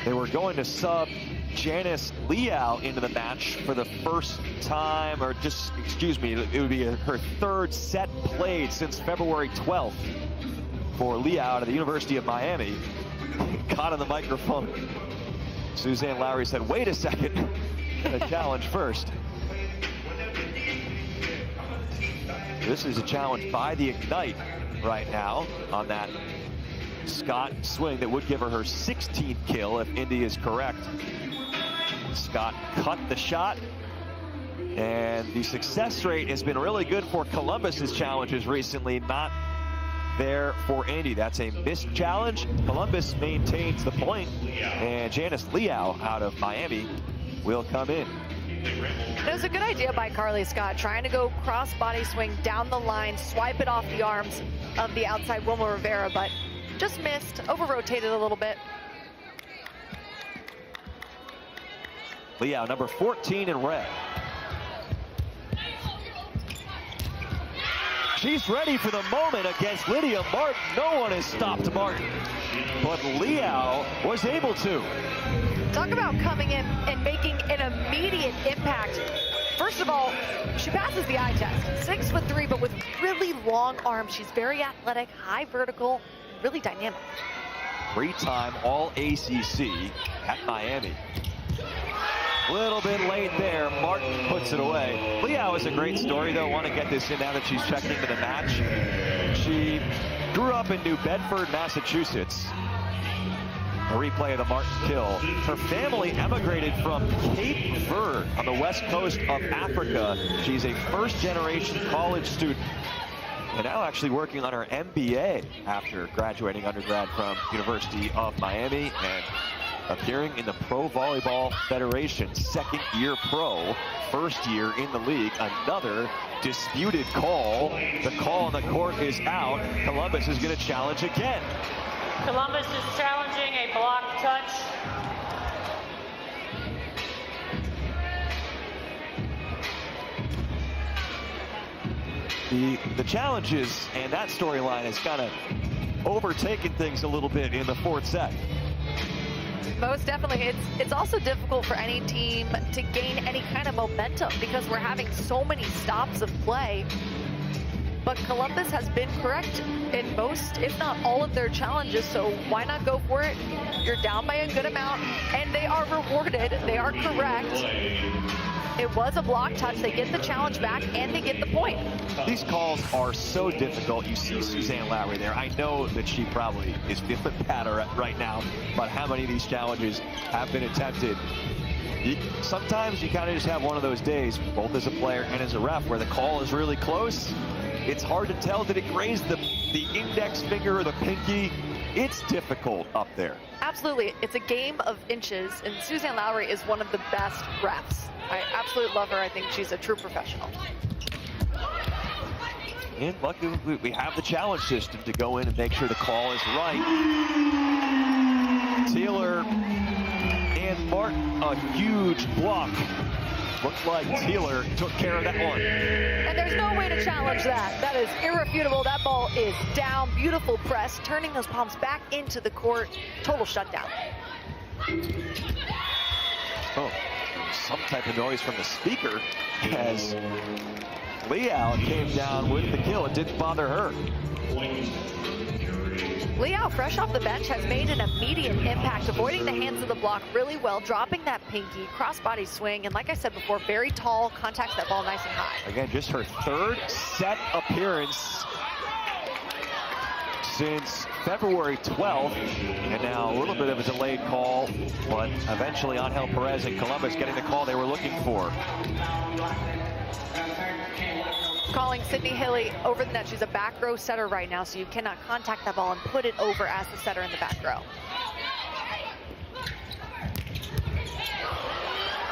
Speaker 1: They were going to sub Janice Liao into the match for the first time, or just, excuse me, it would be her third set played since February 12th for Liao out of the University of Miami. Caught on the microphone. Suzanne Lowry said, wait a second, a challenge first. This is a challenge by the Ignite right now on that Scott swing that would give her her 16th kill if Indy is correct. Scott cut the shot, and the success rate has been really good for Columbus's challenges recently, not there for Indy. That's a missed challenge. Columbus maintains the point, and Janice Liao out of Miami will come in.
Speaker 2: It was a good idea by Carly Scott, trying to go cross body swing down the line, swipe it off the arms of the outside Wilma Rivera, but just missed, over-rotated a little bit.
Speaker 1: Liao, number 14 in red. She's ready for the moment against Lydia Martin. No one has stopped Martin, but Liao was able to.
Speaker 2: Talk about coming in and making an immediate impact. First of all, she passes the eye test. 6'3", but with really long arms. She's very athletic, high vertical, really dynamic.
Speaker 1: 3-time All-ACC at Miami. Little bit late there. Martin puts it away. Liao is a great story, though. Want to get this in now that she's checking into the match. She grew up in New Bedford, Massachusetts. A replay of the Martin kill. Her family emigrated from Cape Verde on the west coast of Africa. She's a first-generation college student, and now actually working on her MBA after graduating undergrad from University of Miami and appearing in the Pro Volleyball Federation. Second-year pro, first year in the league. Another disputed call. The call on the court is out. Columbus is going to challenge again.
Speaker 4: Columbus is challenging a block touch.
Speaker 1: The challenges and that storyline has kind of overtaken things a little bit in the fourth set.
Speaker 2: Most definitely. It's also difficult for any team to gain any kind of momentum because we're having so many stops of play. But Columbus has been correct in most, if not all, of their challenges, so why not go for it? You're down by a good amount, and they are rewarded. They are correct. It was a block touch. They get the challenge back, and they get the point.
Speaker 1: These calls are so difficult. You see Suzanne Lowry there. I know that she probably is feeling bad right now, but how many of these challenges have been attempted? Sometimes you kind of just have one of those days, both as a player and as a ref, where the call is really close. It's hard to tell. Did it graze the index finger or the pinky? It's difficult up there.
Speaker 2: Absolutely. It's a game of inches, and Suzanne Lowry is one of the best refs. I absolutely love her. I think she's a true professional.
Speaker 1: And luckily, we have the challenge system to go in and make sure the call is right. Taylor and Martin, a huge block Looked like Taylor took care of that one.
Speaker 2: And there's no way to challenge that. That is irrefutable. That ball is down. Beautiful press, turning those palms back into the court. Total shutdown.
Speaker 1: Oh, some type of noise from the speaker as Liao came down with the kill. It didn't bother her.
Speaker 2: Liao, fresh off the bench, has made an immediate impact, avoiding the hands of the block really well, dropping that pinky, crossbody swing, and like I said before, very tall, contacts that ball nice and high.
Speaker 1: Again, just her third set appearance since February 12th, and now a little bit of a delayed call, but eventually Angel Perez and Columbus getting the call they were looking for.
Speaker 2: Calling Sydney Hilly over the net. She's a back row setter right now, so you cannot contact that ball and put it over as the setter in the back row.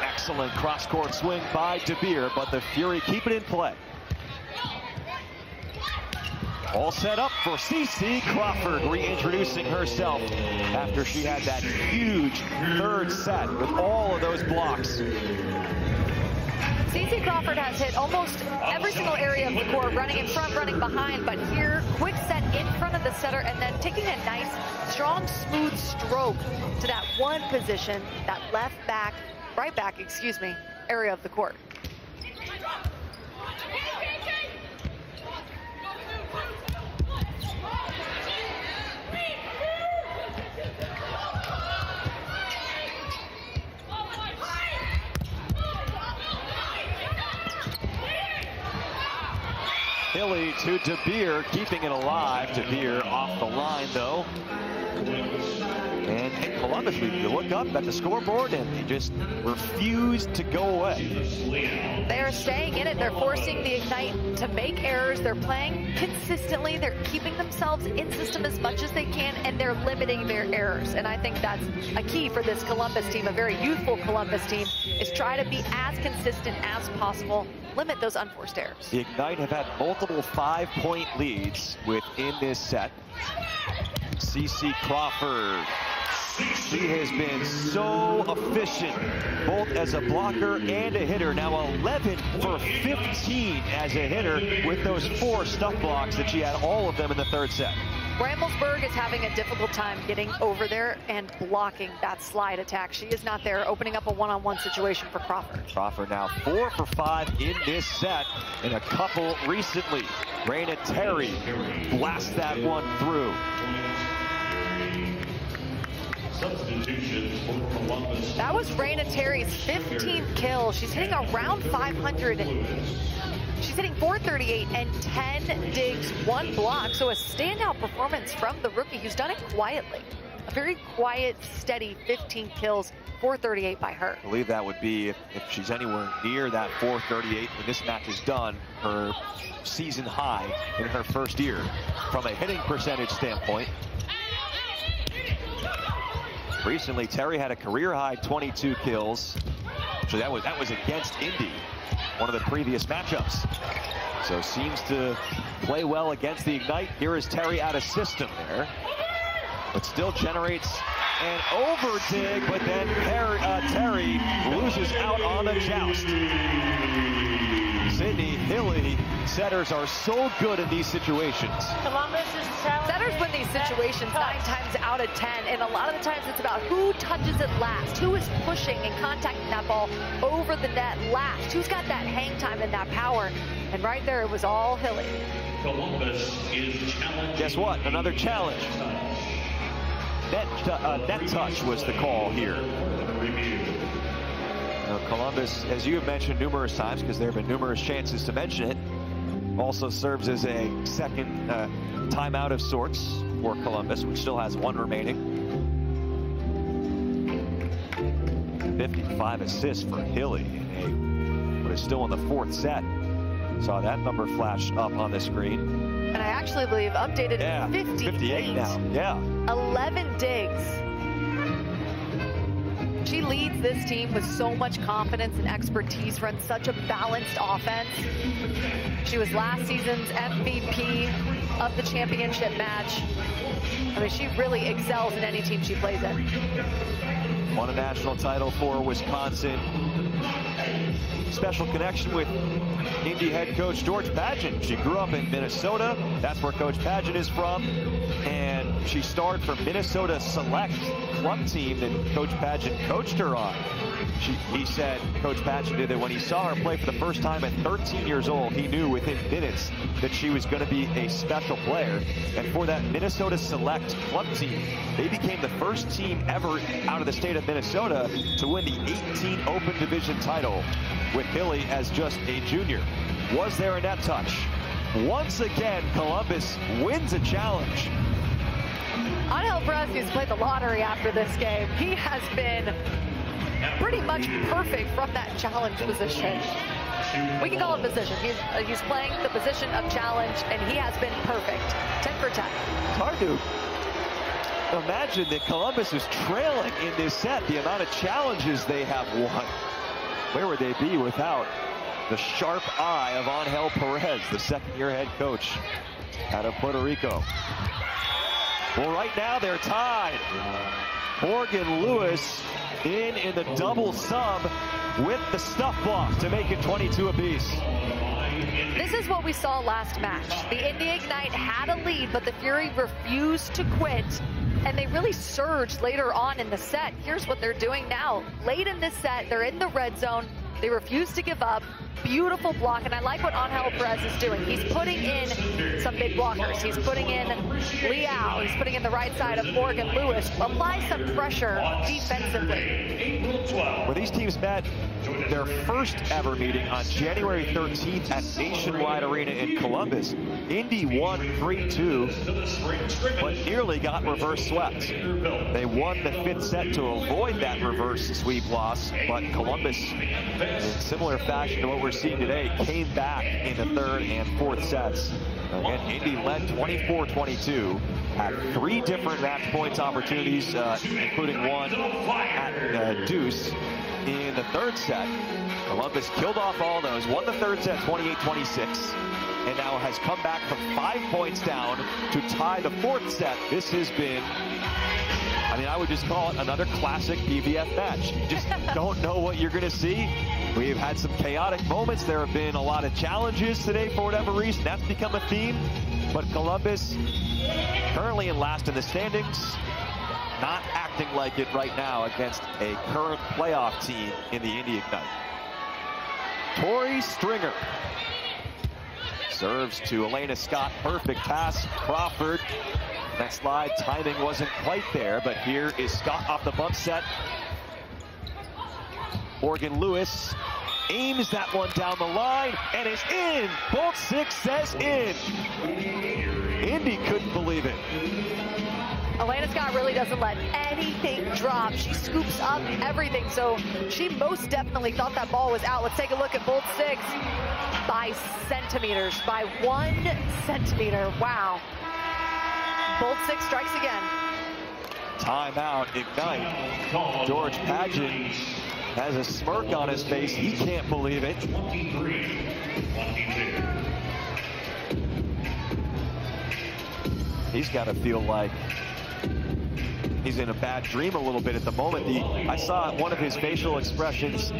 Speaker 1: Excellent cross-court swing by DeBeer, but the Fury keep it in play. All set up for CeCe Crawford, reintroducing herself after she had that huge third set with all of those blocks.
Speaker 2: CeCe Crawford has hit almost every single area of the court, running in front, running behind, but here, quick set in front of the setter and then taking a nice, strong, smooth stroke to that one position, that right back, area of the court.
Speaker 1: Hilly to DeBeer, keeping it alive. DeBeer off the line, though. And Columbus, you look up at the scoreboard, and they just refuse to go away.
Speaker 2: They're staying in it. They're forcing the Ignite to make errors. They're playing consistently. They're keeping themselves in system as much as they can, and they're limiting their errors. And I think that's a key for this Columbus team, a very youthful Columbus team, is try to be as consistent as possible, limit those unforced errors.
Speaker 1: The Ignite have had multiple 5-point leads within this set. CeCe Crawford. She has been so efficient, both as a blocker and a hitter. Now 11 for 15 as a hitter with those 4 stuff blocks that she had all of them in the third set.
Speaker 2: Bramblesburg is having a difficult time getting over there and blocking that slide attack. She is not there, opening up a one-on-one situation for Crawford.
Speaker 1: Crawford now 4 for 5 in this set, and a couple recently. Raina Terry blasts that one through.
Speaker 2: That was Raina Terry's 15th kill. She's hitting around 500. She's hitting 438 and 10 digs, 1 block. So a standout performance from the rookie who's done it quietly. A very quiet, steady 15 kills, 438 by her.
Speaker 1: I believe that would be, if she's anywhere near that 438 when this match is done, her season high in her first year from a hitting percentage standpoint. Recently, Terry had a career-high 22 kills. So that was against Indy, one of the previous matchups. So seems to play well against the Ignite. Here is Terry out of system there, but still generates an over dig, but then Terry loses out on the joust. Sydney Hilly setters are so good in these situations.
Speaker 4: Columbus is challenging.
Speaker 2: Setters win these situations 9 times out of 10, and a lot of the times it's about who touches it last, who is pushing and contacting that ball over the net last, who's got that hang time and that power. And right there, it was all Hilly.
Speaker 3: Columbus is challenging.
Speaker 1: Guess what? Another challenge. Net touch was the call here. Now, Columbus, as you have mentioned numerous times, because there have been numerous chances to mention it, also serves as a second timeout of sorts for Columbus, which still has 1 remaining. 55 assists for Hilly in what is still in the 4th set. Saw that number flash up on the screen.
Speaker 2: And I actually believe updated
Speaker 1: Yeah, 58 now. Yeah.
Speaker 2: 11 digs. She leads this team with so much confidence and expertise, runs such a balanced offense. She was last season's MVP of the championship match. I mean, she really excels in any team she plays in.
Speaker 1: Won a national title for Wisconsin. special connection with Indy head coach George Padgett. She grew up in Minnesota. That's where Coach Padgett is from. And she starred for Minnesota Select club team that Coach Padgett coached her on. He said, Coach Padgett did, that when he saw her play for the first time at 13 years old, he knew within minutes that she was going to be a special player. And for that Minnesota Select club team, they became the first team ever out of the state of Minnesota to win the 18 Open Division title with Hilly as just a junior. Was there a net touch? Once again, Columbus wins a challenge.
Speaker 2: Angel Perez has played the lottery after this game. He has been pretty much perfect from that challenge position. We can call it position. He's playing the position of challenge, and he has been perfect. 10 for 10.
Speaker 1: It's hard to imagine that Columbus is trailing in this set, the amount of challenges they have won. Where would they be without the sharp eye of Angel Perez, the second-year head coach out of Puerto Rico? Well, right now they're tied. Morgan Lewis in the double sub with the stuff block to make it 22 apiece.
Speaker 2: This is what we saw last match. The Indy Ignite had a lead, but the Fury refused to quit, and they really surged later on in the set. Here's what they're doing now. Late in this set, they're in the red zone. They refuse to give up. Beautiful block, and I like what Angel Perez is doing. He's putting in some big blockers. He's putting in Liao. He's putting in the right side of Morgan Lewis. Apply some pressure defensively.
Speaker 1: Well, these teams met their first ever meeting on January 13th at Nationwide Arena in Columbus. Indy won 3-2, but nearly got reverse swept. They won the fifth set to avoid that reverse sweep loss, but Columbus, in similar fashion to what we're seeing today, came back in the third and fourth sets. Again, Indy led 24-22, had 3 different match points opportunities, including one at deuce in the third set. Columbus killed off all those, won the third set 28-26, and now has come back from 5 points down to tie the fourth set. This has been, I mean, I would just call it another classic PVF match. You just don't know what you're going to see. We've had some chaotic moments. There have been a lot of challenges today for whatever reason. That's become a theme. But Columbus, currently in last in the standings, not acting like it right now against a current playoff team in the Indy Ignite. Tori Stringer serves to Elena Scott. Perfect pass. Crawford. That slide timing wasn't quite there, but here is Scott off the bump set. Morgan Lewis aims that one down the line and is in. Bolt 6 says in. Indy couldn't believe it.
Speaker 2: Elena Scott really doesn't let anything drop. She scoops up everything, so she most definitely thought that ball was out. Let's take a look at Bolt 6 by centimeters, by 1 centimeter. Wow. Bolt 6 strikes again.
Speaker 1: Timeout, Ignite. George Padgett has a smirk on his face. He can't believe it.
Speaker 3: 23-22.
Speaker 1: He's got to feel like he's in a bad dream a little bit at the moment. I saw one of his facial expressions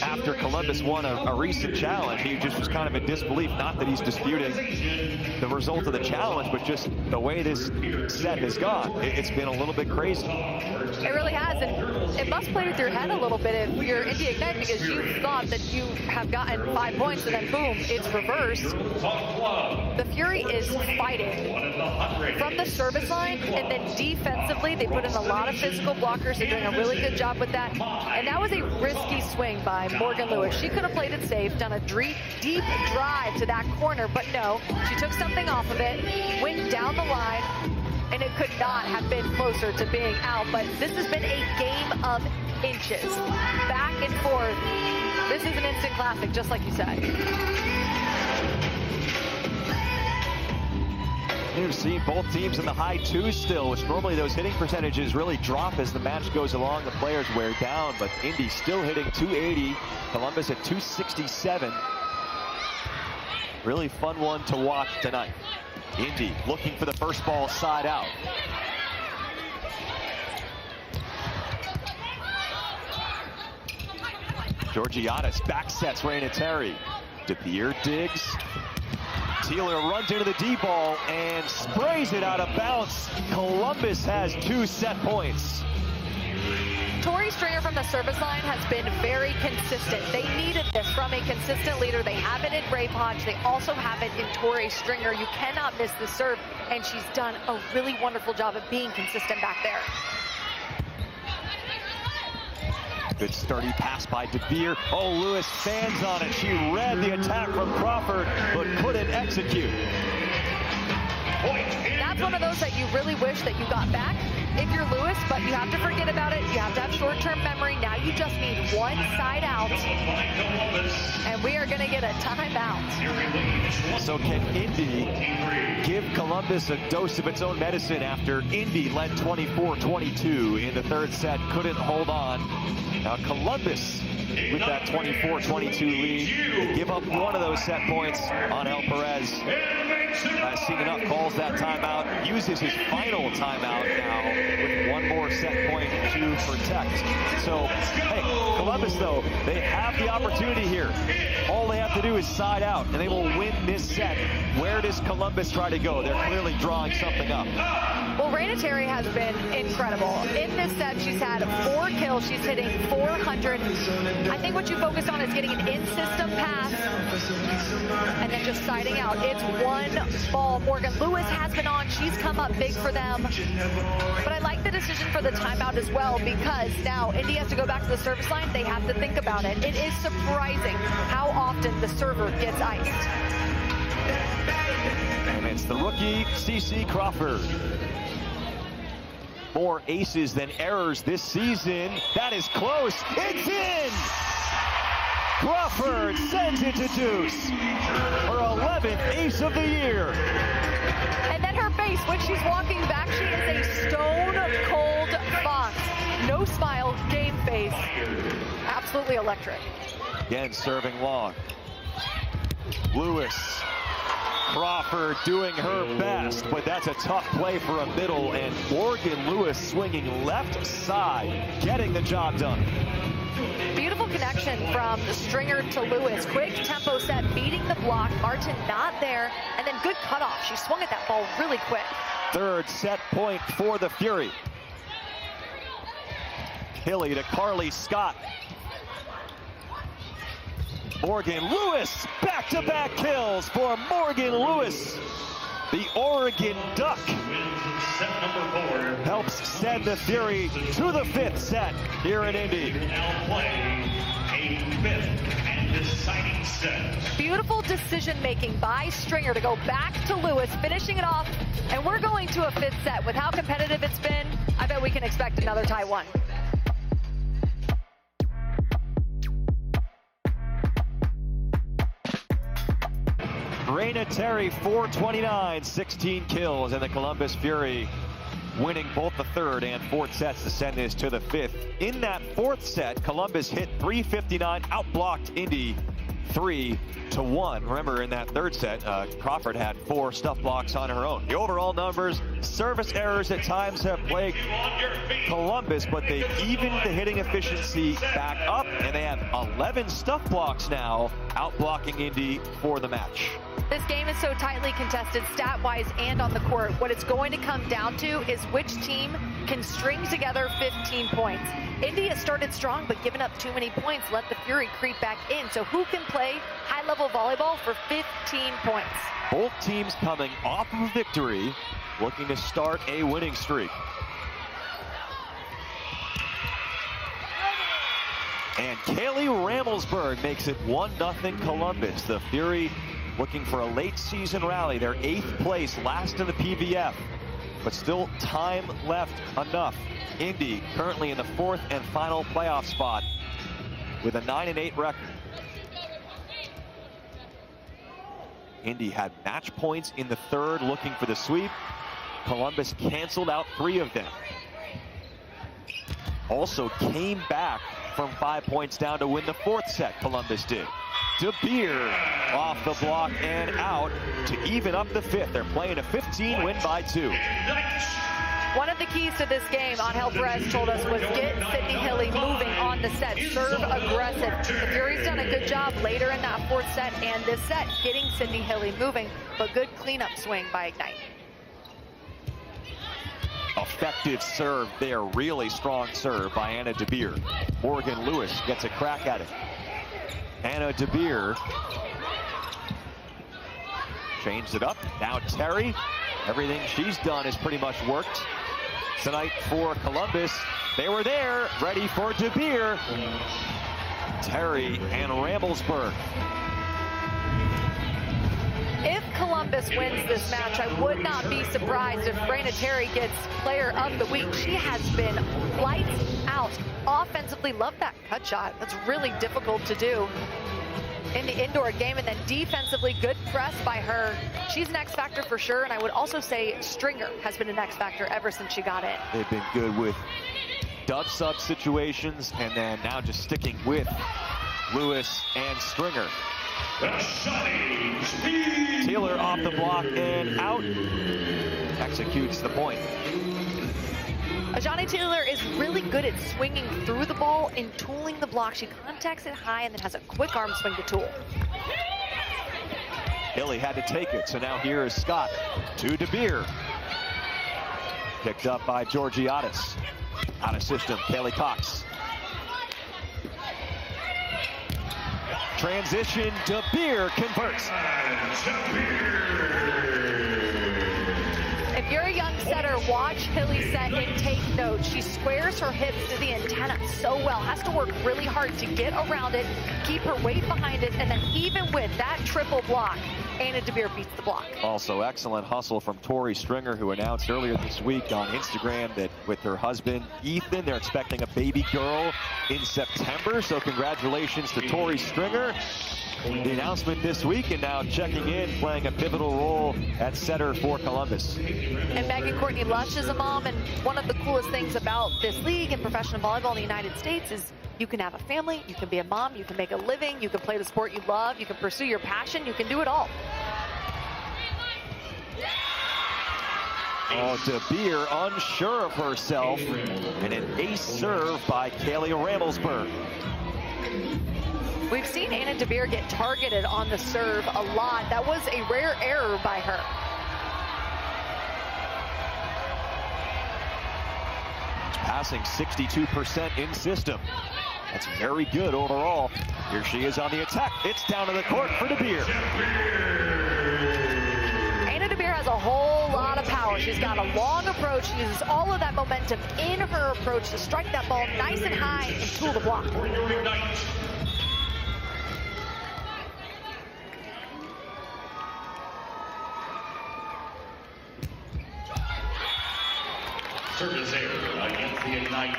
Speaker 1: after Columbus won a recent challenge. He just was kind of in disbelief. Not that he's disputing the result of the challenge, but just the way this set has gone. It's been a little bit crazy.
Speaker 2: It really has, and it must play with your head a little bit if you're Indy Ignite, because you thought that you have gotten 5 points, and then boom, it's reversed. The Fury is fighting from the service line, and then defensively, they put in a lot of physical blockers. They're doing a really good job with that. And that was a risky swing by Morgan Lewis. She could have played it safe, done a deep drive to that corner, but no, she took something off of it, went down the line, and it could not have been closer to being out. But this has been a game of inches, back and forth. This is an instant classic, just like you said.
Speaker 1: You've seen both teams in the high 2s still, which normally those hitting percentages really drop as the match goes along. The players wear down, but Indy still hitting 280. Columbus at 267. Really fun one to watch tonight. Indy looking for the first ball side out. Georgiadis back sets Raina Terry. DeBeer digs. Teeler runs into the D-ball and sprays it out of bounds. Columbus has 2 set points.
Speaker 2: Tori Stringer from the service line has been very consistent. They needed this from a consistent leader. They have it in Ray Podge. They also have it in Tori Stringer. You cannot miss the serve, and she's done a really wonderful job of being consistent back there.
Speaker 1: Good sturdy pass by DeBeer. Oh, Lewis stands on it. She read the attack from Crawford, but couldn't execute.
Speaker 2: That's one of those that you really wish that you got back if you're Lewis, but you have to forget about it. You have to have short-term memory. Now you just need one side out, and we are going to get a timeout.
Speaker 1: So can Indy give Columbus a dose of its own medicine after Indy led 24-22 in the third set, couldn't hold on? Now Columbus with that 24-22 lead. They give up one of those set points on El Perez. Has seen enough, calls that timeout, uses his final timeout now with one more set point to protect. So, hey, Columbus though, they have the opportunity here. All they have to do is side out and they will win this set. Where does Columbus try to go? They're clearly drawing something up.
Speaker 2: Well, Raina Terry has been incredible. In this set, she's had 4 kills. She's hitting 400. I think what you focus on is getting an in-system pass and then just siding out. It's one ball. Morgan Lewis has been on. She's come up big for them. But I like the decision for the timeout as well, because now Indy has to go back to the service line. They have to think about it. It is surprising how often the server gets iced.
Speaker 1: And it's the rookie, CeCe Crawford. More aces than errors this season. That is close. It's in! Crawford sends it to deuce. Her 11th ace of the year.
Speaker 2: And then her face, when she's walking back, she is a stone-cold fox. No smile, game face. Absolutely electric.
Speaker 1: Again, serving long. Lewis. Crawford doing her best, but that's a tough play for a middle, and Morgan Lewis swinging left side, getting the job done.
Speaker 2: Beautiful connection from Stringer to Lewis. Quick tempo set, beating the block. Martin not there, and then good cutoff. She swung at that ball really quick.
Speaker 1: Third set point for the Fury. Hilly to Carly Scott. Morgan Lewis, back-to-back kills for Morgan Lewis. The Oregon Duck helps send the Fury to the 5th set here in Indy.
Speaker 3: Now play a 5th and deciding set.
Speaker 2: Beautiful decision-making by Stringer to go back to Lewis, finishing it off. And we're going to a 5th set. With how competitive it's been, I bet we can expect another tie 1.
Speaker 1: Raina Terry, 429, 16 kills, and the Columbus Fury winning both the 3rd and 4th sets to send this to the 5th. In that 4th set, Columbus hit 359, outblocked Indy 3-1. Remember, in that 3rd set, Crawford had 4 stuff blocks on her own. The overall numbers, service errors at times have plagued Columbus, but they've evened the hitting efficiency back up, and they have 11 stuff blocks now, outblocking Indy for the match.
Speaker 2: This game is so tightly contested stat-wise and on the court. What it's going to come down to is which team can string together 15 points. Indy has started strong, but given up too many points, let the Fury creep back in. So who can play high-level volleyball for 15 points?
Speaker 1: Both teams coming off of a victory, looking to start a winning streak. And Kaylee Ramelsberg makes it 1-0 Columbus. The Fury looking for a late season rally. They're 8th place, last in the PVF, but still time left enough. Indy currently in the 4th and final playoff spot with a 9-8 record. Indy had match points in the 3rd looking for the sweep. Columbus canceled out 3 of them. Also came back from 5 points down to win the 4th set, Columbus did. DeBeer off the block and out to even up the 5th. They're playing a 15 win by 2.
Speaker 2: One of the keys to this game, Angel Perez told us, was get Sydney Hilly moving on the set, serve aggressive. The Fury's done a good job later in that fourth set and this set, getting Sydney Hilly moving, but good cleanup swing by Ignite.
Speaker 1: Effective serve there, really strong serve by Anna De Beer. Morgan Lewis gets a crack at it. Anna De Beer changed it up. Now Terry, everything she's done has pretty much worked tonight for Columbus. They were there, ready for De Beer. Terry and Ramblesburg.
Speaker 2: If Columbus wins this match, I would not be surprised if Brayna Terry gets Player of the Week. She has been lights out offensively. Love that cut shot. That's really difficult to do in the indoor game. And then defensively, good press by her. She's an X factor for sure. And I would also say Stringer has been an X factor ever since she got in.
Speaker 1: They've been good with dub sub situations, and then now just sticking with Lewis and Stringer. Taylor off the block and out. Executes the point.
Speaker 2: Ajani Taylor is really good at swinging through the ball and tooling the block. She contacts it high and then has a quick arm swing to tool.
Speaker 1: Hilly had to take it, so now here is Scott to De Beer. Picked up by Georgiadis. Out of system, Kaylee Cox. Transition, De Beer converts.
Speaker 2: If you're a young setter, watch Hilly set and take notes. She squares her hips to the antenna so well, has to work really hard to get around it, keep her weight behind it, and then even with that triple block, Anna De Beer beats the block.
Speaker 1: Also excellent hustle from Tori Stringer, who announced earlier this week on Instagram that with her husband Ethan, they're expecting a baby girl in September. So congratulations to Tori Stringer. The announcement this week, and now checking in, playing a pivotal role at setter for Columbus.
Speaker 2: And Megan Courtney Lush is a mom, and one of the coolest things about this league and professional volleyball in the United States is you can have a family, you can be a mom, you can make a living, you can play the sport you love, you can pursue your passion, you can do it all.
Speaker 1: Oh, De Beer unsure of herself, and an ace serve by Kaylee Ramblesburg.
Speaker 2: We've seen Anna De Beer get targeted on the serve a lot. That was a rare error by her.
Speaker 1: Passing 62% in system. That's very good overall. Here she is on the attack. It's down to the court for De Beer.
Speaker 2: Anna De Beer has a whole lot of power. She's got a long approach. She uses all of that momentum in her approach to strike that ball nice and high and tool the block.
Speaker 3: Service error against the Ignite.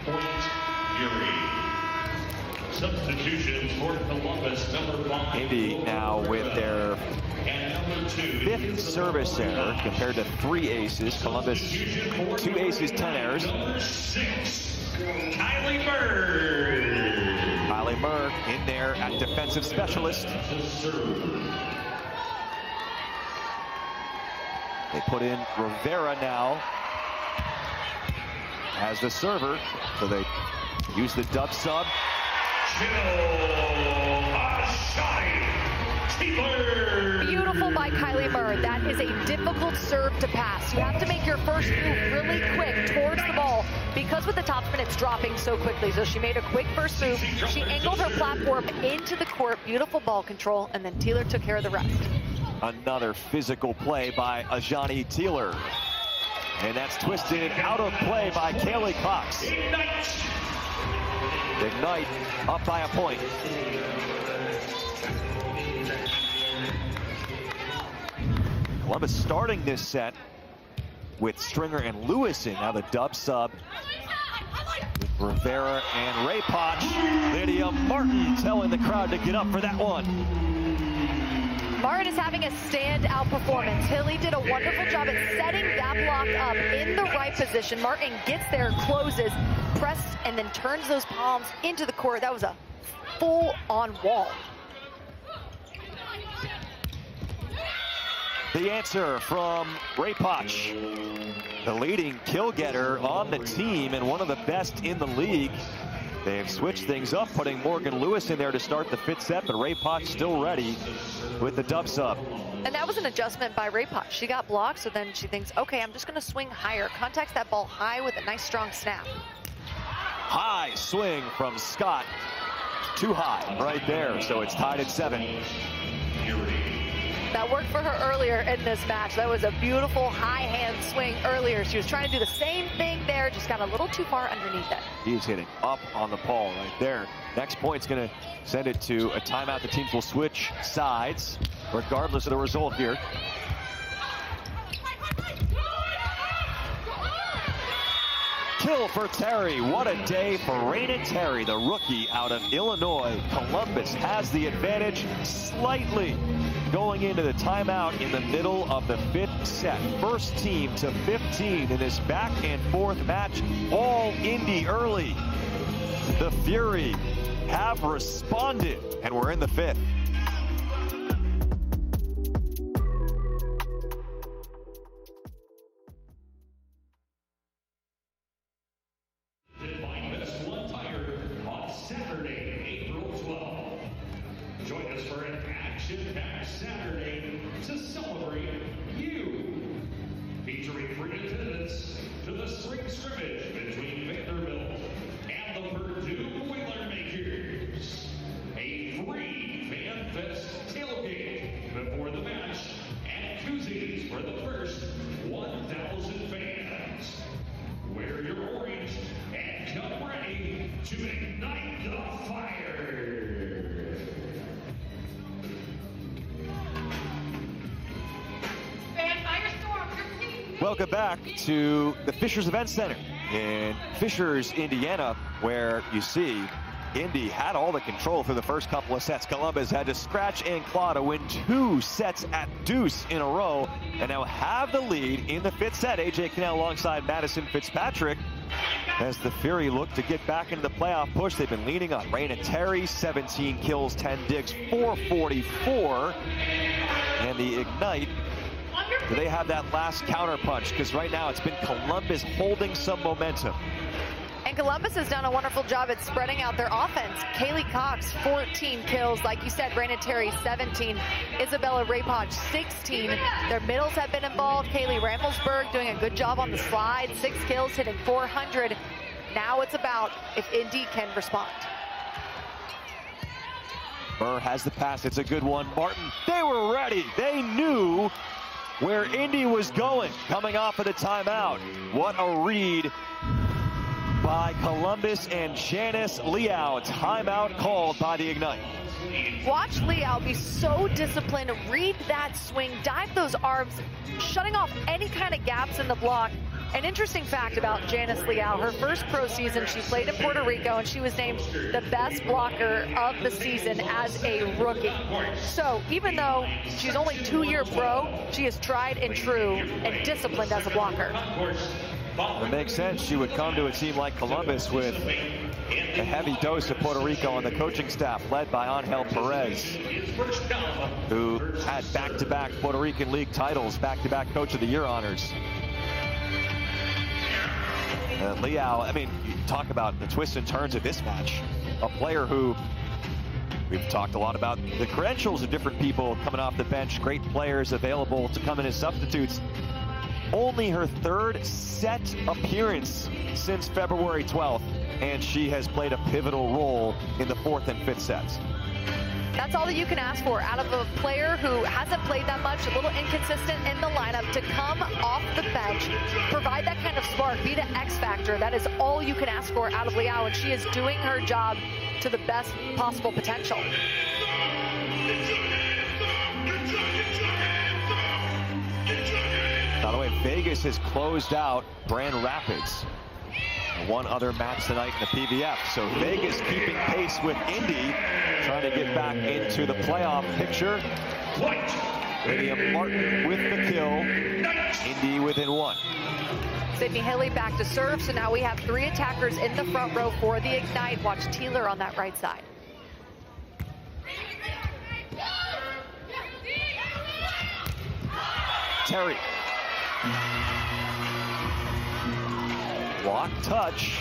Speaker 3: Point Fury. Substitutions for Columbus, number 5.
Speaker 1: Indy now with their
Speaker 3: And number 2.
Speaker 1: 5th service error compared to 3 aces. Columbus 2 aces, 10 errors.
Speaker 3: Number 6. Kylie Bird.
Speaker 1: Kylie Murr in there at defensive specialist.
Speaker 3: To serve.
Speaker 1: They put in Rivera now as the server, so they use the dub sub.
Speaker 2: Beautiful by Kylie Murr. That is a difficult serve to pass. You have to make your first move really quick towards the ball because with the topspin it's dropping so quickly. So she made a quick first move. She angled her platform into the court. Beautiful ball control, and then Taylor took care of the rest.
Speaker 1: Another physical play by Ajani Taylor. And that's twisted out of play by Kaylee Cox. Ignite up by a point. Columbus starting this set with Stringer and Lewis in. Now the dub sub with Rivera and Ray Potch. Lydia Martin telling the crowd to get up for that one.
Speaker 2: Martin is having a standout performance. Hilly did a wonderful job at setting that block up in the right position. Martin gets there, closes, press, and then turns those palms into the court. That was a full-on wall.
Speaker 1: the answer from Rewatch, the leading kill getter on the team and one of the best in the league. They've switched things up, putting Morgan Lewis in there to start the 5th set, but Rewatch still ready with the dub sub.
Speaker 2: And that was an adjustment by Rewatch. She got blocked, so then she thinks, okay, I'm just going to swing higher. Contacts that ball high with a nice strong snap.
Speaker 1: High swing from Scott. Too high right there, so it's tied at 7.
Speaker 2: That worked for her earlier in this match. That was a beautiful high hand swing earlier. She was trying to do the same thing there, just got a little too far underneath it.
Speaker 1: He's hitting up on the ball right there. Next point's going to send it to a timeout. The teams will switch sides regardless of the result here. Kill for Terry. What a day for Raina Terry, the rookie out of Illinois. Columbus has the advantage slightly going into the timeout in the middle of the 5th set. First team to 15 in this back and forth match. All Indy early. The Fury have responded, and we're in the 5th.
Speaker 3: Define Best One Tire on Saturday, April 12th. Join us for an action-packed Saturday to celebrate you. Featuring free attendance to the spring scrimmage between Vanderbilt and the Purdue Boilermakers. A free Fan Fest tailgate before the match and koozies for the first 1,000 fans. Wear your orange and come ready to ignite the fire.
Speaker 1: Welcome back to the Fishers Event Center in Fishers, Indiana, where you see Indy had all the control through the first couple of sets. Columbus had to scratch and claw to win 2 sets at deuce in a row and now have the lead in the 5th set. AJ Cannell alongside Madison Fitzpatrick as the Fury look to get back into the playoff push. They've been leaning on Raina Terry, 17 kills, 10 digs, 444. And the Ignite, do they have that last counter punch? Because right now it's been Columbus holding some momentum.
Speaker 2: And Columbus has done a wonderful job at spreading out their offense. Kaylee Cox, 14 kills. Like you said, Raina Terry, 17. Isabella Rewatch, 16. Their middles have been involved. Kaylee Ramelsberg doing a good job on the slide. 6 kills, hitting 400. Now it's about if Indy can respond.
Speaker 1: Burr has the pass. It's a good one. Martin, they were ready. They knew where Indy was going coming off of the timeout. What a read by Columbus and Janice Liao. Timeout called by the Ignite.
Speaker 2: Watch Liao be so disciplined, read that swing, dive those arms, shutting off any kind of gaps in the block. An interesting fact about Janice Liao, her first pro season, she played in Puerto Rico and she was named the best blocker of the season as a rookie. So even though she's only 2-year pro, she is tried and true and disciplined as a blocker.
Speaker 1: It makes sense. She would come to a team like Columbus with a heavy dose of Puerto Rico on the coaching staff, led by Angel Perez, who had back-to-back Puerto Rican League titles, back-to-back Coach of the Year honors. Liao, I mean, you talk about the twists and turns of this match. A player who we've talked a lot about the credentials of different people coming off the bench, great players available to come in as substitutes. Only her 3rd set appearance since February 12th, and she has played a pivotal role in the 4th and 5th sets.
Speaker 2: That's all that you can ask for out of a player who hasn't played that much, a little inconsistent in the lineup, to come off the bench, provide that kind of spark, be the X factor. That is all you can ask for out of Liao, and she is doing her job to the best possible potential.
Speaker 1: By the way, Vegas has closed out Grand Rapids. One other match tonight in the PVF. So Vegas keeping pace with Indy, trying to get back into the playoff picture. Lydia Martin with the kill. Indy within 1.
Speaker 2: Sydney Hilly back to serve, so now we have 3 attackers in the front row for the Ignite. Watch Teeler on that right side.
Speaker 1: Terry. Block touch.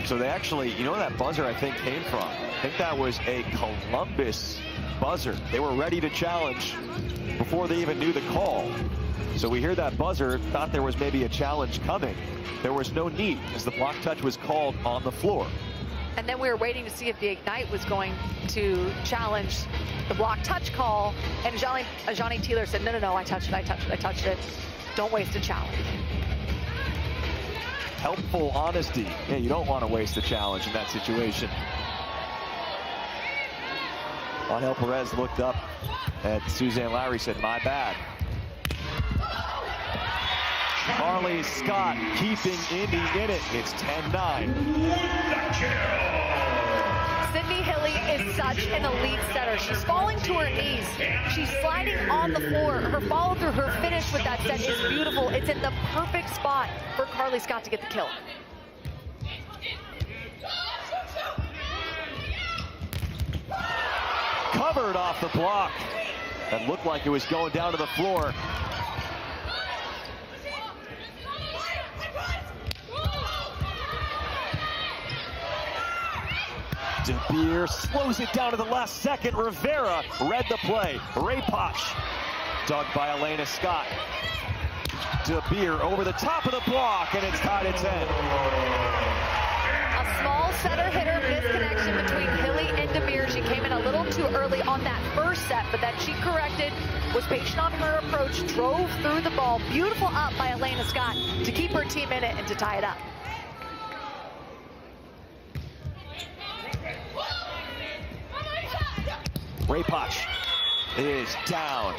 Speaker 1: So they actually, you know where that buzzer I think came from? I think that was a Columbus buzzer. They were ready to challenge before they even knew the call. So we hear that buzzer, thought there was maybe a challenge coming. There was no need as the block touch was called on the floor.
Speaker 2: And then we were waiting to see if the Ignite was going to challenge the block touch call. And Johnny Teeler said, no, I touched it. Don't waste a challenge.
Speaker 1: Helpful honesty. Yeah, you don't want to waste a challenge in that situation. Angel Perez looked up at Suzanne Lowry, said, my bad. Carly Scott keeping Indy in it. It's 10-9.
Speaker 2: Sydney Hilly is such an elite setter. She's falling to her knees. She's sliding on the floor. Her follow through, her finish with that set is beautiful. It's in the perfect spot for Carly Scott to get the kill.
Speaker 1: Covered off the block. That looked like it was going down to the floor. De Beer slows it down to the last second. Rivera read the play. Rewatch dug by Elena Scott. De Beer over the top of the block, and it's tied at 10.
Speaker 2: A small setter-hitter misconnection between Hilly and De Beer. She came in a little too early on that first set, but then she corrected, was patient on her approach, drove through the ball. Beautiful up by Elena Scott to keep her team in it and to tie it up.
Speaker 1: Rewatch is down.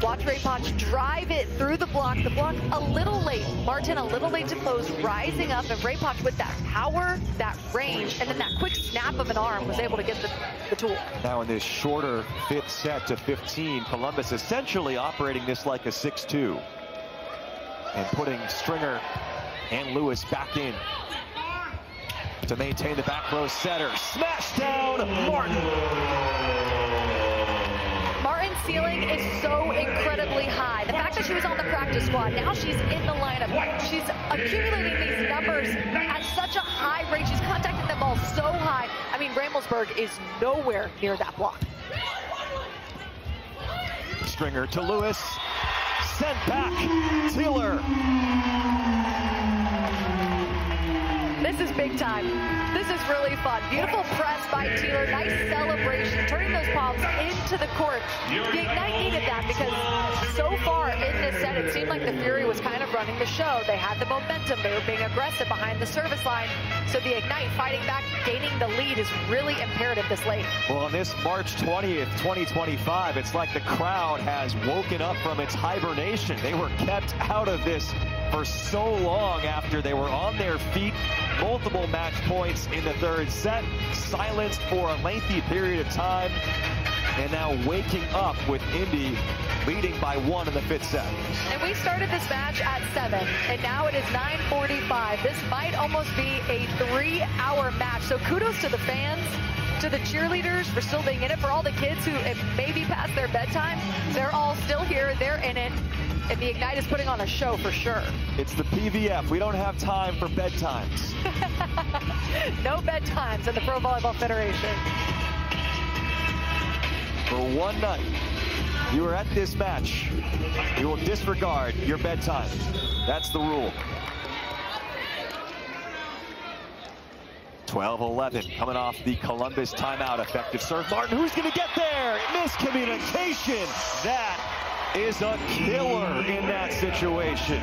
Speaker 2: Watch Rewatch drive it through the block. The block a little late. Martin a little late to close, rising up, and Rewatch with that power, that range, and then that quick snap of an arm was able to get the tool.
Speaker 1: Now in this shorter fifth set to 15, Columbus essentially operating this like a 6-2. And putting Stringer and Lewis back in to maintain the back row setter. Smash down, Martin.
Speaker 2: Martin's ceiling is so incredibly high. The fact that she was on the practice squad, now she's in the lineup. She's accumulating these numbers at such a high rate. She's contacting the ball so high. I mean, Ramelsburg is nowhere near that block.
Speaker 1: Stringer to Lewis. Sent back, Teeler.
Speaker 2: This is big time. This is really fun. Beautiful press by Teeler. Nice celebration, turning those palms into the court. The Ignite needed that because so far in this set, it seemed like the Fury was kind of running the show. They had the momentum. They were being aggressive behind the service line. So the Ignite fighting back, gaining the lead is really imperative this late.
Speaker 1: Well, on this March 20th, 2025, it's like the crowd has woken up from its hibernation. They were kept out of this for so long after they were on their feet. Multiple match points in the third set, silenced for a lengthy period of time, and now waking up with Indy leading by 1 in the fifth set.
Speaker 2: And we started this match at 7, and now it is 9:45. This might almost be a 3-hour match. So kudos to the fans, to the cheerleaders for still being in it, for all the kids who it may be past their bedtime. They're all still here, they're in it. And the Ignite is putting on a show for sure.
Speaker 1: It's the PVF. We don't have time for bedtimes.
Speaker 2: No bedtimes in the Pro Volleyball Federation.
Speaker 1: For one night, you are at this match, you will disregard your bedtime. That's the rule. 12-11 coming off the Columbus timeout. Effective serve. Martin, who's going to get there? Miscommunication. That is a killer in that situation.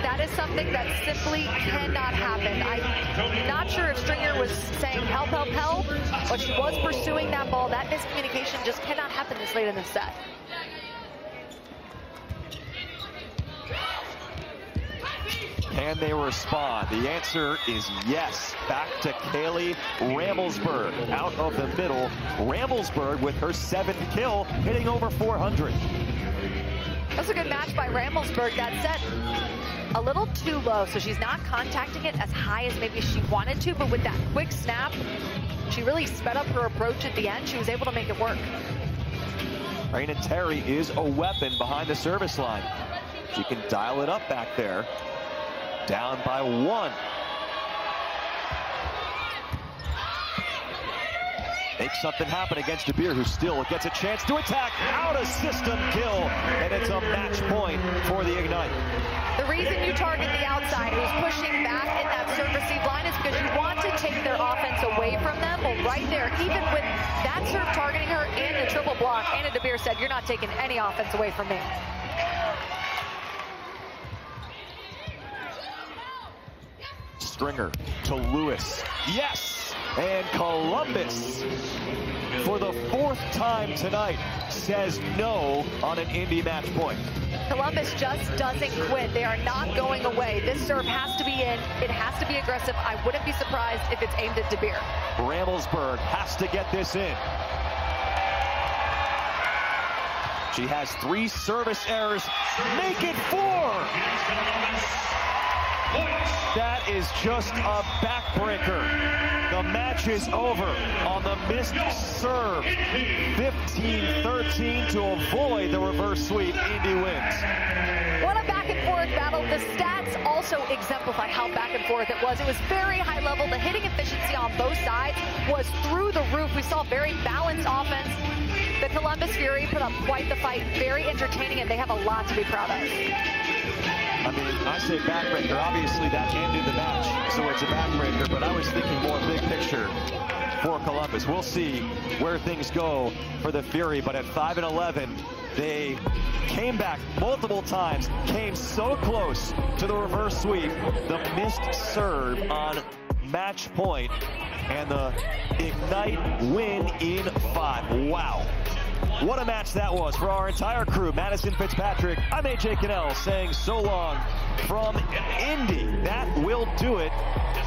Speaker 2: That is something that simply cannot happen. I'm not sure if Stringer was saying help, help, help, but she was pursuing that ball. That miscommunication just cannot happen this late in the set.
Speaker 1: Can they respond? The answer is yes. Back to Kaylee Ramelsburg out of the middle. Ramelsburg with her 7th kill, hitting over 400.
Speaker 2: That's a good match by Ramelsberg. That set a little too low, so she's not contacting it as high as maybe she wanted to, but with that quick snap, she really sped up her approach at the end. She was able to make it work.
Speaker 1: Raina Terry is a weapon behind the service line. She can dial it up back there. Down by 1. Make something happen against DeBeer, who still gets a chance to attack. Out of system kill, and it's a match point for the Ignite.
Speaker 2: The reason you target the outside who's pushing back in that serve receive line is because you want to take their offense away from them. Well, right there, even with that serve targeting her and the triple block, Anna DeBeer said, you're not taking any offense away from me.
Speaker 1: Stringer to Lewis. Yes! And Columbus, for the 4th time tonight, says no on an Indy match point.
Speaker 2: Columbus just doesn't quit. They are not going away. This serve has to be in. It has to be aggressive. I wouldn't be surprised if it's aimed at DeBeer.
Speaker 1: Ramelsberg has to get this in. She has 3 service errors. Make it 4! That is just a backbreaker. The match is over on the missed serve. 15-13 to avoid the reverse sweep. Indy wins.
Speaker 2: What a back and forth battle. The stats also exemplify how back and forth it was. It was very high level. The hitting efficiency on both sides was through the roof. We saw very balanced offense. The Columbus Fury put up quite the fight. Very entertaining, and they have a lot to be proud of.
Speaker 1: I mean, I say backbreaker. Obviously, that ended the match, so it's a backbreaker. But I was thinking more big picture for Columbus. We'll see where things go for the Fury. But at 5-11, they came back multiple times, came so close to the reverse sweep, the missed serve on match point, and the Ignite win in 5. Wow. What a match that was for our entire crew. Madison Fitzpatrick, I'm AJ Cannell saying so long from Indy. That will do it.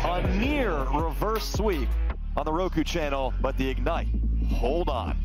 Speaker 1: A near reverse sweep on the Roku channel, but the Ignite, hold on.